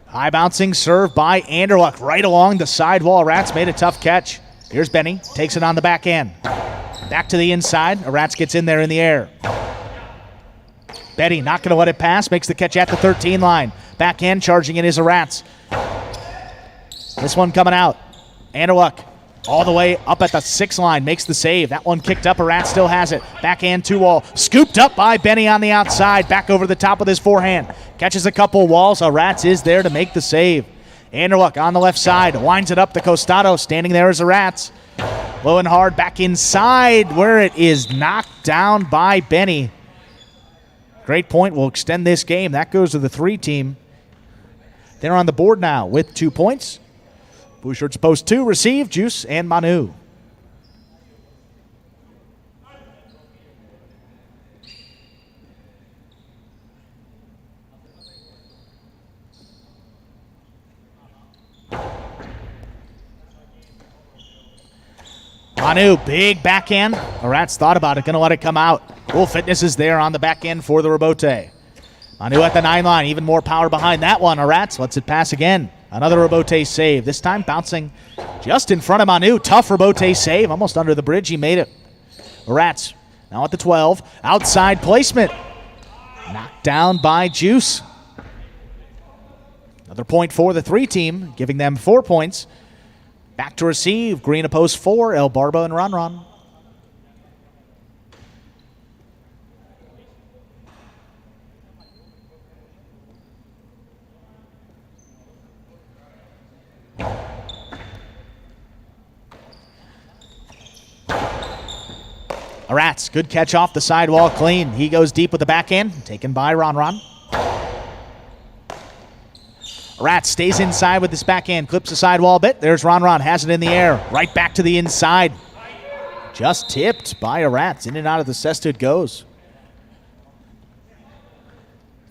High bouncing serve by Anderluck right along the sidewall. Rats made a tough catch. Here's Benny. Takes it on the backhand. Back to the inside. Rats gets in there in the air. Benny not going to let it pass. Makes the catch at the 13 line. Backhand charging in is Rats. This one coming out. Anderluck all the way up at the 6 line. Makes the save. That one kicked up. Rats still has it. Backhand 2-all. Scooped up by Benny on the outside. Back over the top with his forehand. Catches a couple walls. Rats is there to make the save. Anderluck on the left side. Winds it up to Costado. Standing there is Rats. Low and hard. Back inside where it is knocked down by Benny. Great point. Will extend this game. That goes to the 3 team. They're on the board now with 2 points. Blue shirts post 2. Receive Juice and Manu. Manu, big backhand. Rats thought about it, going to let it come out. Full Fitness is there on the back end for the rebote. Manu at the 9 line, even more power behind that one. Rats lets it pass again. Another rebote save, this time bouncing just in front of Manu. Tough rebote save, almost under the bridge. He made it. Rats now at the 12. Outside placement. Knocked down by Juice. Another point for the 3 team, giving them 4 points. Back to receive. Green post 4. El Barba and Ron. Rats, good catch off the sidewall, clean. He goes deep with the backhand, taken by Ron. Rats stays inside with this backhand, clips the sidewall a bit. There's Ron, has it in the air, right back to the inside. Just tipped by a Rats, in and out of the cesta it goes.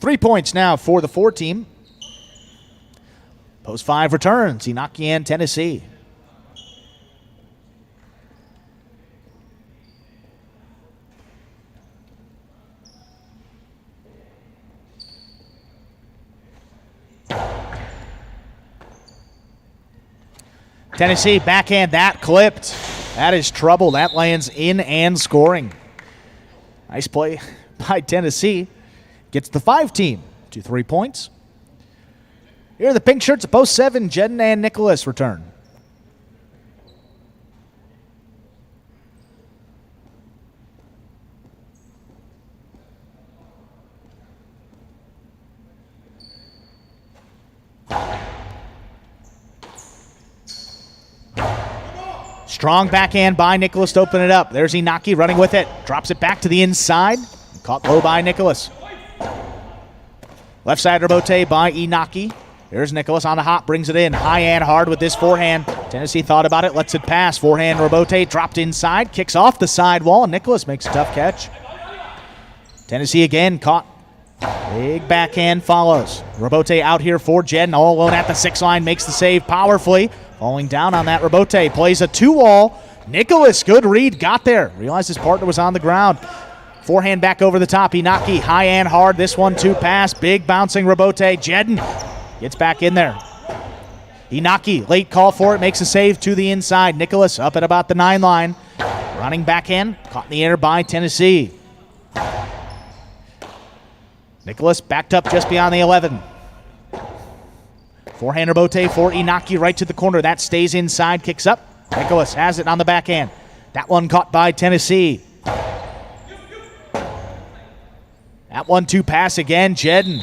3 points now for the 4 team. Post 5 returns, Inaki and Tennessee. Tennessee backhand, that clipped. That is trouble. That lands in and scoring. Nice play by Tennessee. Gets the 5 team to 3 points. Here are the pink shirts at post 7. Jedden and Nicholas return. Strong backhand by Nicholas to open it up. There's Inaki running with it. Drops it back to the inside. Caught low by Nicholas. Left side rebote by Inaki. There's Nicholas on the hop, brings it in. High and hard with this forehand. Tennessee thought about it, lets it pass. Forehand rebote dropped inside. Kicks off the sidewall. Nicholas makes a tough catch. Tennessee again caught. Big backhand follows. Rebote out here for Jedden. All alone at the 6 line. Makes the save powerfully. Falling down on that rebote. Plays a 2-wall. Nicholas, good read. Got there. Realized his partner was on the ground. Forehand back over the top. Inaki high and hard. This 1-2 pass. Big bouncing rebote. Jedden gets back in there. Inaki, late call for it. Makes a save to the inside. Nicholas up at about the 9 line. Running backhand. Caught in the air by Tennessee. Nicholas backed up just beyond the 11. Forehand rebote for Inaki right to the corner. That stays inside, kicks up. Nicholas has it on the backhand. That one caught by Tennessee. That 1-2 pass again. Jedden.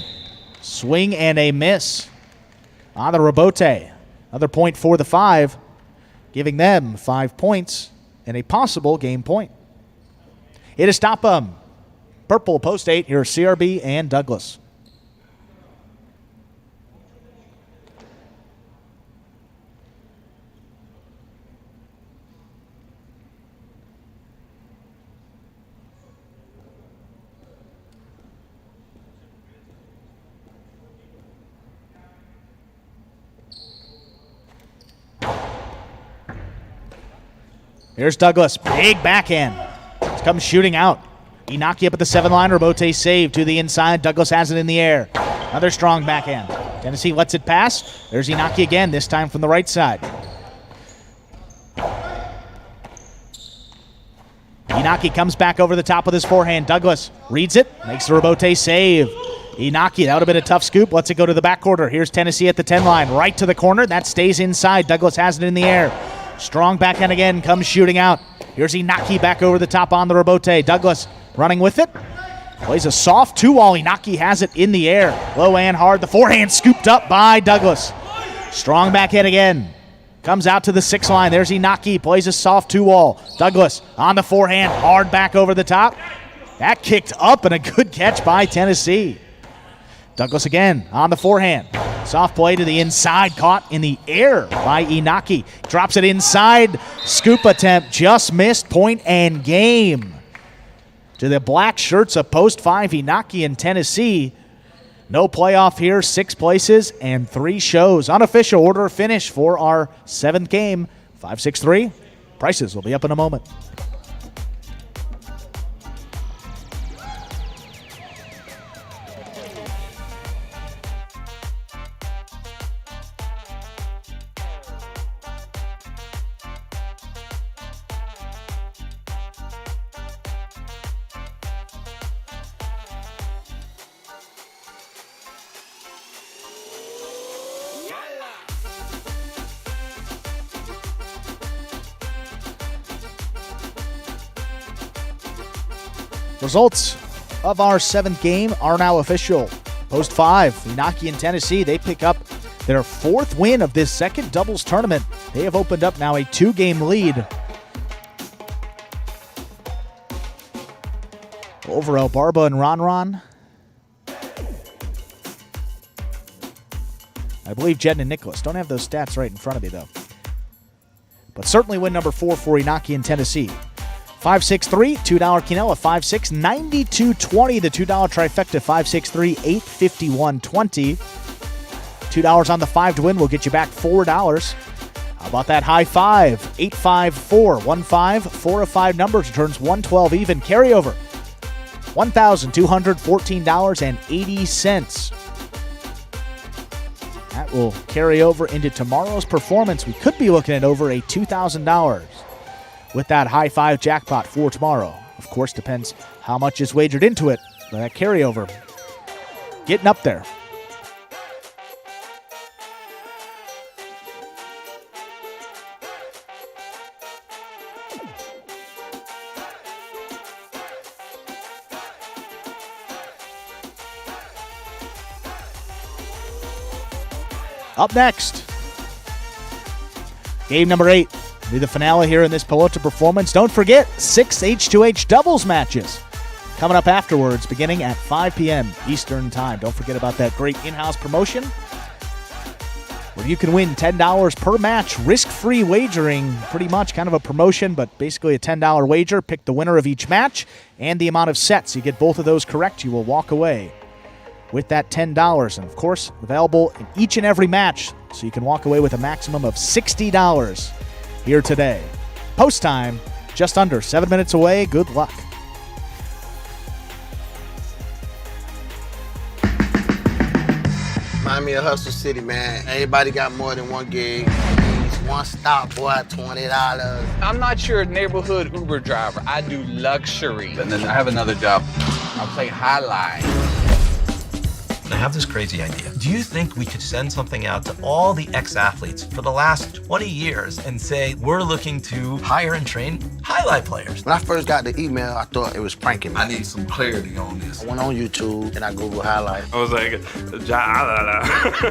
Swing and a miss on the rebote. Another point for the 5, giving them 5 points and a possible game point. It is stop purple post 8. Here are CRB and Douglas. Here's Douglas, big backhand. Comes shooting out. Inaki up at the 7 line, rebote save to the inside. Douglas has it in the air. Another strong backhand. Tennessee lets it pass. There's Inaki again, this time from the right side. Inaki comes back over the top with his forehand. Douglas reads it, makes the rebote save. Inaki, that would have been a tough scoop. Lets it go to the back quarter. Here's Tennessee at the 10 line, right to the corner. That stays inside. Douglas has it in the air. Strong backhand again, comes shooting out. Here's Inaki back over the top on the rebote. Douglas running with it. Plays a soft 2-wall. Inaki has it in the air. Low and hard. The forehand scooped up by Douglas. Strong backhand again. Comes out to the 6 line. There's Inaki. Plays a soft 2-wall. Douglas on the forehand. Hard back over the top. That kicked up and a good catch by Tennessee. Douglas again on the forehand. Soft play to the inside, caught in the air by Inaki. Drops it inside. Scoop attempt just missed. Point and game to the black shirts of post 5, Inaki and Tennessee. No playoff here, 6 places and 3 shows. Unofficial order of finish for our 7th game, 5-6-3. Prices will be up in a moment. Results of our 7th game are now official. Post 5, Inaki and Tennessee, they pick up their 4th win of this second doubles tournament. They have opened up now a 2-game lead Culver, Barba, and Ron. I believe Jedden and Nicholas. Don't have those stats right in front of me, though. But certainly win number 4 for Inaki in Tennessee. 563, $2 Quinella, 5'6", 92.20. The $2 trifecta, 563, 851.20. $2 on the 5 to win will get you back $4. How about that high 5? 854, 15, 4 of 5 numbers returns 112 even. Carryover, $1,214.80. That will carry over into tomorrow's performance. We could be looking at over a $2,000 with that high 5 jackpot for tomorrow. Of course, depends how much is wagered into it. But that carryover getting up there. Up next, game number 8. Be the finale here in this Pelota performance. Don't forget, 6 H2H doubles matches coming up afterwards, beginning at 5 p.m. Eastern Time. Don't forget about that great in-house promotion where you can win $10 per match, risk-free wagering. Pretty much kind of a promotion, but basically a $10 wager. Pick the winner of each match and the amount of sets. You get both of those correct, you will walk away with that $10. And, of course, available in each and every match, so you can walk away with a maximum of $60 here today. Post time, just under 7 minutes away. Good luck. Remind me of Hustle City, man. Everybody got more than one gig. One stop, boy, $20. I'm not your neighborhood Uber driver. I do luxury. And then I have another job. I play highlight. I have this crazy idea. Do you think we could send something out to all the ex-athletes for the last 20 years and say, we're looking to hire and train highlight players? When I first got the email, I thought it was pranking me. I need some clarity on this. I went on YouTube and I Googled highlight. I was like,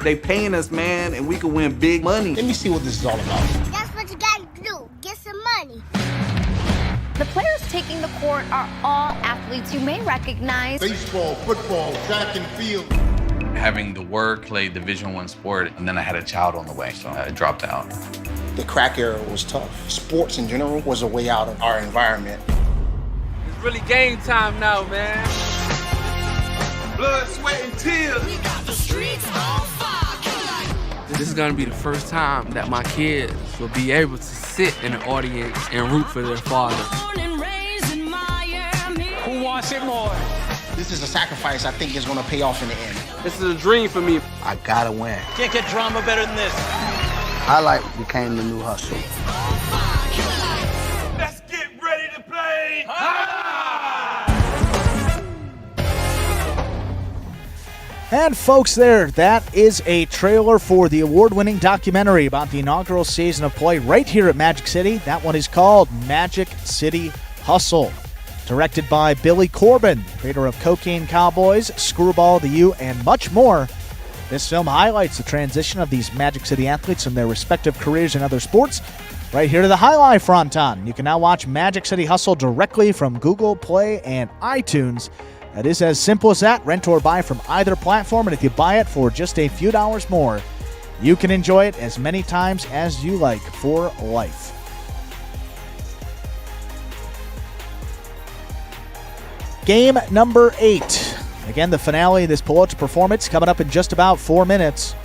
they paying us, man, and we can win big money. Let me see what this is all about. That's what you gotta do. Get some money. The players taking the court are all athletes you may recognize. Baseball, football, track and field. Having the work, played Division I sport, and then I had a child on the way, so I dropped out. The crack era was tough. Sports in general was a way out of our environment. It's really game time now, man. Blood, sweat, and tears. We got the streets on fire. This is gonna be the first time that my kids will be able to sit in the audience and root for their father. Who wants it more? This is a sacrifice I think is going to pay off in the end. This is a dream for me. I gotta win. Can't get drama better than this. Highlight became the new hustle. Let's get ready to play. And folks, that is a trailer for the award-winning documentary about the inaugural season of play right here at Magic City. That one is called Magic City Hustle. Directed by Billy Corbin, creator of Cocaine Cowboys, Screwball, The U, and much more. This film highlights the transition of these Magic City athletes from their respective careers in other sports right here to the Highlight Fronton. You can now watch Magic City Hustle directly from Google Play and iTunes. That is as simple as that. Rent or buy from either platform, and if you buy it for just a few dollars more, you can enjoy it as many times as you like for life. Game number 8. Again, the finale of this Pelota performance coming up in just about 4 minutes.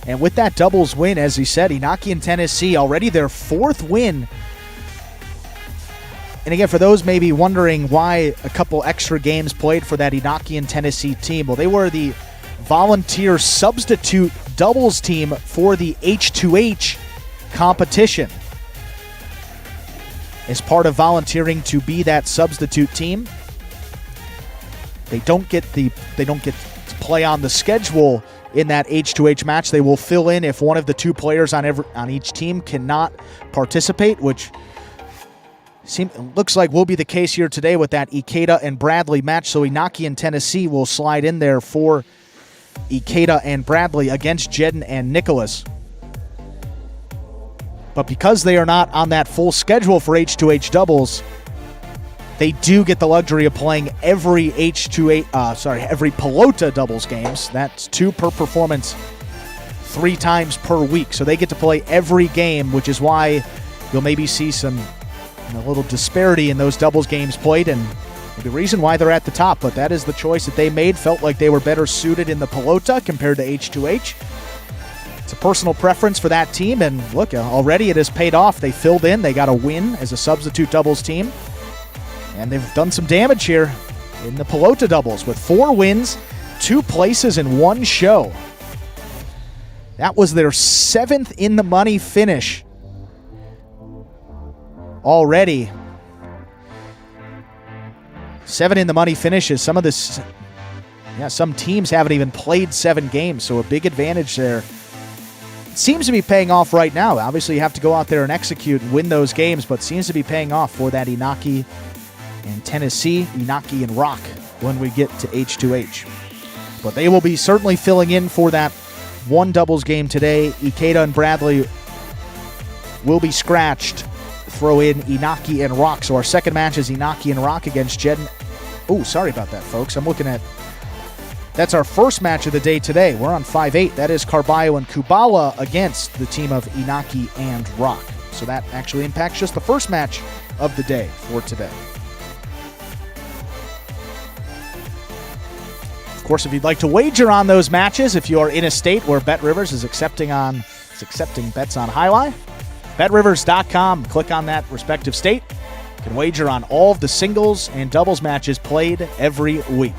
And with that doubles win, as he said, Inaki and Tennessee already their 4th win. And again, for those maybe wondering why a couple extra games played for that Inaki and Tennessee team, well, they were the volunteer substitute doubles team for the H2H competition. As part of volunteering to be that substitute team, they don't get to play on the schedule in that H2H match. They will fill in if one of the 2 players on each team cannot participate, which Looks like will be the case here today with that Ikeda and Bradley match. So Inaki and Tennessee will slide in there for Ikeda and Bradley against Jedden and Nicholas. But because they are not on that full schedule for H2H doubles, they do get the luxury of playing every every Pelota doubles games. That's 2 per performance, 3 times per week. So they get to play every game, which is why you'll maybe see some a little disparity in those doubles games played, and the reason why they're at the top. But that is the choice that they made. Felt like they were better suited in the Pelota compared to H2H. It's a personal preference for that team, and look, already it has paid off. They filled in. They got a win as a substitute doubles team, and they've done some damage here in the Pelota doubles with 4 wins, 2 places, and 1 show. That was their 7th in the money finish already. 7 in the money finishes. Some teams haven't even played 7 games, so a big advantage there. It seems to be paying off right now. Obviously, you have to go out there and execute and win those games, but seems to be paying off for that Inaki and Tennessee, Inaki and Rock when we get to H2H. But they will be certainly filling in for that 1 doubles game today. Ikeda and Bradley will be scratched. Throw in Inaki and Rock. So our second match is Inaki and Rock against Jedden. Oh, sorry about that, folks. I'm looking at... That's our first match of the day today. We're on 5-8. That is Carballo and Kubala against the team of Inaki and Rock. So that actually impacts just the first match of the day for today. Of course, if you'd like to wager on those matches, if you are in a state where BetRivers is accepting bets on Highlight, BetRivers.com. Click on that respective state. You can wager on all of the singles and doubles matches played every week.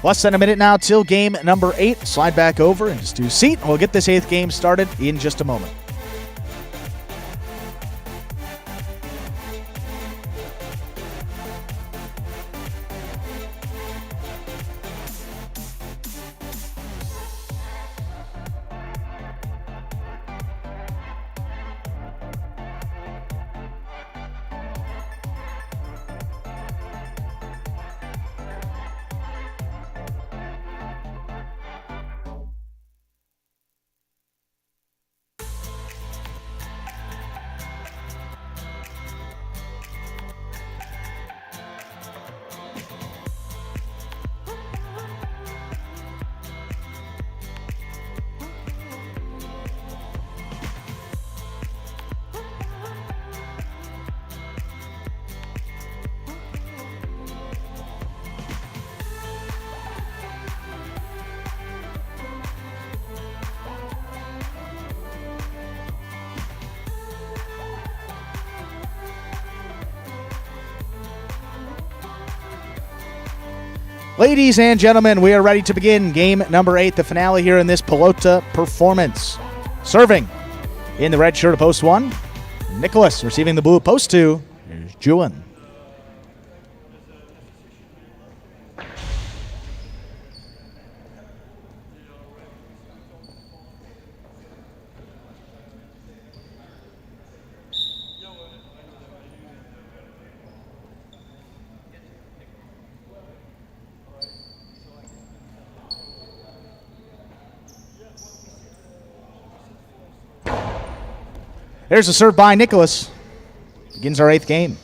Less than a minute now till game number 8. Slide back over and just do seat. We'll get this 8th game started in just a moment. Ladies and gentlemen, we are ready to begin game number 8, the finale here in this Pelota performance. Serving in the red shirt of post 1, Nicholas. Receiving the blue of post 2, here's Julian. There's a serve by Nicholas. Begins our 8th game.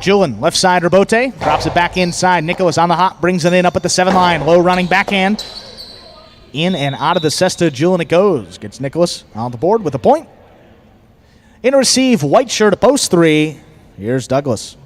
Julian, left side, Robote. Drops it back inside. Nicholas on the hop. Brings it in up at the 7 line. Low running backhand. In and out of the cesta. Julian it goes. Gets Nicholas on the board with a point. In receive, white shirt of post 3. Here's Douglas.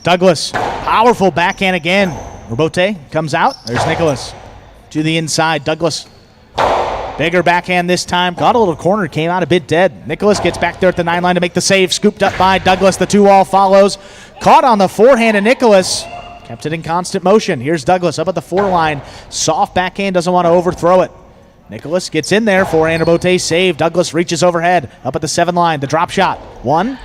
Douglas, powerful backhand again. Robote comes out. There's Nicholas to the inside. Douglas, bigger backhand this time. Got a little corner, came out a bit dead. Nicholas gets back there at the 9 line to make the save. Scooped up by Douglas. The 2-all follows. Caught on the forehand of Nicholas. Kept it in constant motion. Here's Douglas up at the 4 line. Soft backhand, doesn't want to overthrow it. Nicholas gets in there. Forehand Robote save. Douglas reaches overhead. Up at the 7 line. The drop shot. 1.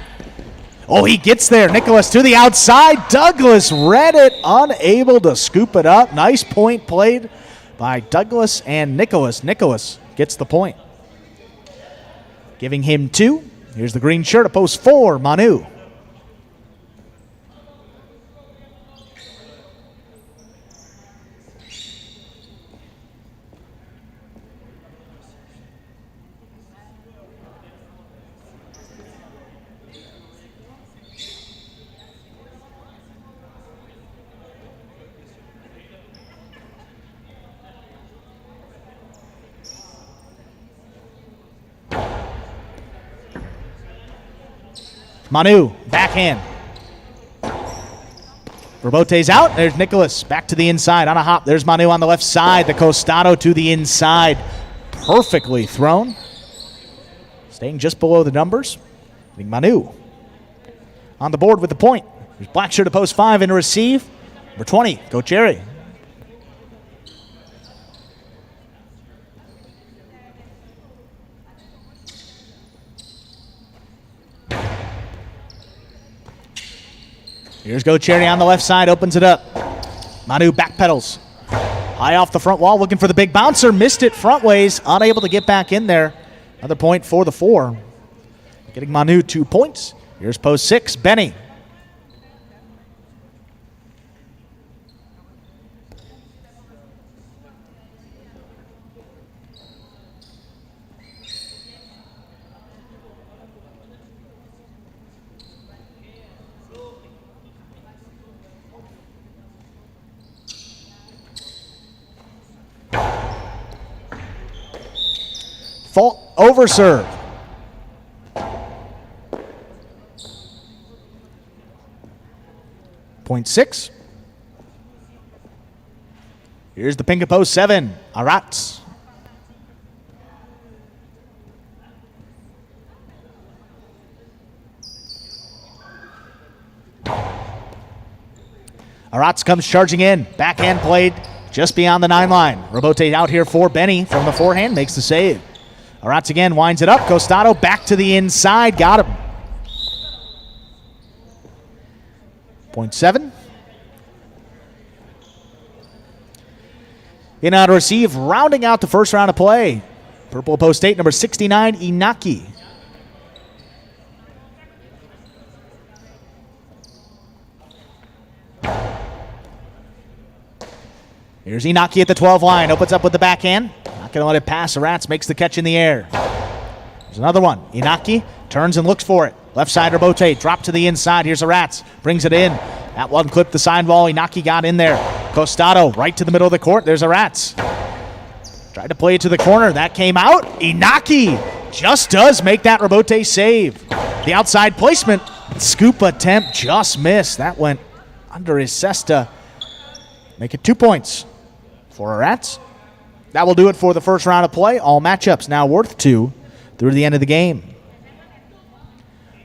Oh, he gets there. Nicholas to the outside. Douglas read it. Unable to scoop it up. Nice point played by Douglas and Nicholas. Nicholas gets the point. Giving him 2. Here's the green shirt at post 4. Manu. Manu, backhand. Robote's out. There's Nicholas back to the inside on a hop. There's Manu on the left side. The Costado to the inside. Perfectly thrown. Staying just below the numbers. I think Manu on the board with the point. There's black shirt to post 5 and a receive. Number 20, Go Cherry. Here's Go Cherry on the left side, opens it up. Manu backpedals. High off the front wall, looking for the big bouncer. Missed it front ways, unable to get back in there. Another point for the 4. Getting Manu 2 points. Here's post 6, Benny. Fault over serve. Point 6. Here's the pink at post 7. Arats. Arats comes charging in. Backhand played just beyond the 9 line. Robote out here for Benny from the forehand. Makes the save. Arats again winds it up. Costado back to the inside. Got him. Point 7. In on receive, rounding out the first round of play. Purple post 8, number 69, Inaki. Here's Inaki at the 12 line. Opens up with the backhand. Not going to let it pass. Arats makes the catch in the air. There's another one. Inaki turns and looks for it. Left side Robote. Drop to the inside. Here's Arats. Brings it in. That one clipped the sidewall. Inaki got in there. Costado right to the middle of the court. There's Arats. Tried to play it to the corner. That came out. Inaki just does make that Robote save. The outside placement. Scoop attempt just missed. That went under his cesta. Make it 2 points for Arats. That will do it for the first round of play. All matchups now worth 2 through the end of the game.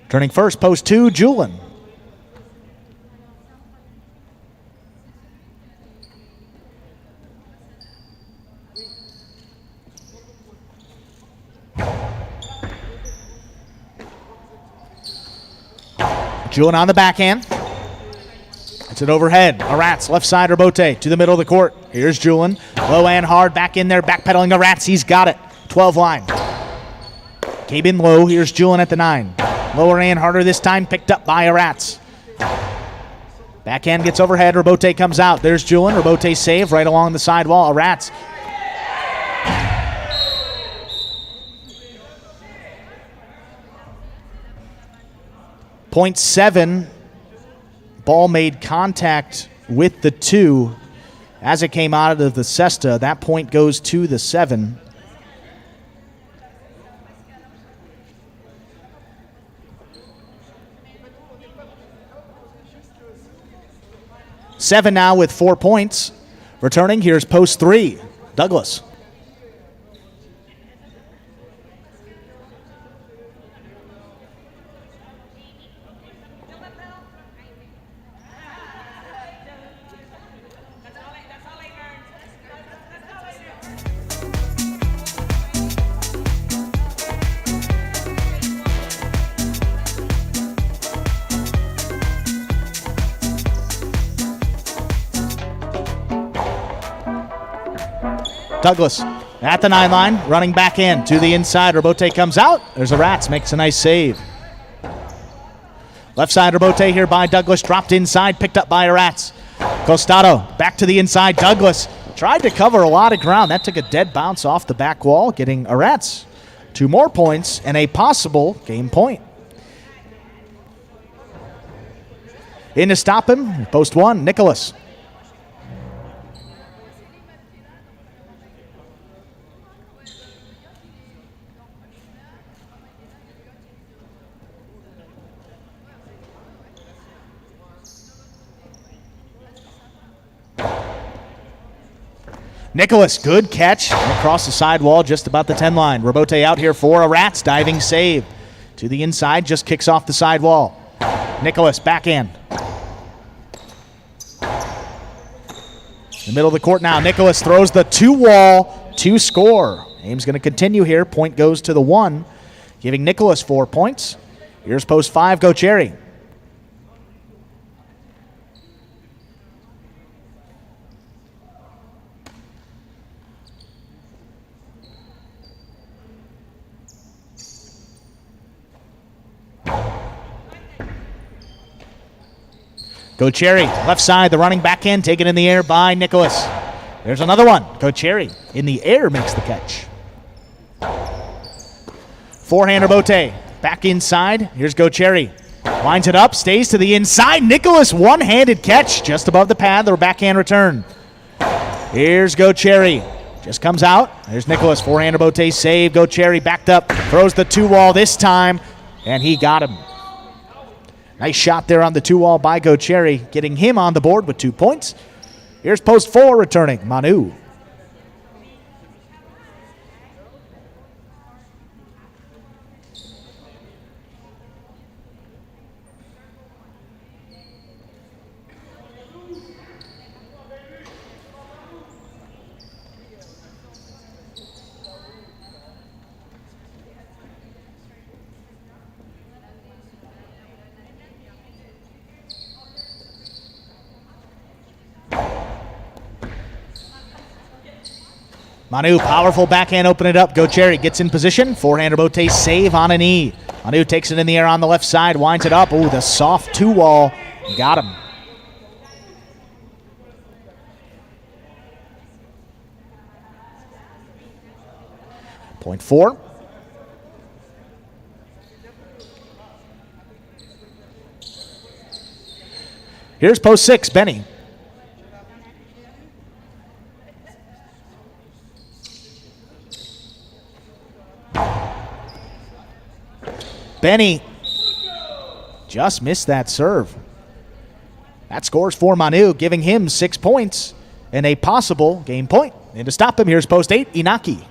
Turning first, post 2, Julin. Julin on the backhand. It's an overhead. Arats, left side, Robote to the middle of the court. Here's Julin. Low and hard, back in there, backpedaling Arats. He's got it. 12 line. Came in low. Here's Julin at the 9. Lower and harder this time, picked up by Arats. Backhand gets overhead. Robote comes out. There's Julin. Robote save right along the sidewall. Arats. Point 7. Ball made contact with the 2 as it came out of the cesta. That point goes to the 7. Seven now with 4 points. Returning, here's post 3, Douglas. Douglas at the 9 line, running back in to the inside. Robote comes out. There's a Rats, makes a nice save. Left side Robote here by Douglas, dropped inside, picked up by Rats. Costado back to the inside. Douglas tried to cover a lot of ground. That took a dead bounce off the back wall, getting Rats 2 more points and a possible game point. In to stop him, post 1, Nicholas. Nicholas, good catch across the side wall, just about the 10 line. Robote out here for a Rats, diving save. To the inside, just kicks off the side wall. Nicholas, backhand. In the middle of the court now, Nicholas throws the 2-wall to score. Aim's going to continue here. Point goes to the 1, giving Nicholas 4 points. Here's post 5, Go Cherry. Go Cherry, left side, the running back end, taken in the air by Nicholas. There's another one. Go Cherry, in the air, makes the catch. Forehander Bote, back inside. Here's Go Cherry. Winds it up, stays to the inside. Nicholas, one-handed catch, just above the pad, the backhand return. Here's Go Cherry. Just comes out. There's Nicholas, forehander Bote, save. Go Cherry, backed up, throws the 2-wall this time, and he got him. Nice shot there on the 2-wall by Go Cherry, getting him on the board with 2 points. Here's post 4 returning, Manu. Manu, powerful backhand, open it up. Go Cherry gets in position. Forehander Bote, save on a knee. Manu takes it in the air on the left side, winds it up. Ooh, the soft 2-wall. Got him. Point 4. Here's post 6, Benny. Benny just missed that serve. That scores for Manu, giving him 6 points and a possible game point. And to stop him, here's post 8, Inaki.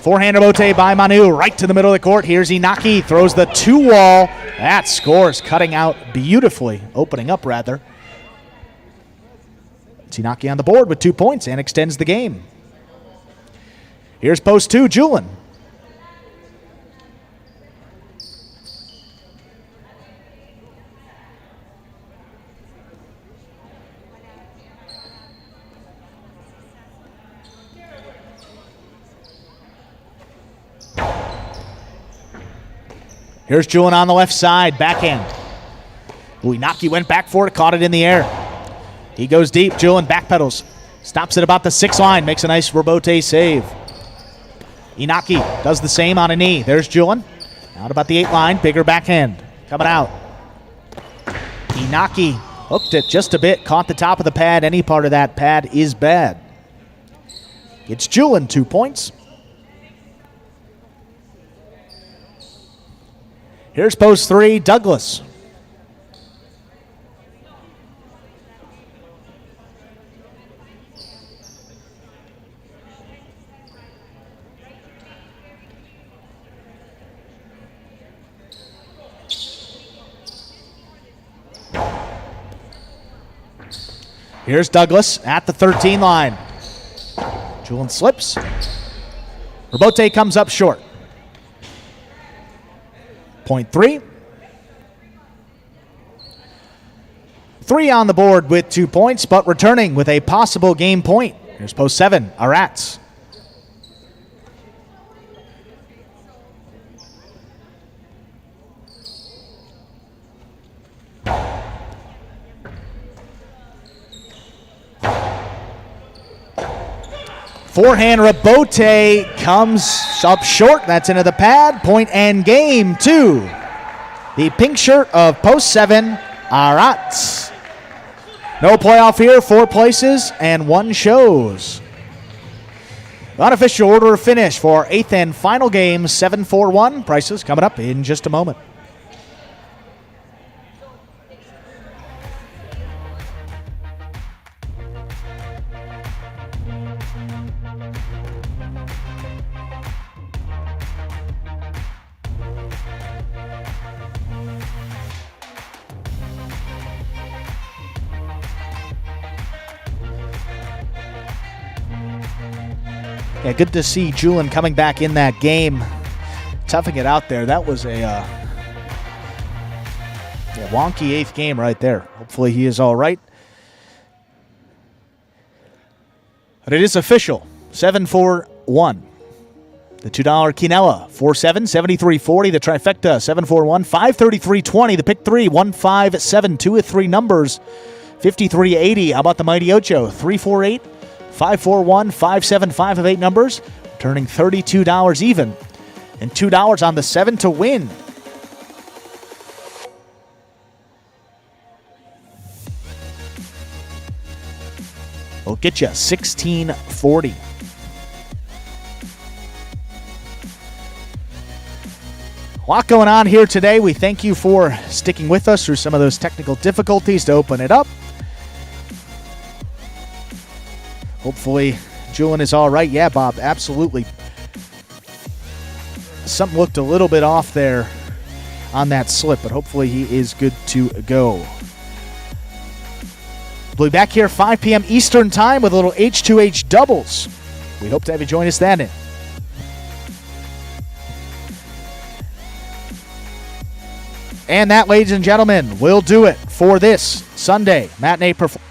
Forehander Bote by Manu, right to the middle of the court. Here's Inaki, throws the 2-wall. That scores, cutting out beautifully, opening up rather. It's Inaki on the board with 2 points and extends the game. Here's post 2, Julin. Here's Julin on the left side, backhand. Inaki went back for it, caught it in the air. He goes deep, Julin backpedals. Stops at about the 6 line, makes a nice Robote save. Inaki does the same on a knee. There's Julin. Out about the 8 line, bigger backhand. Coming out. Inaki hooked it just a bit, caught the top of the pad. Any part of that pad is bad. It's Julin, 2 points. Here's post 3, Douglas. Here's Douglas at the 13 line. Julian slips. Robote comes up short. Point 3. 3 on the board with 2 points, but returning with a possible game point. Here's post 7, Arats. Forehand Robote comes up short. That's into the pad. Point and game to the pink shirt of post 7, Arats. No playoff here, 4 places and 1 shows. Unofficial order of finish for 8th and final game, 7-4-1. Prices coming up in just a moment. Yeah, good to see Julian coming back in that game, toughing it out there. That was a wonky 8th game right there. Hopefully he is all right. But it is official, 7-4-1. The $2 Quinella, 4-7, 73-40. The trifecta, 7-4-1, 5-33-20. The pick 3, 1-5-7, 2 of 3 numbers, 53-80. How about the Mighty Ocho, 3-4-8. 5-4-1, 5-7, 5 of 8 numbers, turning $32 even, and $2 on the 7 to win. We'll get you 1640. A lot going on here today. We thank you for sticking with us through some of those technical difficulties to open it up. Hopefully, Julian is all right. Yeah, Bob, absolutely. Something looked a little bit off there on that slip, but hopefully he is good to go. We'll be back here 5 p.m. Eastern Time with a little H2H doubles. We hope to have you join us then. And that, ladies and gentlemen, will do it for this Sunday matinee performance.